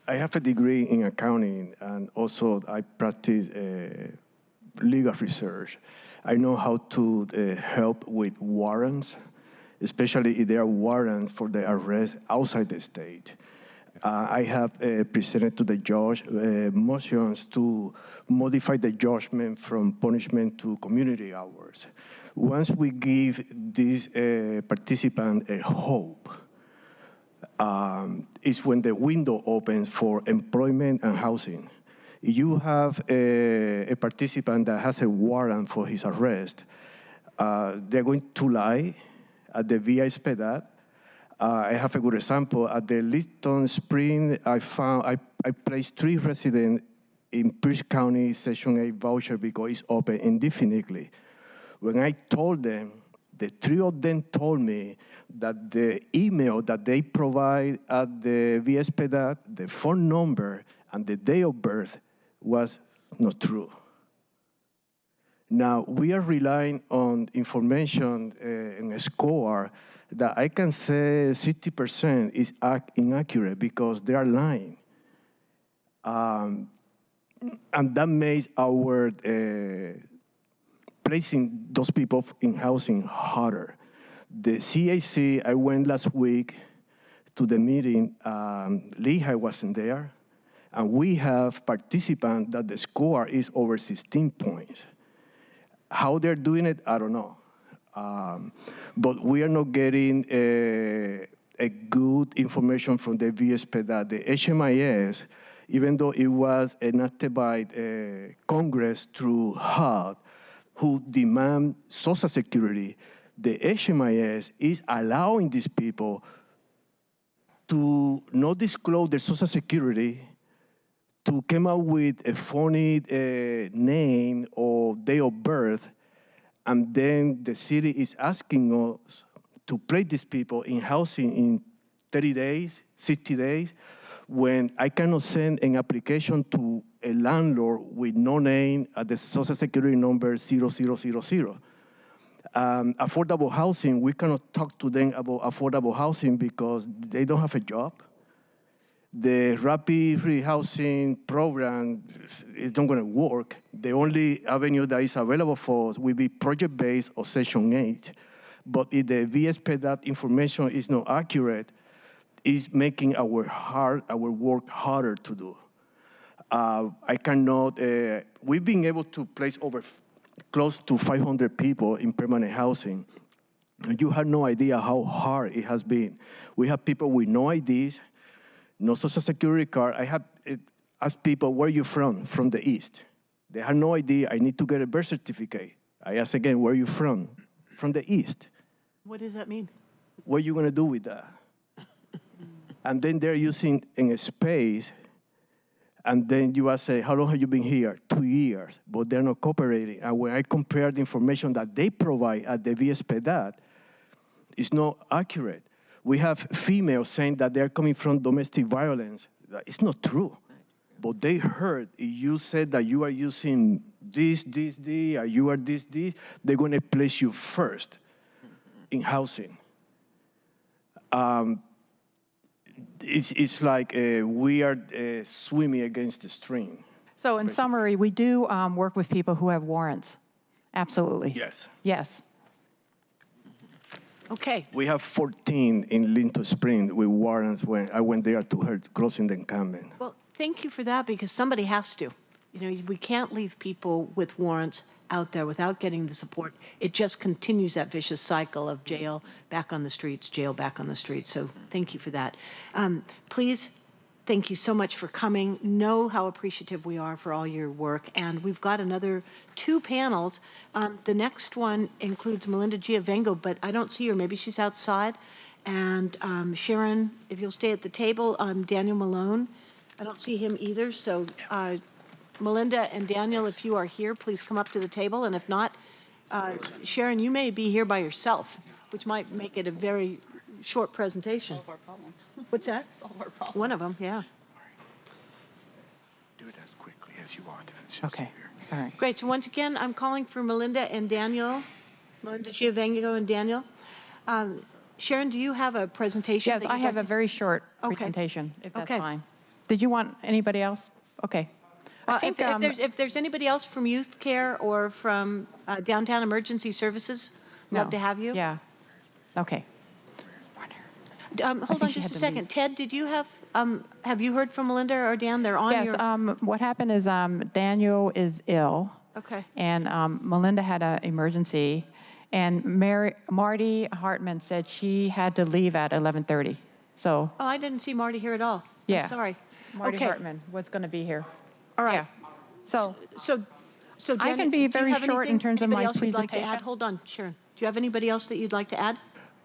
have a degree in accounting, and also I practice legal research. I know how to help with warrants, especially if there are warrants for the arrest outside the state. I have presented to the judge motions to modify the judgment from punishment to community hours. Once we give this participant a hope, is when the window opens for employment and housing. If you have a participant that has a warrant for his arrest, they're going to lie at the VA SPEDAT. I have a good example. At the Liston Spring, I placed 3 residents in Pierce County Section 8 voucher because it's open indefinitely. When I told them, the 3 of them told me that the email that they provide at the VSPDAT, the phone number, and the day of birth was not true. Now, we are relying on information in a score that I can say 60% is inaccurate because they are lying. And that makes our placing those people in housing harder. The CAC, I went last week to the meeting, Lehigh wasn't there, and we have participants that the score is over 16 points. How they're doing it, I don't know. But we are not getting a good information from the VSP that the HMIS, even though it was enacted by Congress through HUD, who demand Social Security, the HMIS is allowing these people to not disclose their Social Security, to come up with a phony name or day of birth, and then the city is asking us to place these people in housing in 30 days, 60 days, when I cannot send an application to a landlord with no name at the Social Security number 0000. Affordable housing, we cannot talk to them about affordable housing because they don't have a job. The rapid rehousing program is not going to work. The only avenue that is available for us will be project-based or Section 8. But if the VSP that information is not accurate, it's making our work harder to do. I cannot, we've been able to place over close to 500 people in permanent housing. You have no idea how hard it has been. We have people with no IDs, no Social Security card. I have asked people, where are you from? From the East. They have no idea. I need to get a birth certificate. I ask again, where are you from? From the East. What does that mean? What are you going to do with that? And then they're using in a space, and then you will say, how long have you been here? 2 years, but they're not cooperating. And when I compare the information that they provide at the VSPDAT, it's not accurate. We have females saying that they're coming from domestic violence. It's not true. But they heard, if you said that you are using this, or you are this, they're going to place you first in housing. It's like we are swimming against the stream. So in summary, we do work with people who have warrants. Absolutely. Yes. Yes. Okay. We have 14 in Linton Spring with warrants when I went there to her crossing the encampment. Well, thank you for that, because somebody has to. You know, we can't leave people with warrants out there without getting the support. It just continues that vicious cycle of jail back on the streets, jail back on the streets. So thank you for that. Please, thank you so much for coming. Know how appreciative we are for all your work. And we've got another 2 panels. The next one includes Melinda Giavengo, but I don't see her. Maybe she's outside. And Sharon, if you'll stay at the table, Daniel Malone. I don't see him either. So Melinda and Daniel, if you are here, please come up to the table. And if not, Sharon, you may be here by yourself, which might make it a very short presentation. Solve our problem. What's that? Solve our problem. One of them, yeah. Do it as quickly as you want if it's just Okay. here. All right. Great. So once again, I'm calling for Melinda and Daniel, Melinda Giavengo and Daniel. Sharon, do you have a presentation? Yes, that I you'd have a like very short Okay. presentation, if that's Okay. fine. Did you want anybody else? Okay. I think if there's anybody else from Youth Care or from Downtown Emergency Services, love No. to have you. Yeah. Okay. Hold think on she just had a to second. Ted, did you have you heard from Melinda or Dan? They're on Yes. your. What happened is Daniel is ill, Okay. and Melinda had an emergency, and Marty Hartman said she had to leave at 11:30. So Oh, I didn't see Marty here at all. yeah, I'm sorry. Marty Okay. Hartman was going to be here. All right. Yeah. So So I Daniel, can be do you very have short in anything- terms of anybody my else you'd like to add? presentation. Hold on, Sharon. Do you have anybody else that you'd like to add?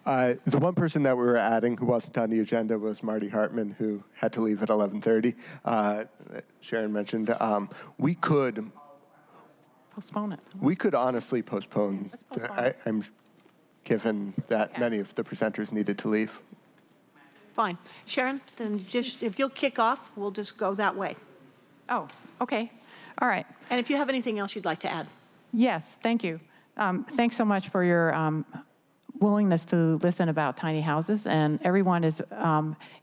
The one person that we were adding who wasn't on the agenda was Marty Hartman, who had to leave at 11:30. Sharon mentioned we could postpone it. honestly postpone. I'm given that many of the presenters needed to leave. Fine. Sharon, then just if you'll kick off, we'll just go that way. Oh, okay. All right. And if you have anything else you'd like to add. Yes, thank you. Thanks so much for your willingness to listen about tiny houses, and everyone is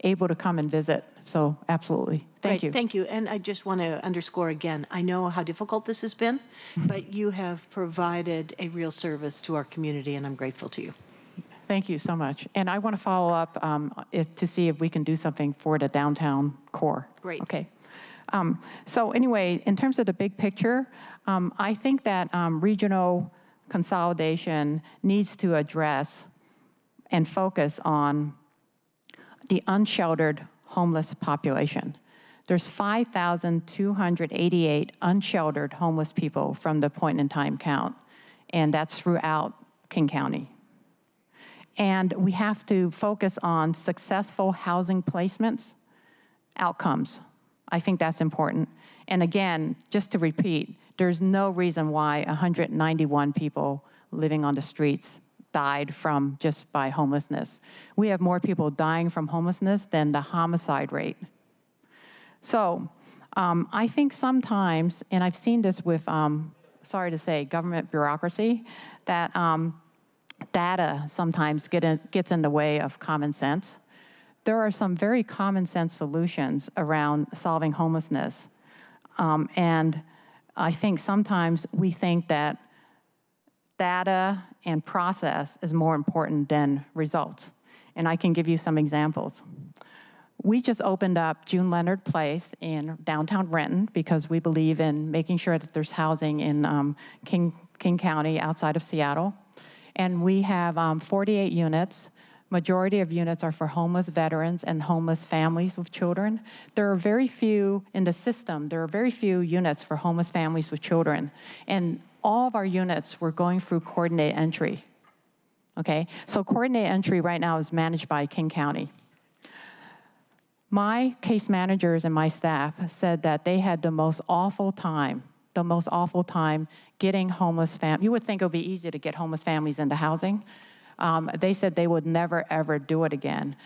able to come and visit. So absolutely. Thank Great, you. Thank you. And I just want to underscore again, I know how difficult this has been, but you have provided a real service to our community, and I'm grateful to you. Thank you so much. And I want to follow up to see if we can do something for the downtown core. Great. Okay. So anyway, in terms of the big picture, I think that regional consolidation needs to address and focus on the unsheltered homeless population. There's 5,288 unsheltered homeless people from the point in time count, and that's throughout King County. And we have to focus on successful housing placements, outcomes. I think that's important. And again, just to repeat, there's no reason why 191 people living on the streets died from just by homelessness. We have more people dying from homelessness than the homicide rate. So I think sometimes, and I've seen this with, sorry to say, government bureaucracy, that data sometimes gets in the way of common sense. There are some very common sense solutions around solving homelessness. And I think sometimes we think that data and process is more important than results. And I can give you some examples. We just opened up June Leonard Place in downtown Renton because we believe in making sure that there's housing in King County outside of Seattle. And we have 48 units. Majority of units are for homeless veterans and homeless families with children. There are very few in the system, there are very few units for homeless families with children. And all of our units were going through coordinated entry. Okay, so coordinated entry right now is managed by King County. My case managers and my staff said that they had the most awful time getting homeless families. You would think it would be easy to get homeless families into housing. They said they would never, ever do it again.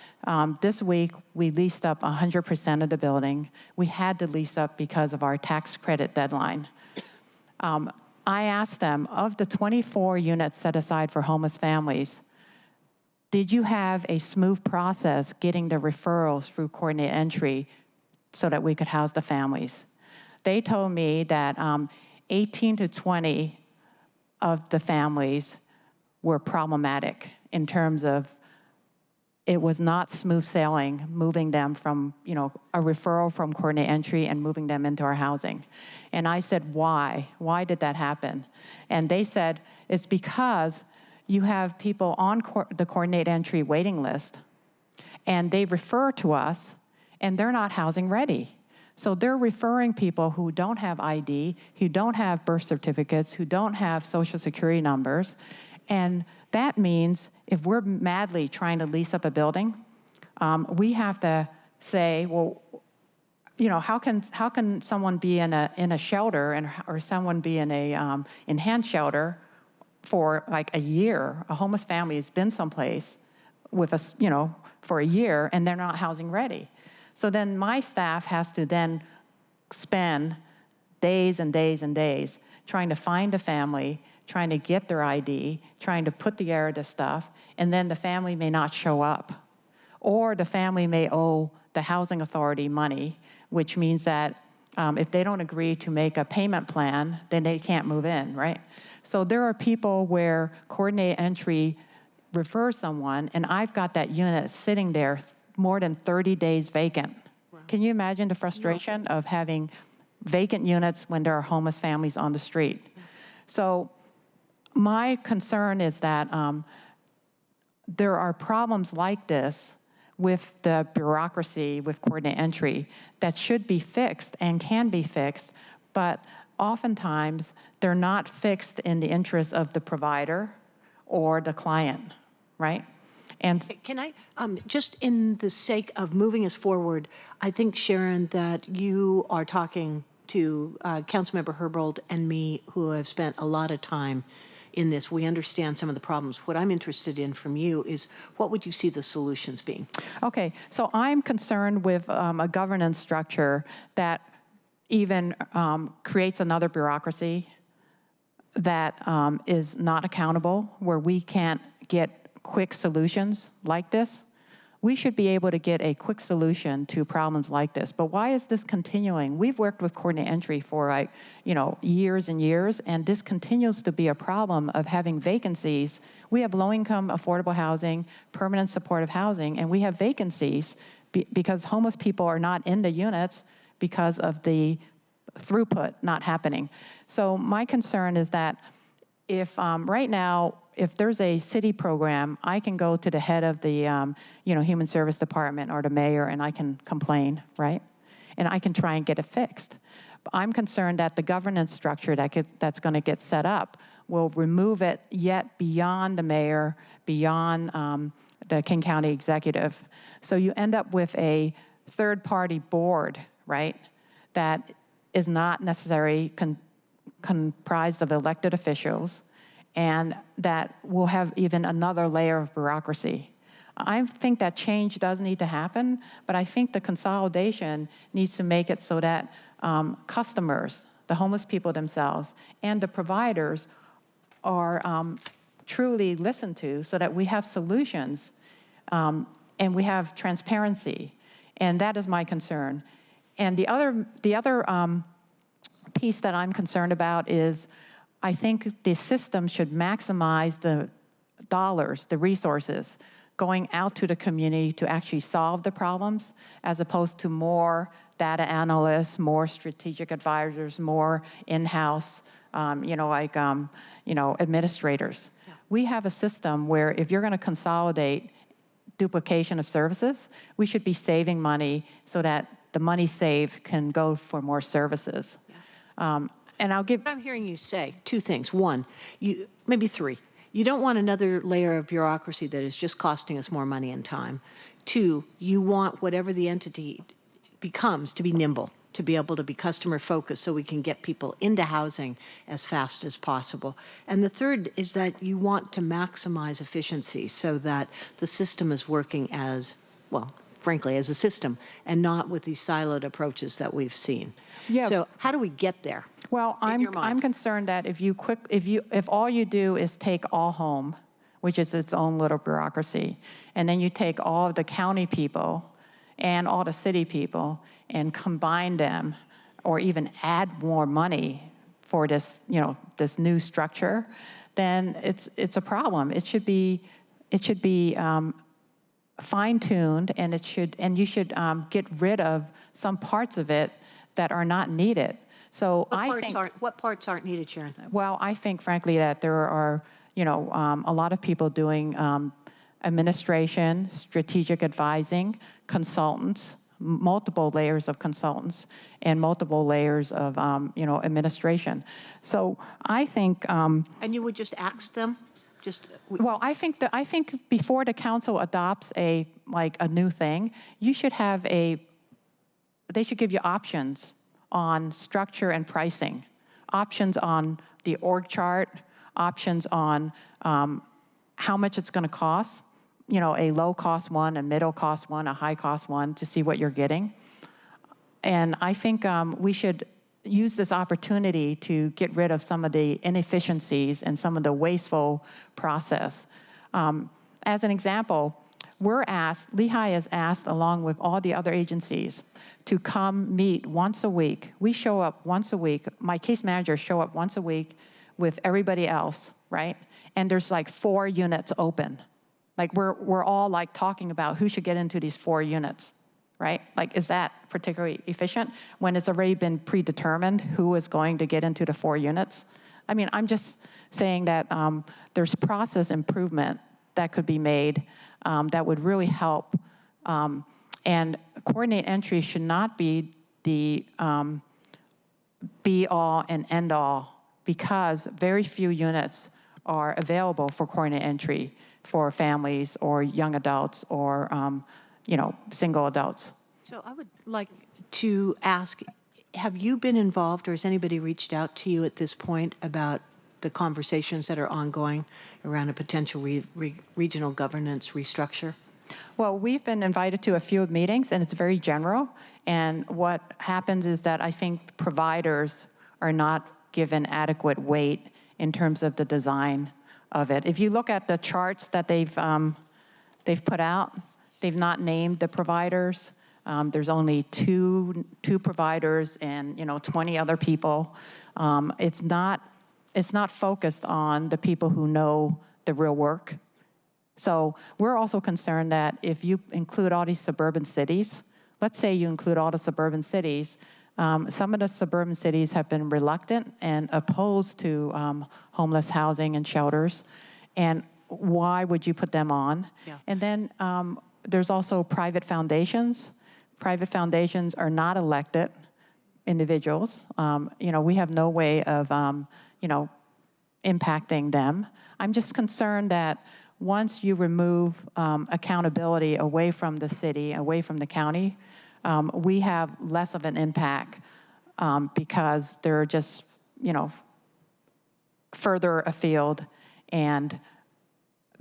This week, we leased up 100% of the building. We had to lease up because of our tax credit deadline. I asked them, of the 24 units set aside for homeless families, did you have a smooth process getting the referrals through coordinated entry so that we could house the families? They told me that 18 to 20 of the families were problematic in terms of it was not smooth sailing, moving them from, a referral from coordinate entry and moving them into our housing. And I said, why? Why did that happen? And they said, it's because you have people on the coordinate entry waiting list, and they refer to us, and they're not housing ready. So they're referring people who don't have ID, who don't have birth certificates, who don't have social security numbers. And that means if we're madly trying to lease up a building, we have to say, well, how can someone be in a shelter or someone be in a enhanced shelter for like a year? A homeless family has been someplace with us, for a year, and they're not housing ready. So then my staff has to then spend days and days and days trying to find a family, trying to get their ID, trying to put together the stuff, and then the family may not show up. Or the family may owe the housing authority money, which means that if they don't agree to make a payment plan, then they can't move in, right? So there are people where coordinate entry refers someone, and I've got that unit sitting there more than 30 days vacant. Wow. Can you imagine the frustration of having vacant units when there are homeless families on the street? So my concern is that there are problems like this with the bureaucracy, with coordinate entry, that should be fixed and can be fixed, but oftentimes they're not fixed in the interest of the provider or the client, right? And can I, just in the sake of moving us forward, I think, Sharon, that you are talking to Councilmember Herbold and me, who have spent a lot of time in this. We understand some of the problems. What I'm interested in from you is, what would you see the solutions being? Okay, so I'm concerned with a governance structure that even creates another bureaucracy that is not accountable, where we can't get quick solutions like this. We should be able to get a quick solution to problems like this. But why is this continuing? We've worked with coordinate entry for years and years, and this continues to be a problem of having vacancies. We have low-income affordable housing, permanent supportive housing, and we have vacancies because homeless people are not in the units because of the throughput not happening. So my concern is that if right now, if there's a city program, I can go to the head of the Human Service Department or the mayor, and I can complain, right? And I can try and get it fixed. But I'm concerned that the governance structure that's going to get set up will remove it yet beyond the mayor, beyond the King County executive. So you end up with a third-party board, right, that is not necessarily comprised of elected officials, and that will have even another layer of bureaucracy. I think that change does need to happen, but I think the consolidation needs to make it so that customers, the homeless people themselves, and the providers are truly listened to, so that we have solutions and we have transparency. And that is my concern. And the other piece that I'm concerned about is, I think the system should maximize the dollars, the resources, going out to the community to actually solve the problems, as opposed to more data analysts, more strategic advisors, more in-house, administrators. Yeah. We have a system where if you're going to consolidate duplication of services, we should be saving money so that the money saved can go for more services. Yeah. And I'll give... I'm hearing you say two things. One, maybe three. You don't want another layer of bureaucracy that is just costing us more money and time. Two, you want whatever the entity becomes to be nimble, to be able to be customer focused so we can get people into housing as fast as possible. And the third is that you want to maximize efficiency so that the system is working as, well, frankly, as a system, and not with these siloed approaches that we've seen. Yeah. So how do we get there? Well, I'm concerned that if all you do is take All Home, which is its own little bureaucracy, and then you take all of the county people and all the city people and combine them, or even add more money, for this, this new structure, then it's a problem. It should be fine-tuned, and you should get rid of some parts of it that are not needed. So What parts aren't needed, Sharon? well, I think frankly that there are, a lot of people doing administration, strategic advising, consultants, multiple layers of consultants, and multiple layers of, administration. So I think. And you would just ask them? Well, I think before the council adopts a new thing, they should give you options on structure and pricing, options on the org chart, options on how much it's going to cost, a low-cost one, a middle-cost one, a high-cost one, to see what you're getting. And I think we should use this opportunity to get rid of some of the inefficiencies and some of the wasteful process. As an example, Lehigh is asked, along with all the other agencies, to come meet once a week. We show up once a week. My case managers show up once a week with everybody else, right? And there's 4 units open. We're all talking about who should get into these 4 units, right? Is that particularly efficient when it's already been predetermined who is going to get into the 4 units? I mean, I'm just saying that there's process improvement that could be made that would really help. And coordinate entry should not be the be-all and end-all, because very few units are available for coordinate entry for families or young adults or single adults. So I would like to ask, have you been involved, or has anybody reached out to you at this point about the conversations that are ongoing around a potential regional governance restructure? Well, we've been invited to a few meetings, and it's very general. And what happens is that I think providers are not given adequate weight in terms of the design of it. If you look at the charts that they've put out, they've not named the providers. There's only two providers and 20 other people. It's not focused on the people who know the real work. So we're also concerned that if you include all these suburban cities, let's say you include all the suburban cities, some of the suburban cities have been reluctant and opposed to homeless housing and shelters. And why would you put them on? Yeah. And then there's also private foundations. Private foundations are not elected individuals. We have no way of, impacting them. I'm just concerned that once you remove accountability away from the city, away from the county, we have less of an impact because they're just, further afield and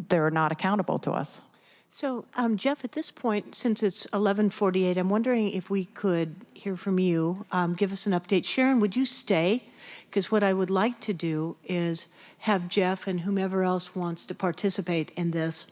they're not accountable to us. So, Jeff, at this point, since it's 11:48, I'm wondering if we could hear from you, give us an update. Sharon, would you stay? Because what I would like to do is have Jeff and whomever else wants to participate in this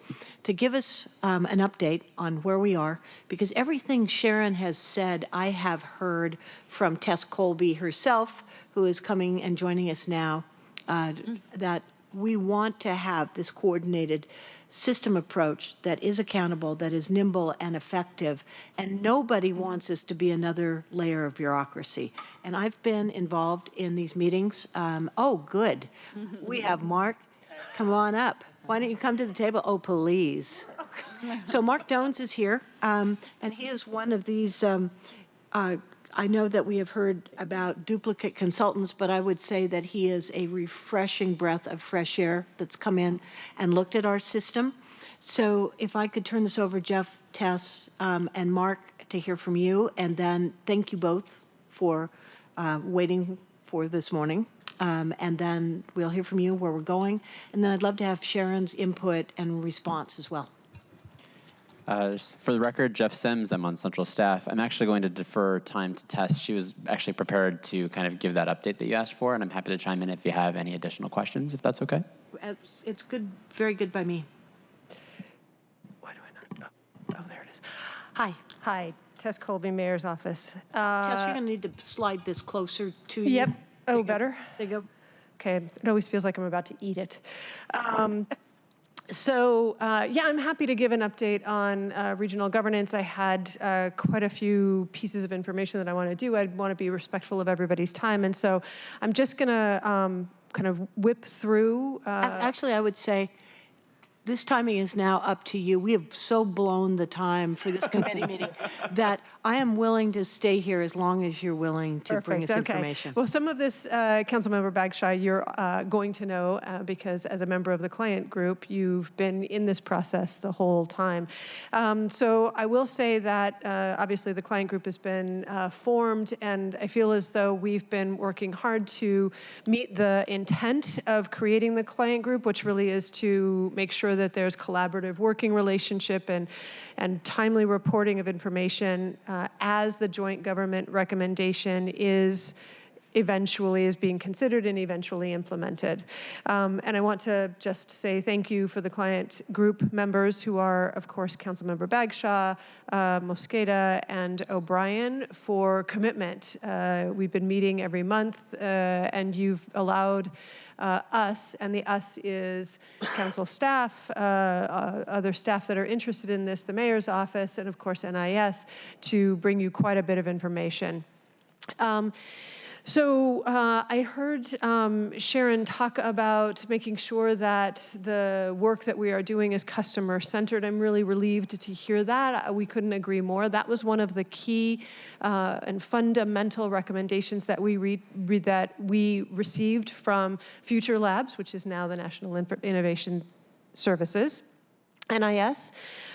to give us an update on where we are, because everything Sharon has said, I have heard from Tess Colby herself, who is coming and joining us now, that we want to have this coordinated system approach that is accountable, that is nimble and effective, and nobody wants us to be another layer of bureaucracy. And I've been involved in these meetings. Oh, good. We have Mark. Come on up. Why don't you come to the table? Oh, please. So Mark Dones is here, and he is one of these I know that we have heard about duplicate consultants, but I would say that he is a refreshing breath of fresh air that's come in and looked at our system. So if I could turn this over, Jeff, Tess, and Mark, to hear from you, and then thank you both for waiting for this morning. And then we'll hear from you where we're going. And then I'd love to have Sharon's input and response as well. For the record, Jeff Sims, I'm on central staff. I'm actually going to defer time to Tess. She was actually prepared to kind of give that update that you asked for, and I'm happy to chime in if you have any additional questions, if that's okay. It's good, very good by me. Why do I not? Oh, there it is. Hi. Hi, Tess Colby, Mayor's Office. Tess, you're going to need to slide this closer to you. Yep. Oh, better? There you go. Okay, it always feels like I'm about to eat it. Yeah, I'm happy to give an update on regional governance. I had quite a few pieces of information that I want to do. I want to be respectful of everybody's time, and so I'm just going to kind of whip through. Actually, I would say this timing is now up to you. We have so blown the time for this committee meeting that I am willing to stay here as long as you're willing to bring us information. Well, some of this, Councilmember Bagshaw, you're going to know because as a member of the client group, you've been in this process the whole time. So I will say that obviously the client group has been formed, and I feel as though we've been working hard to meet the intent of creating the client group, which really is to make sure that there's collaborative working relationship and timely reporting of information as the joint government recommendation is being considered and eventually implemented. And I want to just say thank you for the client group members who are, of course, Councilmember Bagshaw, Mosqueda, and O'Brien for commitment. We've been meeting every month, and you've allowed us, and the us is council staff, other staff that are interested in this, the mayor's office, and of course NIS, to bring you quite a bit of information. I heard Sharon talk about making sure that the work that we are doing is customer-centered. I'm really relieved to hear that. We couldn't agree more. That was one of the key and fundamental recommendations that we received from Future Labs, which is now the National Innovation Services, NIS.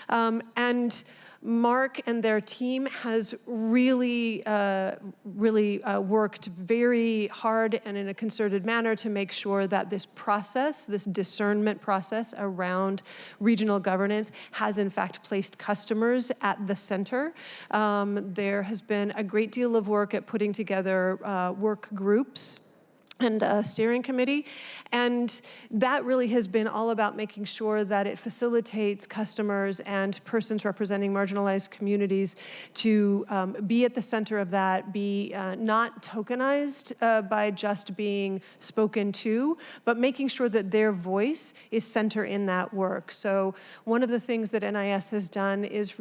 And Mark and their team has really worked very hard and in a concerted manner to make sure that this process, this discernment process around regional governance has in fact placed customers at the center. There has been a great deal of work at putting together work groups and a steering committee. And that really has been all about making sure that it facilitates customers and persons representing marginalized communities to be at the center of that, be not tokenized by just being spoken to, but making sure that their voice is center in that work. So one of the things that NIS has done is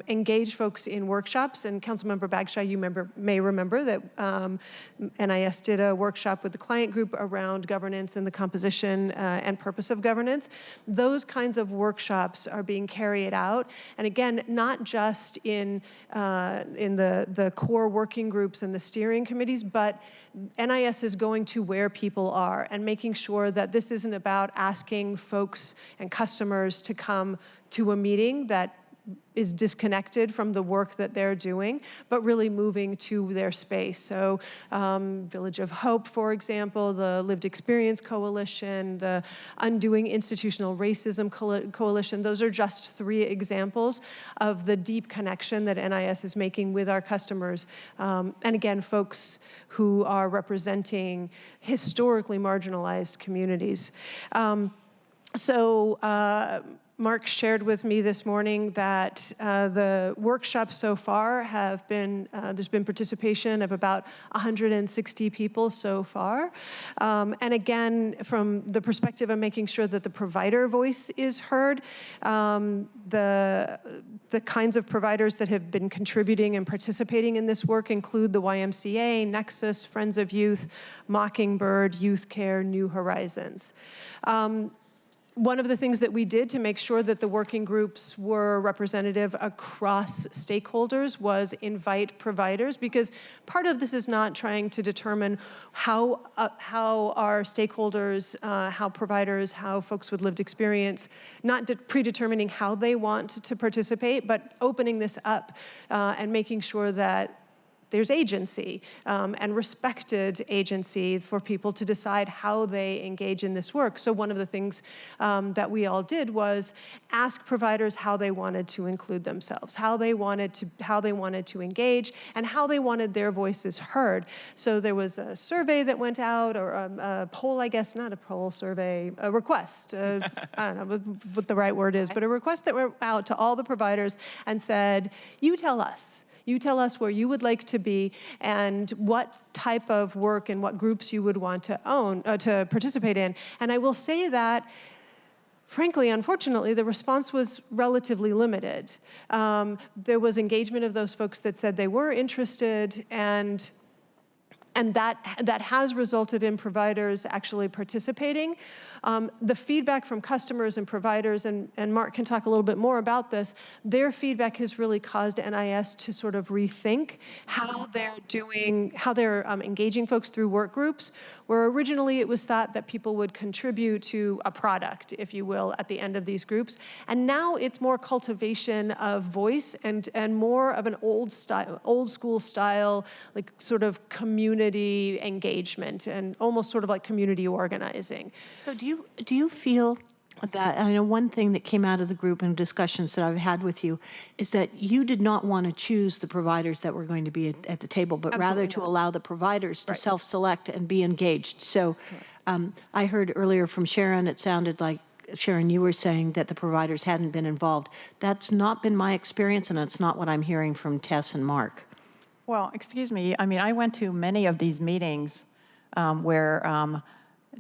engage folks in workshops, and Councilmember Bagshaw, you may remember that NIS did a workshop with the client group around governance and the composition and purpose of governance. Those kinds of workshops are being carried out, and again, not just in the core working groups and the steering committees, but NIS is going to where people are and making sure that this isn't about asking folks and customers to come to a meeting that is disconnected from the work that they're doing, but really moving to their space. So Village of Hope, for example, the Lived Experience Coalition, the Undoing Institutional Racism Coalition, those are just 3 examples of the deep connection that NIS is making with our customers. And again, folks who are representing historically marginalized communities. Mark shared with me this morning that the workshops so far have been, there's been participation of about 160 people so far. And again, from the perspective of making sure that the provider voice is heard, the kinds of providers that have been contributing and participating in this work include the YMCA, Nexus, Friends of Youth, Mockingbird, Youth Care, New Horizons. One of the things that we did to make sure that the working groups were representative across stakeholders was invite providers, because part of this is not trying to determine how our stakeholders, how providers, how folks with lived experience, not predetermining how they want to participate, but opening this up and making sure that there's agency and respected agency for people to decide how they engage in this work. So one of the things that we all did was ask providers how they wanted to include themselves, how they wanted to engage, and how they wanted their voices heard. So there was a survey that went out, or a poll, I guess, not a poll, survey, a request. I don't know what the right word is, but a request that went out to all the providers and said, you tell us. You tell us where you would like to be and what type of work and what groups you would want to to participate in. And I will say that, frankly, unfortunately, the response was relatively limited. There was engagement of those folks that said they were interested, and that has resulted in providers actually participating. The feedback from customers and providers, and Mark can talk a little bit more about this, their feedback has really caused NIS to sort of rethink how they're engaging folks through work groups, where originally it was thought that people would contribute to a product, if you will, at the end of these groups. And now it's more cultivation of voice and more of an old school style, like sort of community engagement and almost sort of like community organizing. So do you feel that, I know one thing that came out of the group and discussions that I've had with you is that you did not want to choose the providers that were going to be at the table, but rather to allow the providers to self-select and be engaged. So I heard earlier from Sharon, it sounded like, Sharon, you were saying that the providers hadn't been involved. That's not been my experience, and it's not what I'm hearing from Tess and Mark. Well, excuse me. I mean, I went to many of these meetings where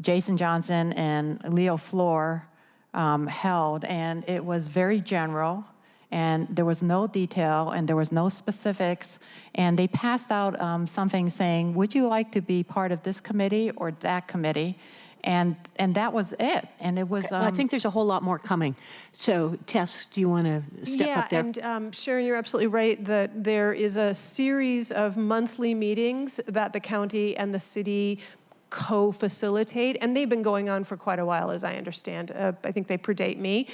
Jason Johnson and Leo Floor held, and it was very general, and there was no detail, and there was no specifics, and they passed out something saying, would you like to be part of this committee or that committee? And that was it. And it was. Well, I think there's a whole lot more coming. So, Tess, do you want to step up there? Yeah, and Sharon, you're absolutely right that there is a series of monthly meetings that the county and the city co-facilitate, and they've been going on for quite a while, as I understand. I think they predate me,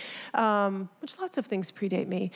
which lots of things predate me.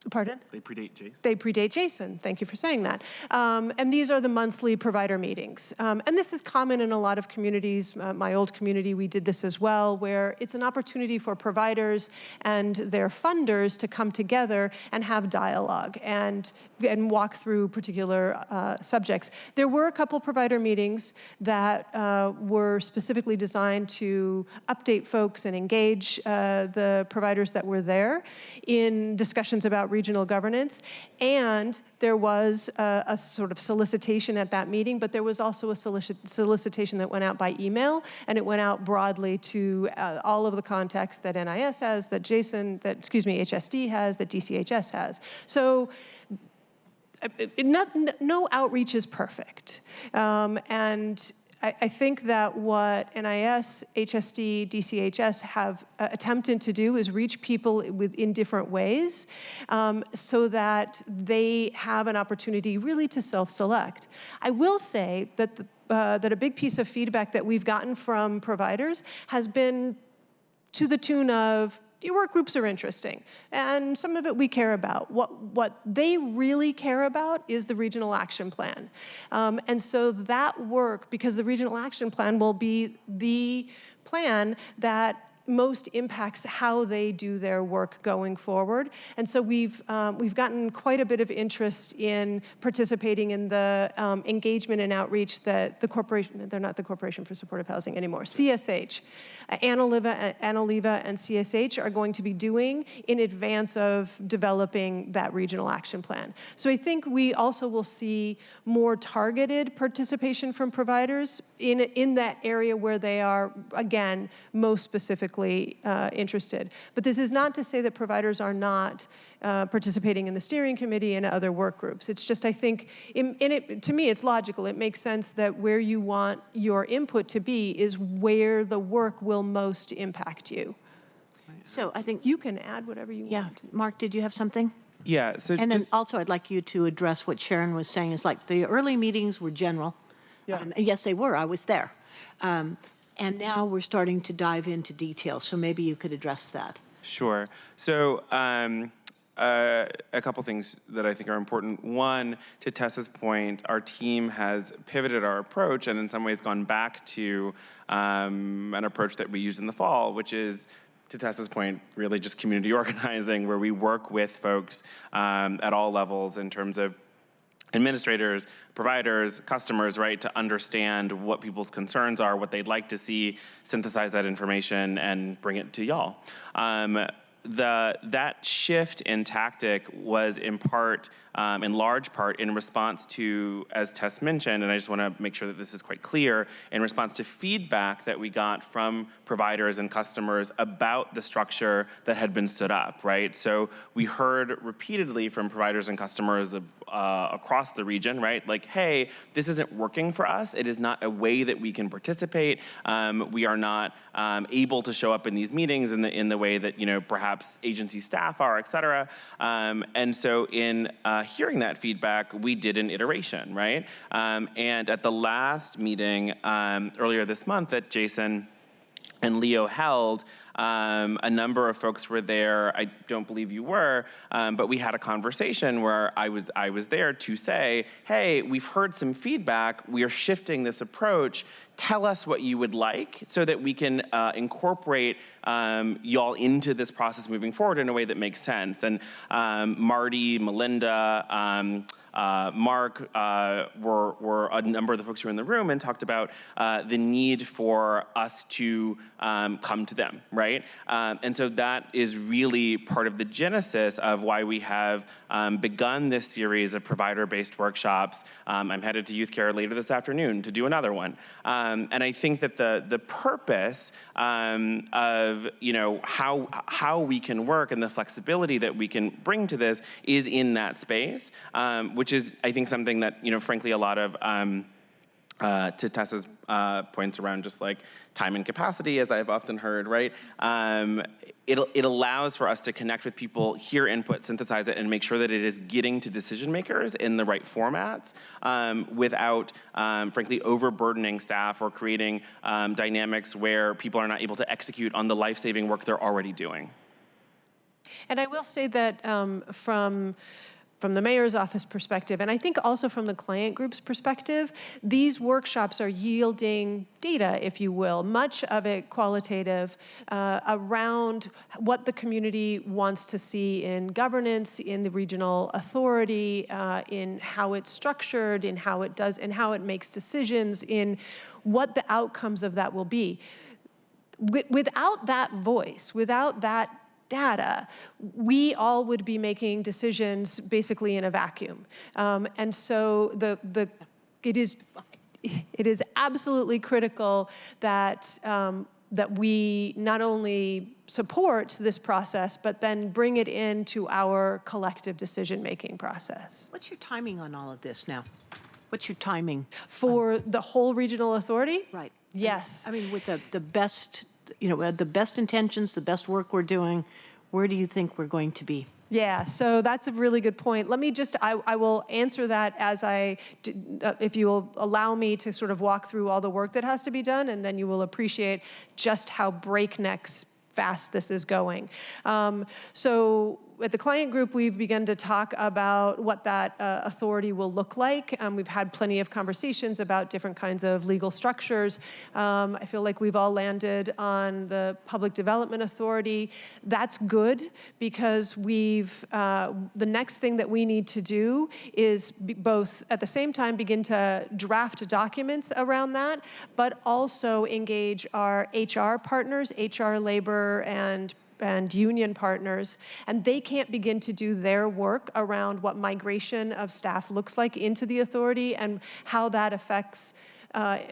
Pardon? They predate Jason. They predate Jason. Thank you for saying that. And these are the monthly provider meetings. And this is common in a lot of communities. My old community, we did this as well, where it's an opportunity for providers and their funders to come together and have dialogue and walk through particular subjects. There were a couple provider meetings that were specifically designed to update folks and engage the providers that were there in discussions about regional governance, and there was a sort of solicitation at that meeting, but there was also a solicitation that went out by email, and it went out broadly to all of the contacts that NIS has, that HSD has, that DCHS has. So no outreach is perfect, and I think that what NIS, HSD, DCHS have attempted to do is reach people in different ways so that they have an opportunity really to self-select. I will say that, that a big piece of feedback that we've gotten from providers has been to the tune of, your work groups are interesting, and some of it we care about. What they really care about is the regional action plan. And so that work, because the regional action plan will be the plan that most impacts how they do their work going forward. And so we've gotten quite a bit of interest in participating in the engagement and outreach that the corporation, they're not the Corporation for Supportive Housing anymore, CSH, Annaleva and CSH are going to be doing in advance of developing that regional action plan. So I think we also will see more targeted participation from providers in that area where they are, again, most specifically interested. But this is not to say that providers are not participating in the steering committee and other work groups. It's just, I think, to me, it's logical. It makes sense that where you want your input to be is where the work will most impact you. So I think you can add whatever you want. Yeah, Mark, did you have something? Yeah. So and then also, I'd like you to address what Sharon was saying. Is like the early meetings were general. Yeah. And yes, they were. I was there. And now we're starting to dive into detail. So maybe you could address that. Sure. So a couple things that I think are important. One, to Tessa's point, our team has pivoted our approach and in some ways gone back to an approach that we used in the fall, which is, to Tessa's point, really just community organizing, where we work with folks at all levels in terms of administrators, providers, customers, right, to understand what people's concerns are, what they'd like to see, synthesize that information, and bring it to y'all. that shift in tactic was in large part, in response to, as Tess mentioned, and I just want to make sure that this is quite clear, in response to feedback that we got from providers and customers about the structure that had been stood up, right? So we heard repeatedly from providers and customers across the region, right? Like, hey, this isn't working for us. It is not a way that we can participate. We are not able to show up in these meetings in the way that, perhaps agency staff are, et cetera. And so in hearing that feedback, we did an iteration, right? And at the last meeting earlier this month that Jason and Leo held, a number of folks were there. I don't believe you were, but we had a conversation where I was there to say, hey, we've heard some feedback. We are shifting this approach. Tell us what you would like so that we can incorporate y'all into this process moving forward in a way that makes sense. And Marty, Melinda, Mark were a number of the folks who were in the room and talked about the need for us to come to them, right? And so that is really part of the genesis of why we have begun this series of provider-based workshops. I'm headed to Youth Care later this afternoon to do another one. And I think that the purpose of how we can work and the flexibility that we can bring to this is in that space, which is, I think, something that, frankly, a lot of, to Tessa's points around just like time and capacity, as I've often heard, right? It allows for us to connect with people, hear input, synthesize it, and make sure that it is getting to decision makers in the right formats without, frankly, overburdening staff or creating dynamics where people are not able to execute on the life-saving work they're already doing. And I will say that from the mayor's office perspective, and I think also from the client group's perspective, these workshops are yielding data, if you will, much of it qualitative, around what the community wants to see in governance, in the regional authority, in how it's structured, in how it does, and how it makes decisions, in what the outcomes of that will be. Without that voice, without that data, we all would be making decisions basically in a vacuum. And so it is absolutely critical that that we not only support this process, but then bring it into our collective decision-making process. What's your timing on all of this now? What's your timing? For the whole regional authority? Right. Yes. I mean, with the best, the best intentions, the best work we're doing, where do you think we're going to be? Yeah, so that's a really good point. Let me just, I will answer that as if you will allow me to sort of walk through all the work that has to be done, and then you will appreciate just how breakneck fast this is going. So at the client group, we've begun to talk about what that authority will look like. We've had plenty of conversations about different kinds of legal structures. I feel like we've all landed on the Public Development Authority. That's good because the next thing that we need to do is both at the same time begin to draft documents around that, but also engage our HR partners, HR, labor, and union partners, and they can't begin to do their work around what migration of staff looks like into the authority and how that affects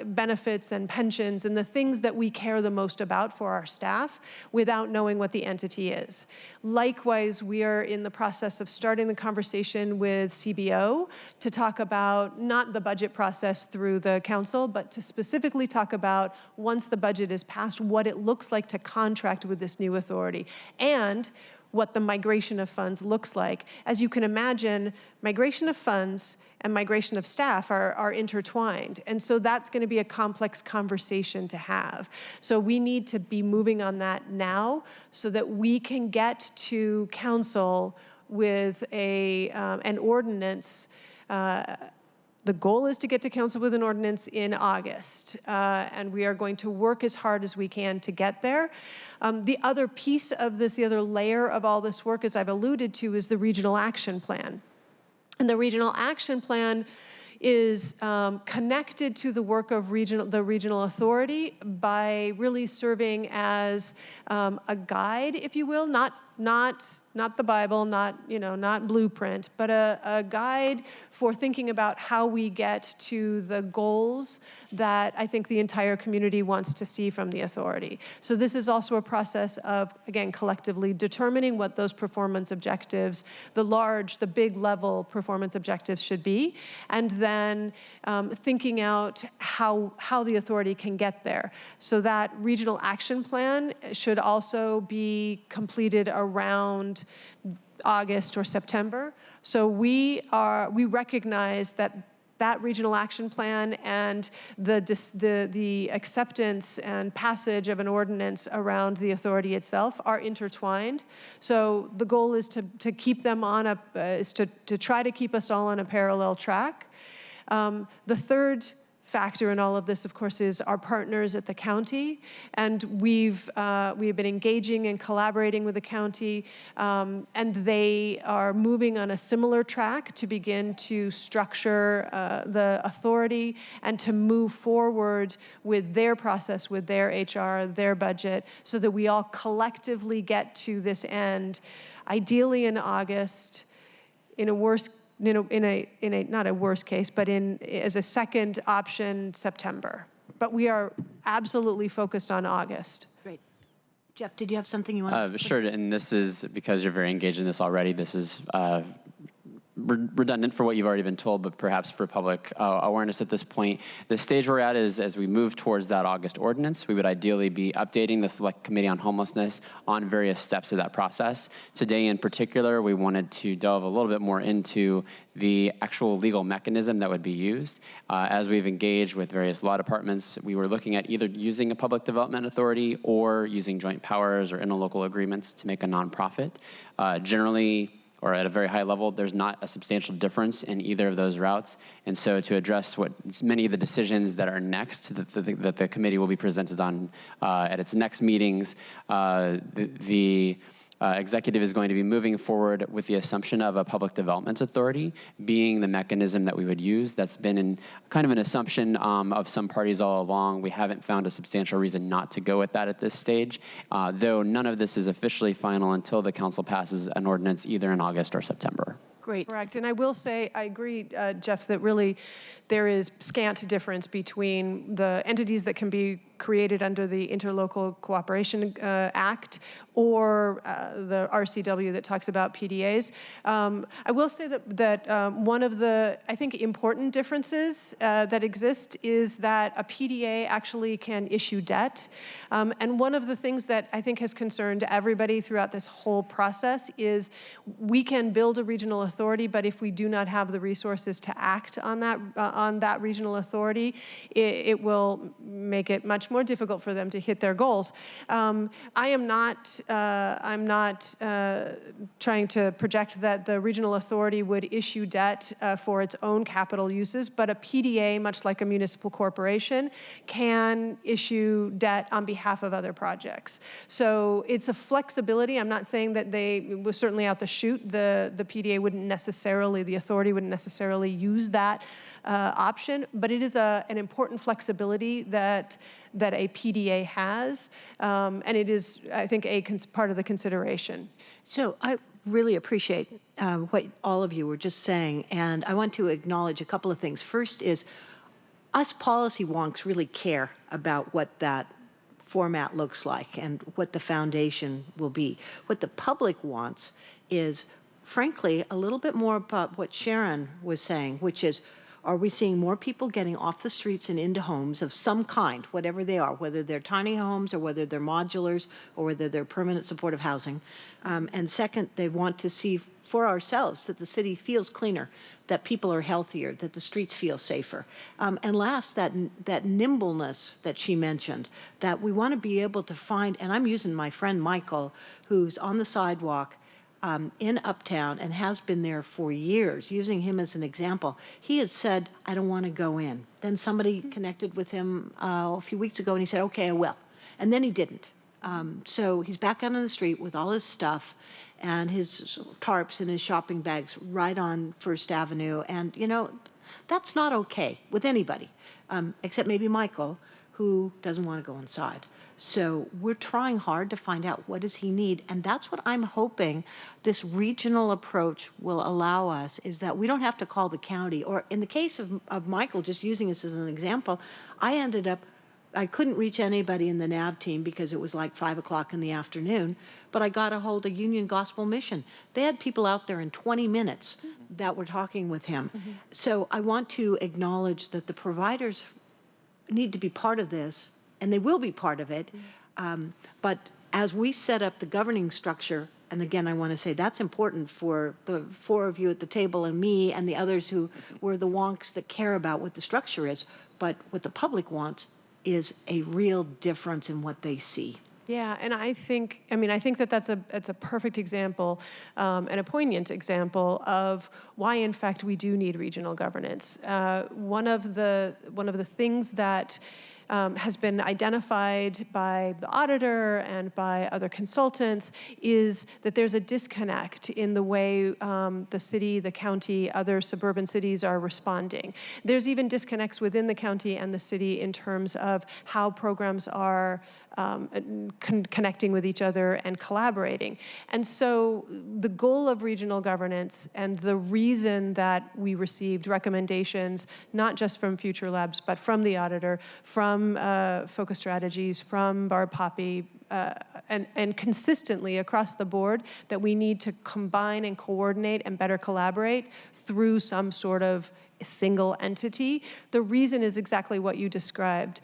benefits and pensions and the things that we care the most about for our staff without knowing what the entity is. Likewise, we are in the process of starting the conversation with CBO to talk about not the budget process through the council, but to specifically talk about, once the budget is passed, what it looks like to contract with this new authority and what the migration of funds looks like. As you can imagine, migration of funds and migration of staff are intertwined. And so that's going to be a complex conversation to have. So we need to be moving on that now so that we can get to council with an ordinance. The goal is to get to council with an ordinance in August, and we are going to work as hard as we can to get there. The other piece of this, the other layer of all this work, as I've alluded to, is the Regional Action Plan. And the Regional Action Plan is connected to the work of the regional authority by really serving as a guide, if you will, not not the Bible, not blueprint, but a guide for thinking about how we get to the goals that I think the entire community wants to see from the authority. So this is also a process of, again, collectively determining what those performance objectives, the big level performance objectives should be, and then thinking out how the authority can get there. So that regional action plan should also be completed around August or September. So we recognize that regional action plan and the acceptance and passage of an ordinance around the authority itself are intertwined. So the goal is to keep them on to try to keep us all on a parallel track. The third factor in all of this, of course, is our partners at the county, and we've been engaging and collaborating with the county, and they are moving on a similar track to begin to structure the authority and to move forward with their process, with their HR, their budget, so that we all collectively get to this end, ideally in August, in a worst not a worst case, but as a second option, September. But we are absolutely focused on August. Great. Jeff, did you have something you wanted to Sure, and this is, because you're very engaged in this already, this is redundant for what you've already been told, but perhaps for public awareness at this point. The stage we're at is, as we move towards that August ordinance, we would ideally be updating the Select Committee on Homelessness on various steps of that process. Today in particular, we wanted to delve a little bit more into the actual legal mechanism that would be used. As we've engaged with various law departments, we were looking at either using a public development authority or using joint powers or interlocal agreements to make a nonprofit. Generally, or at a very high level, there's not a substantial difference in either of those routes. And so to address what many of the decisions that are next that the committee will be presented on at its next meetings, the executive is going to be moving forward with the assumption of a public development authority being the mechanism that we would use. That's been kind of an assumption of some parties all along. We haven't found a substantial reason not to go with that at this stage, though none of this is officially final until the council passes an ordinance either in August or September. Great. Correct. And I will say, I agree, Jeff, that really there is scant difference between the entities that can be created under the Interlocal Cooperation Act or the RCW that talks about PDAs. I will say that one of the, I think, important differences that exist is that a PDA actually can issue debt. And one of the things that I think has concerned everybody throughout this whole process is we can build a regional authority, but if we do not have the resources to act on that regional authority, it will make it much more difficult for them to hit their goals. I'm not trying to project that the regional authority would issue debt for its own capital uses, but a PDA, much like a municipal corporation, can issue debt on behalf of other projects. So it's a flexibility. I'm not saying that certainly out the chute, the PDA wouldn't necessarily, the authority wouldn't necessarily use that option, but it is an important flexibility that a PDA has, and it is, I think, part of the consideration. So I really appreciate what all of you were just saying, and I want to acknowledge a couple of things. First is, us policy wonks really care about what that format looks like and what the foundation will be. What the public wants is, frankly, a little bit more about what Sharon was saying, which is, are we seeing more people getting off the streets and into homes of some kind, whatever they are, whether they're tiny homes or whether they're modulars or whether they're permanent supportive housing? And second, they want to see for ourselves that the city feels cleaner, that people are healthier, that the streets feel safer. And last, that nimbleness that she mentioned, that we want to be able to find, and I'm using my friend Michael, who's on the sidewalk in Uptown and has been there for years, using him as an example. He has said, I don't want to go in. Then somebody connected with him a few weeks ago and he said, okay, I will. And then he didn't. So he's back out on the street with all his stuff and his tarps and his shopping bags right on First Avenue. And, you know, that's not okay with anybody, except maybe Michael, who doesn't want to go inside. So we're trying hard to find out what does he need. And that's what I'm hoping this regional approach will allow us, is that we don't have to call the county. Or in the case of Michael, just using this as an example, I couldn't reach anybody in the NAV team because it was like 5 o'clock in the afternoon, but I got a hold of Union Gospel Mission. They had people out there in 20 minutes that were talking with him. So I want to acknowledge that the providers need to be part of this, and they will be part of it. But as we set up the governing structure, and again, I want to say that's important for the 4 of you at the table and me and the others who were the wonks that care about what the structure is, but what the public wants is a real difference in what they see. Yeah, and I think that that's a perfect example and a poignant example of why, in fact, we do need regional governance. One of the things that has been identified by the auditor and by other consultants is that there's a disconnect in the way the city, the county, other suburban cities are responding. There's even disconnects within the county and the city in terms of how programs are connecting with each other and collaborating. And so the goal of regional governance and the reason that we received recommendations, not just from Future Labs, but from the auditor, from Focus Strategies, from Barb Poppy, and consistently across the board, that we need to combine and coordinate and better collaborate through some sort of single entity. The reason is exactly what you described.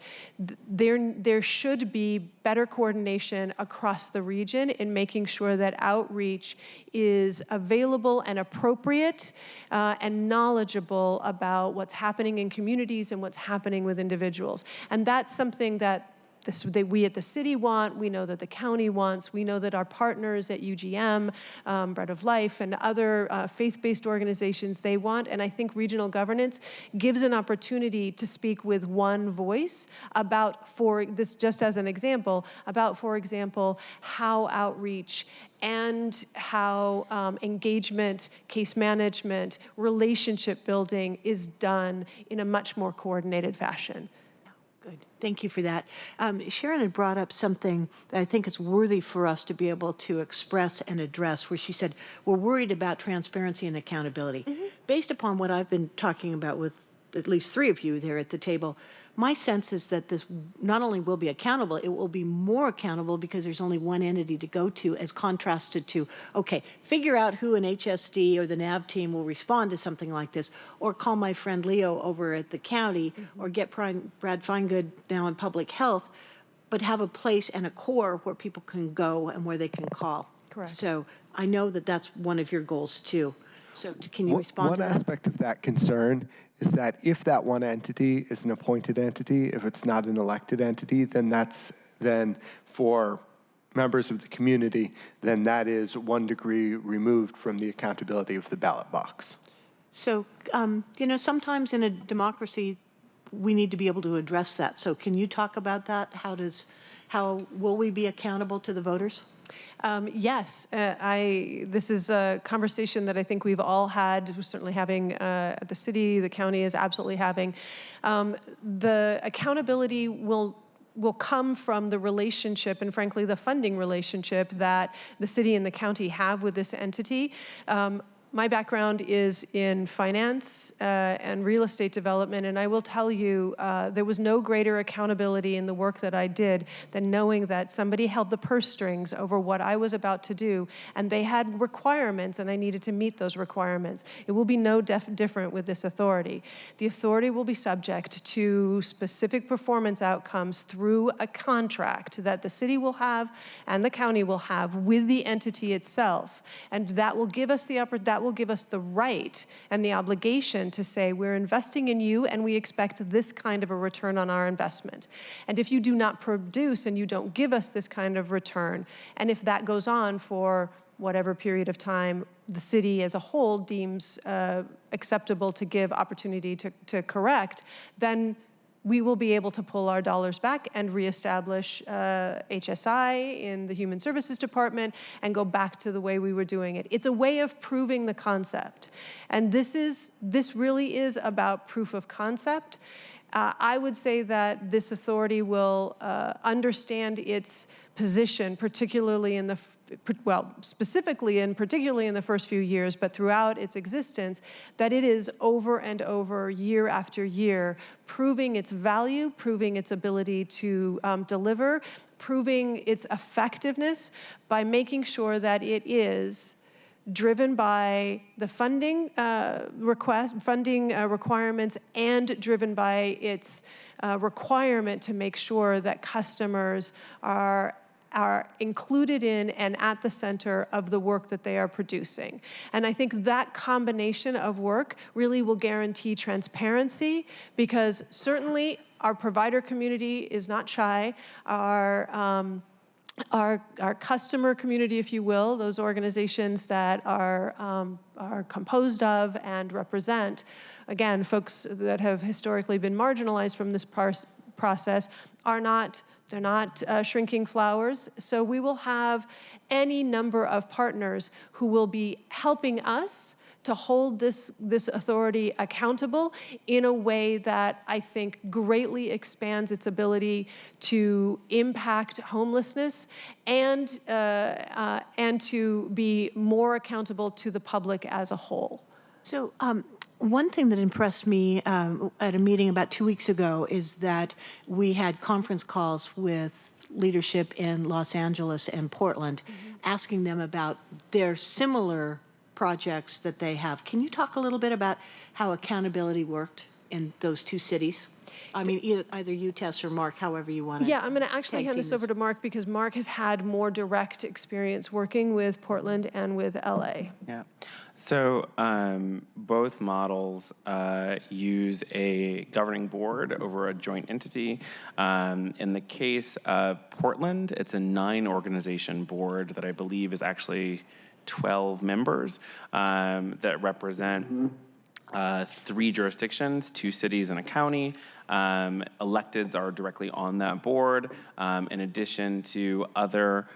There should be better coordination across the region in making sure that outreach is available and appropriate and knowledgeable about what's happening in communities and what's happening with individuals. And that's something that we at the city want, we know that the county wants, we know that our partners at UGM, Bread of Life, and other faith-based organizations, they want. And I think regional governance gives an opportunity to speak with one voice about, for example, how outreach and how engagement, case management, relationship building is done in a much more coordinated fashion. Good. Thank you for that. Sharon had brought up something that I think is worthy for us to be able to express and address, where she said, we're worried about transparency and accountability. Based upon what I've been talking about with at least 3 of you there at the table, my sense is that this not only will be accountable, it will be more accountable because there's only one entity to go to, as contrasted to, okay, figure out who an HSD or the NAV team will respond to something like this, or call my friend Leo over at the county, or get Brad Feingood now in public health, but have a place and a core where people can go and where they can call. Correct. So I know that that's one of your goals too. So can you respond to that? One aspect of that concern is that if that one entity is an appointed entity, if it's not an elected entity, then for members of the community, then that is 1 degree removed from the accountability of the ballot box. So, sometimes in a democracy, we need to be able to address that. So can you talk about that? How will we be accountable to the voters? Yes, this is a conversation that I think we've all had. We're certainly having at the city, the county is absolutely having. The accountability will come from the relationship and, frankly, the funding relationship that the city and the county have with this entity. My background is in finance and real estate development, and I will tell you there was no greater accountability in the work that I did than knowing that somebody held the purse strings over what I was about to do, and they had requirements, and I needed to meet those requirements. It will be no different with this authority. The authority will be subject to specific performance outcomes through a contract that the city will have and the county will have with the entity itself, and that will give us the right and the obligation to say, we're investing in you and we expect this kind of a return on our investment. And if you do not produce and you don't give us this kind of return, and if that goes on for whatever period of time the city as a whole deems acceptable to give opportunity to correct, then we will be able to pull our dollars back and reestablish HSI in the Human Services Department and go back to the way we were doing it. It's a way of proving the concept. And this really is about proof of concept. I would say that this authority will understand its position, particularly in the specifically and particularly in the first few years, but throughout its existence, that it is over and over, year after year, proving its value, proving its ability to deliver, proving its effectiveness by making sure that it is driven by the funding requirements and driven by its requirement to make sure that customers are included in and at the center of the work that they are producing. And I think that combination of work really will guarantee transparency, because certainly our provider community is not shy. Our customer community, if you will, those organizations that are composed of and represent, again, folks that have historically been marginalized from this process, they're not shrinking flowers. So we will have any number of partners who will be helping us to hold this authority accountable in a way that I think greatly expands its ability to impact homelessness and to be more accountable to the public as a whole. So one thing that impressed me at a meeting about 2 weeks ago is that we had conference calls with leadership in Los Angeles and Portland, asking them about their similar projects that they have. Can you talk a little bit about how accountability worked in those two cities? I mean, either you, Tess, or Mark, however you want to. Yeah, I'm going to actually hand this over to Mark, because Mark has had more direct experience working with Portland and with LA. Yeah. So both models use a governing board over a joint entity. In the case of Portland, it's a 9-organization board that I believe is actually 12 members that represent 3 jurisdictions, 2 cities and a county. Electeds are directly on that board, in addition to other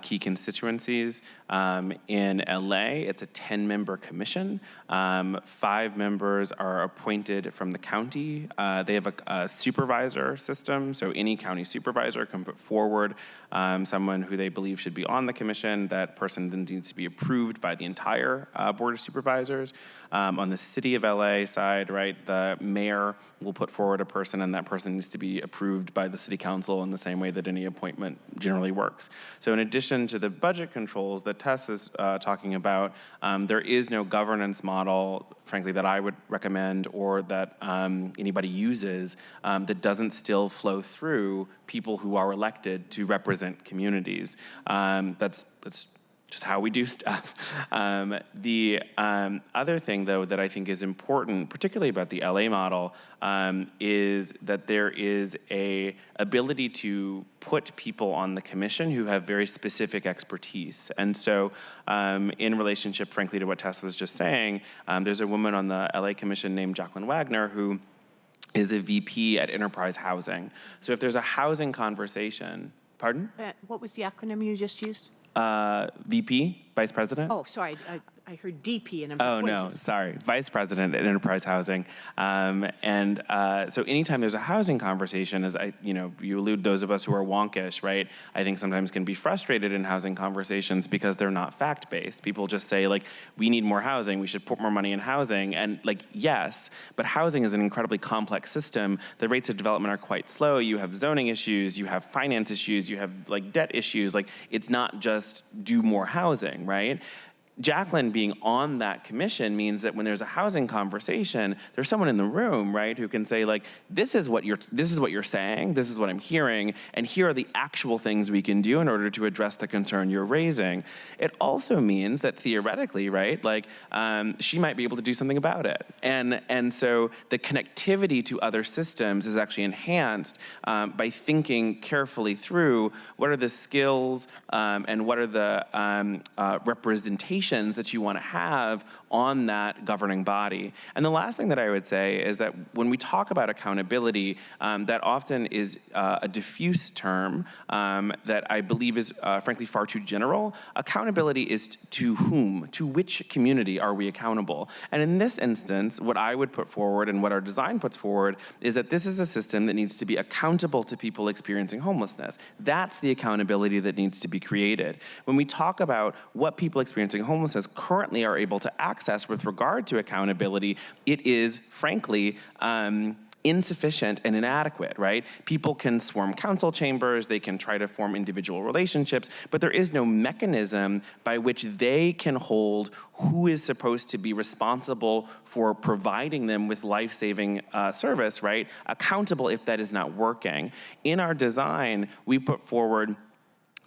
key constituencies. In LA, it's a 10-member commission. 5 members are appointed from the county. They have a supervisor system, so any county supervisor can put forward someone who they believe should be on the commission. That person then needs to be approved by the entire board of supervisors. On the city of LA side, right, the mayor will put forward a person, and that person needs to be approved by the city council in the same way that any appointment generally works. So in addition to the budget controls that Tess is talking about, there is no governance model, frankly, that I would recommend or that anybody uses that doesn't still flow through people who are elected to represent communities. That's just how we do stuff. The other thing, though, that I think is important, particularly about the LA model, is that there is a ability to put people on the commission who have very specific expertise. And so in relationship, frankly, to what Tess was just saying, there's a woman on the LA Commission named Jacqueline Wagner who is a VP at Enterprise Housing. So if there's a housing conversation, pardon? What was the acronym you just used? VP, Vice President. Oh, sorry, I heard DP and I'm Oh, no, sorry. Vice President at Enterprise Housing. So anytime there's a housing conversation, as you allude, those of us who are wonkish, right, I think sometimes can be frustrated in housing conversations because they're not fact-based. People just say, like, we need more housing, we should put more money in housing. And, like, yes, but housing is an incredibly complex system. The rates of development are quite slow. You have zoning issues, you have finance issues, you have, like, debt issues. Like, it's not just do more housing, right? Jacqueline being on that commission means that when there's a housing conversation, there's someone in the room, right, who can say, like, this is what you're saying, this is what I'm hearing, and here are the actual things we can do in order to address the concern you're raising. It also means that theoretically, right, like, she might be able to do something about it. And so the connectivity to other systems is actually enhanced by thinking carefully through what are the skills and what are the representations conversations that you want to have on that governing body. And the last thing that I would say is that when we talk about accountability, that often is a diffuse term that I believe is frankly far too general. Accountability is to whom, to which community are we accountable? And in this instance, what I would put forward and what our design puts forward is that this is a system that needs to be accountable to people experiencing homelessness. That's the accountability that needs to be created. When we talk about what people experiencing homelessness currently are able to access with regard to accountability, it is frankly insufficient and inadequate, right? People can swarm council chambers, they can try to form individual relationships, but there is no mechanism by which they can hold who is supposed to be responsible for providing them with life-saving service, right? Accountable if that is not working. In our design, we put forward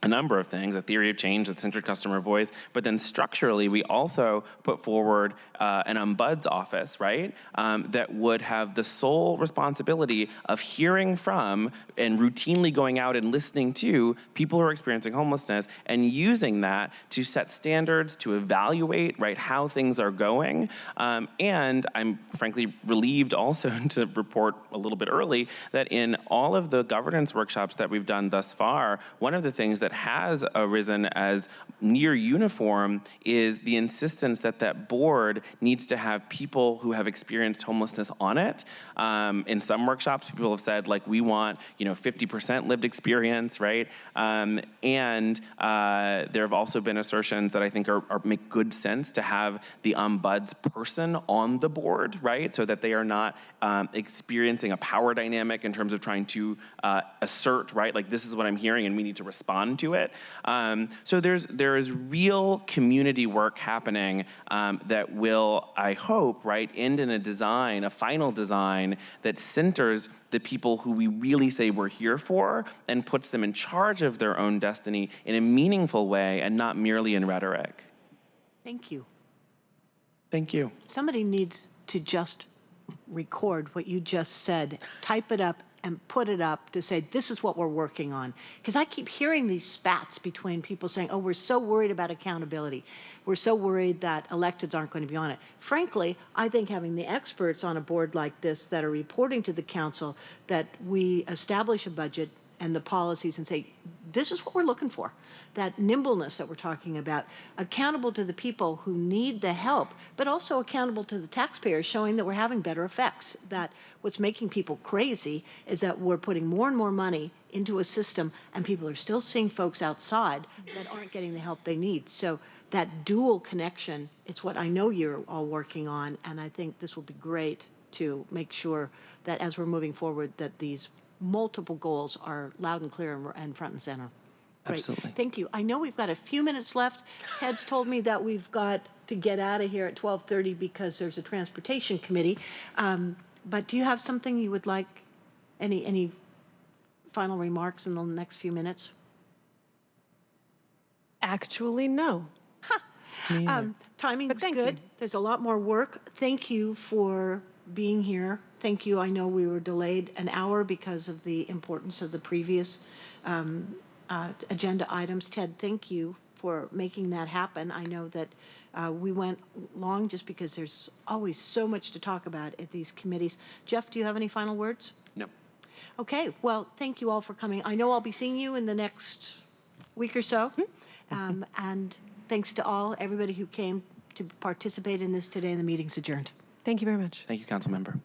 a number of things, a theory of change that centered customer voice, but then structurally, we also put forward an ombuds office, right, that would have the sole responsibility of hearing from and routinely going out and listening to people who are experiencing homelessness and using that to set standards, to evaluate, right, how things are going. And I'm frankly relieved also to report a little bit early that in all of the governance workshops that we've done thus far, one of the things that has arisen as near uniform is the insistence that that board needs to have people who have experienced homelessness on it. In some workshops, people have said, like, we want 50% lived experience, right? And there have also been assertions that I think make good sense to have the ombuds person on the board, right? So that they are not experiencing a power dynamic in terms of trying to assert, right? Like, this is what I'm hearing and we need to respond to it. So there is real community work happening that will, I hope, right, end in a design, a final design that centers the people who we really say we're here for and puts them in charge of their own destiny in a meaningful way and not merely in rhetoric. Thank you. Thank you. Somebody needs to just record what you just said, type it up, and put it up to say, this is what we're working on. Because I keep hearing these spats between people saying, oh, we're so worried about accountability. We're so worried that electeds aren't going to be on it. Frankly, I think having the experts on a board like this that are reporting to the council, that we establish a budget and the policies and say, this is what we're looking for. That nimbleness that we're talking about, accountable to the people who need the help, but also accountable to the taxpayers, showing that we're having better effects. That what's making people crazy is that we're putting more and more money into a system and people are still seeing folks outside that aren't getting the help they need. So that dual connection, it's what I know you're all working on, and I think this will be great to make sure that as we're moving forward, that these multiple goals are loud and clear and front and center. Great. Absolutely. Thank you. I know we've got a few minutes left. Ted's told me that we've got to get out of here at 12:30 because there's a transportation committee. But do you have something you would like, any final remarks in the next few minutes? Actually, no. Timing's good. There's a lot more work. Thank you for being here. Thank you. I know we were delayed an hour because of the importance of the previous agenda items. Ted, thank you for making that happen. I know that we went long just because there's always so much to talk about at these committees. Jeff, do you have any final words? No. Okay. Well, thank you all for coming. I know I'll be seeing you in the next week or so. And thanks to everybody who came to participate in this today. The meeting's adjourned. Thank you very much. Thank you, Council Member.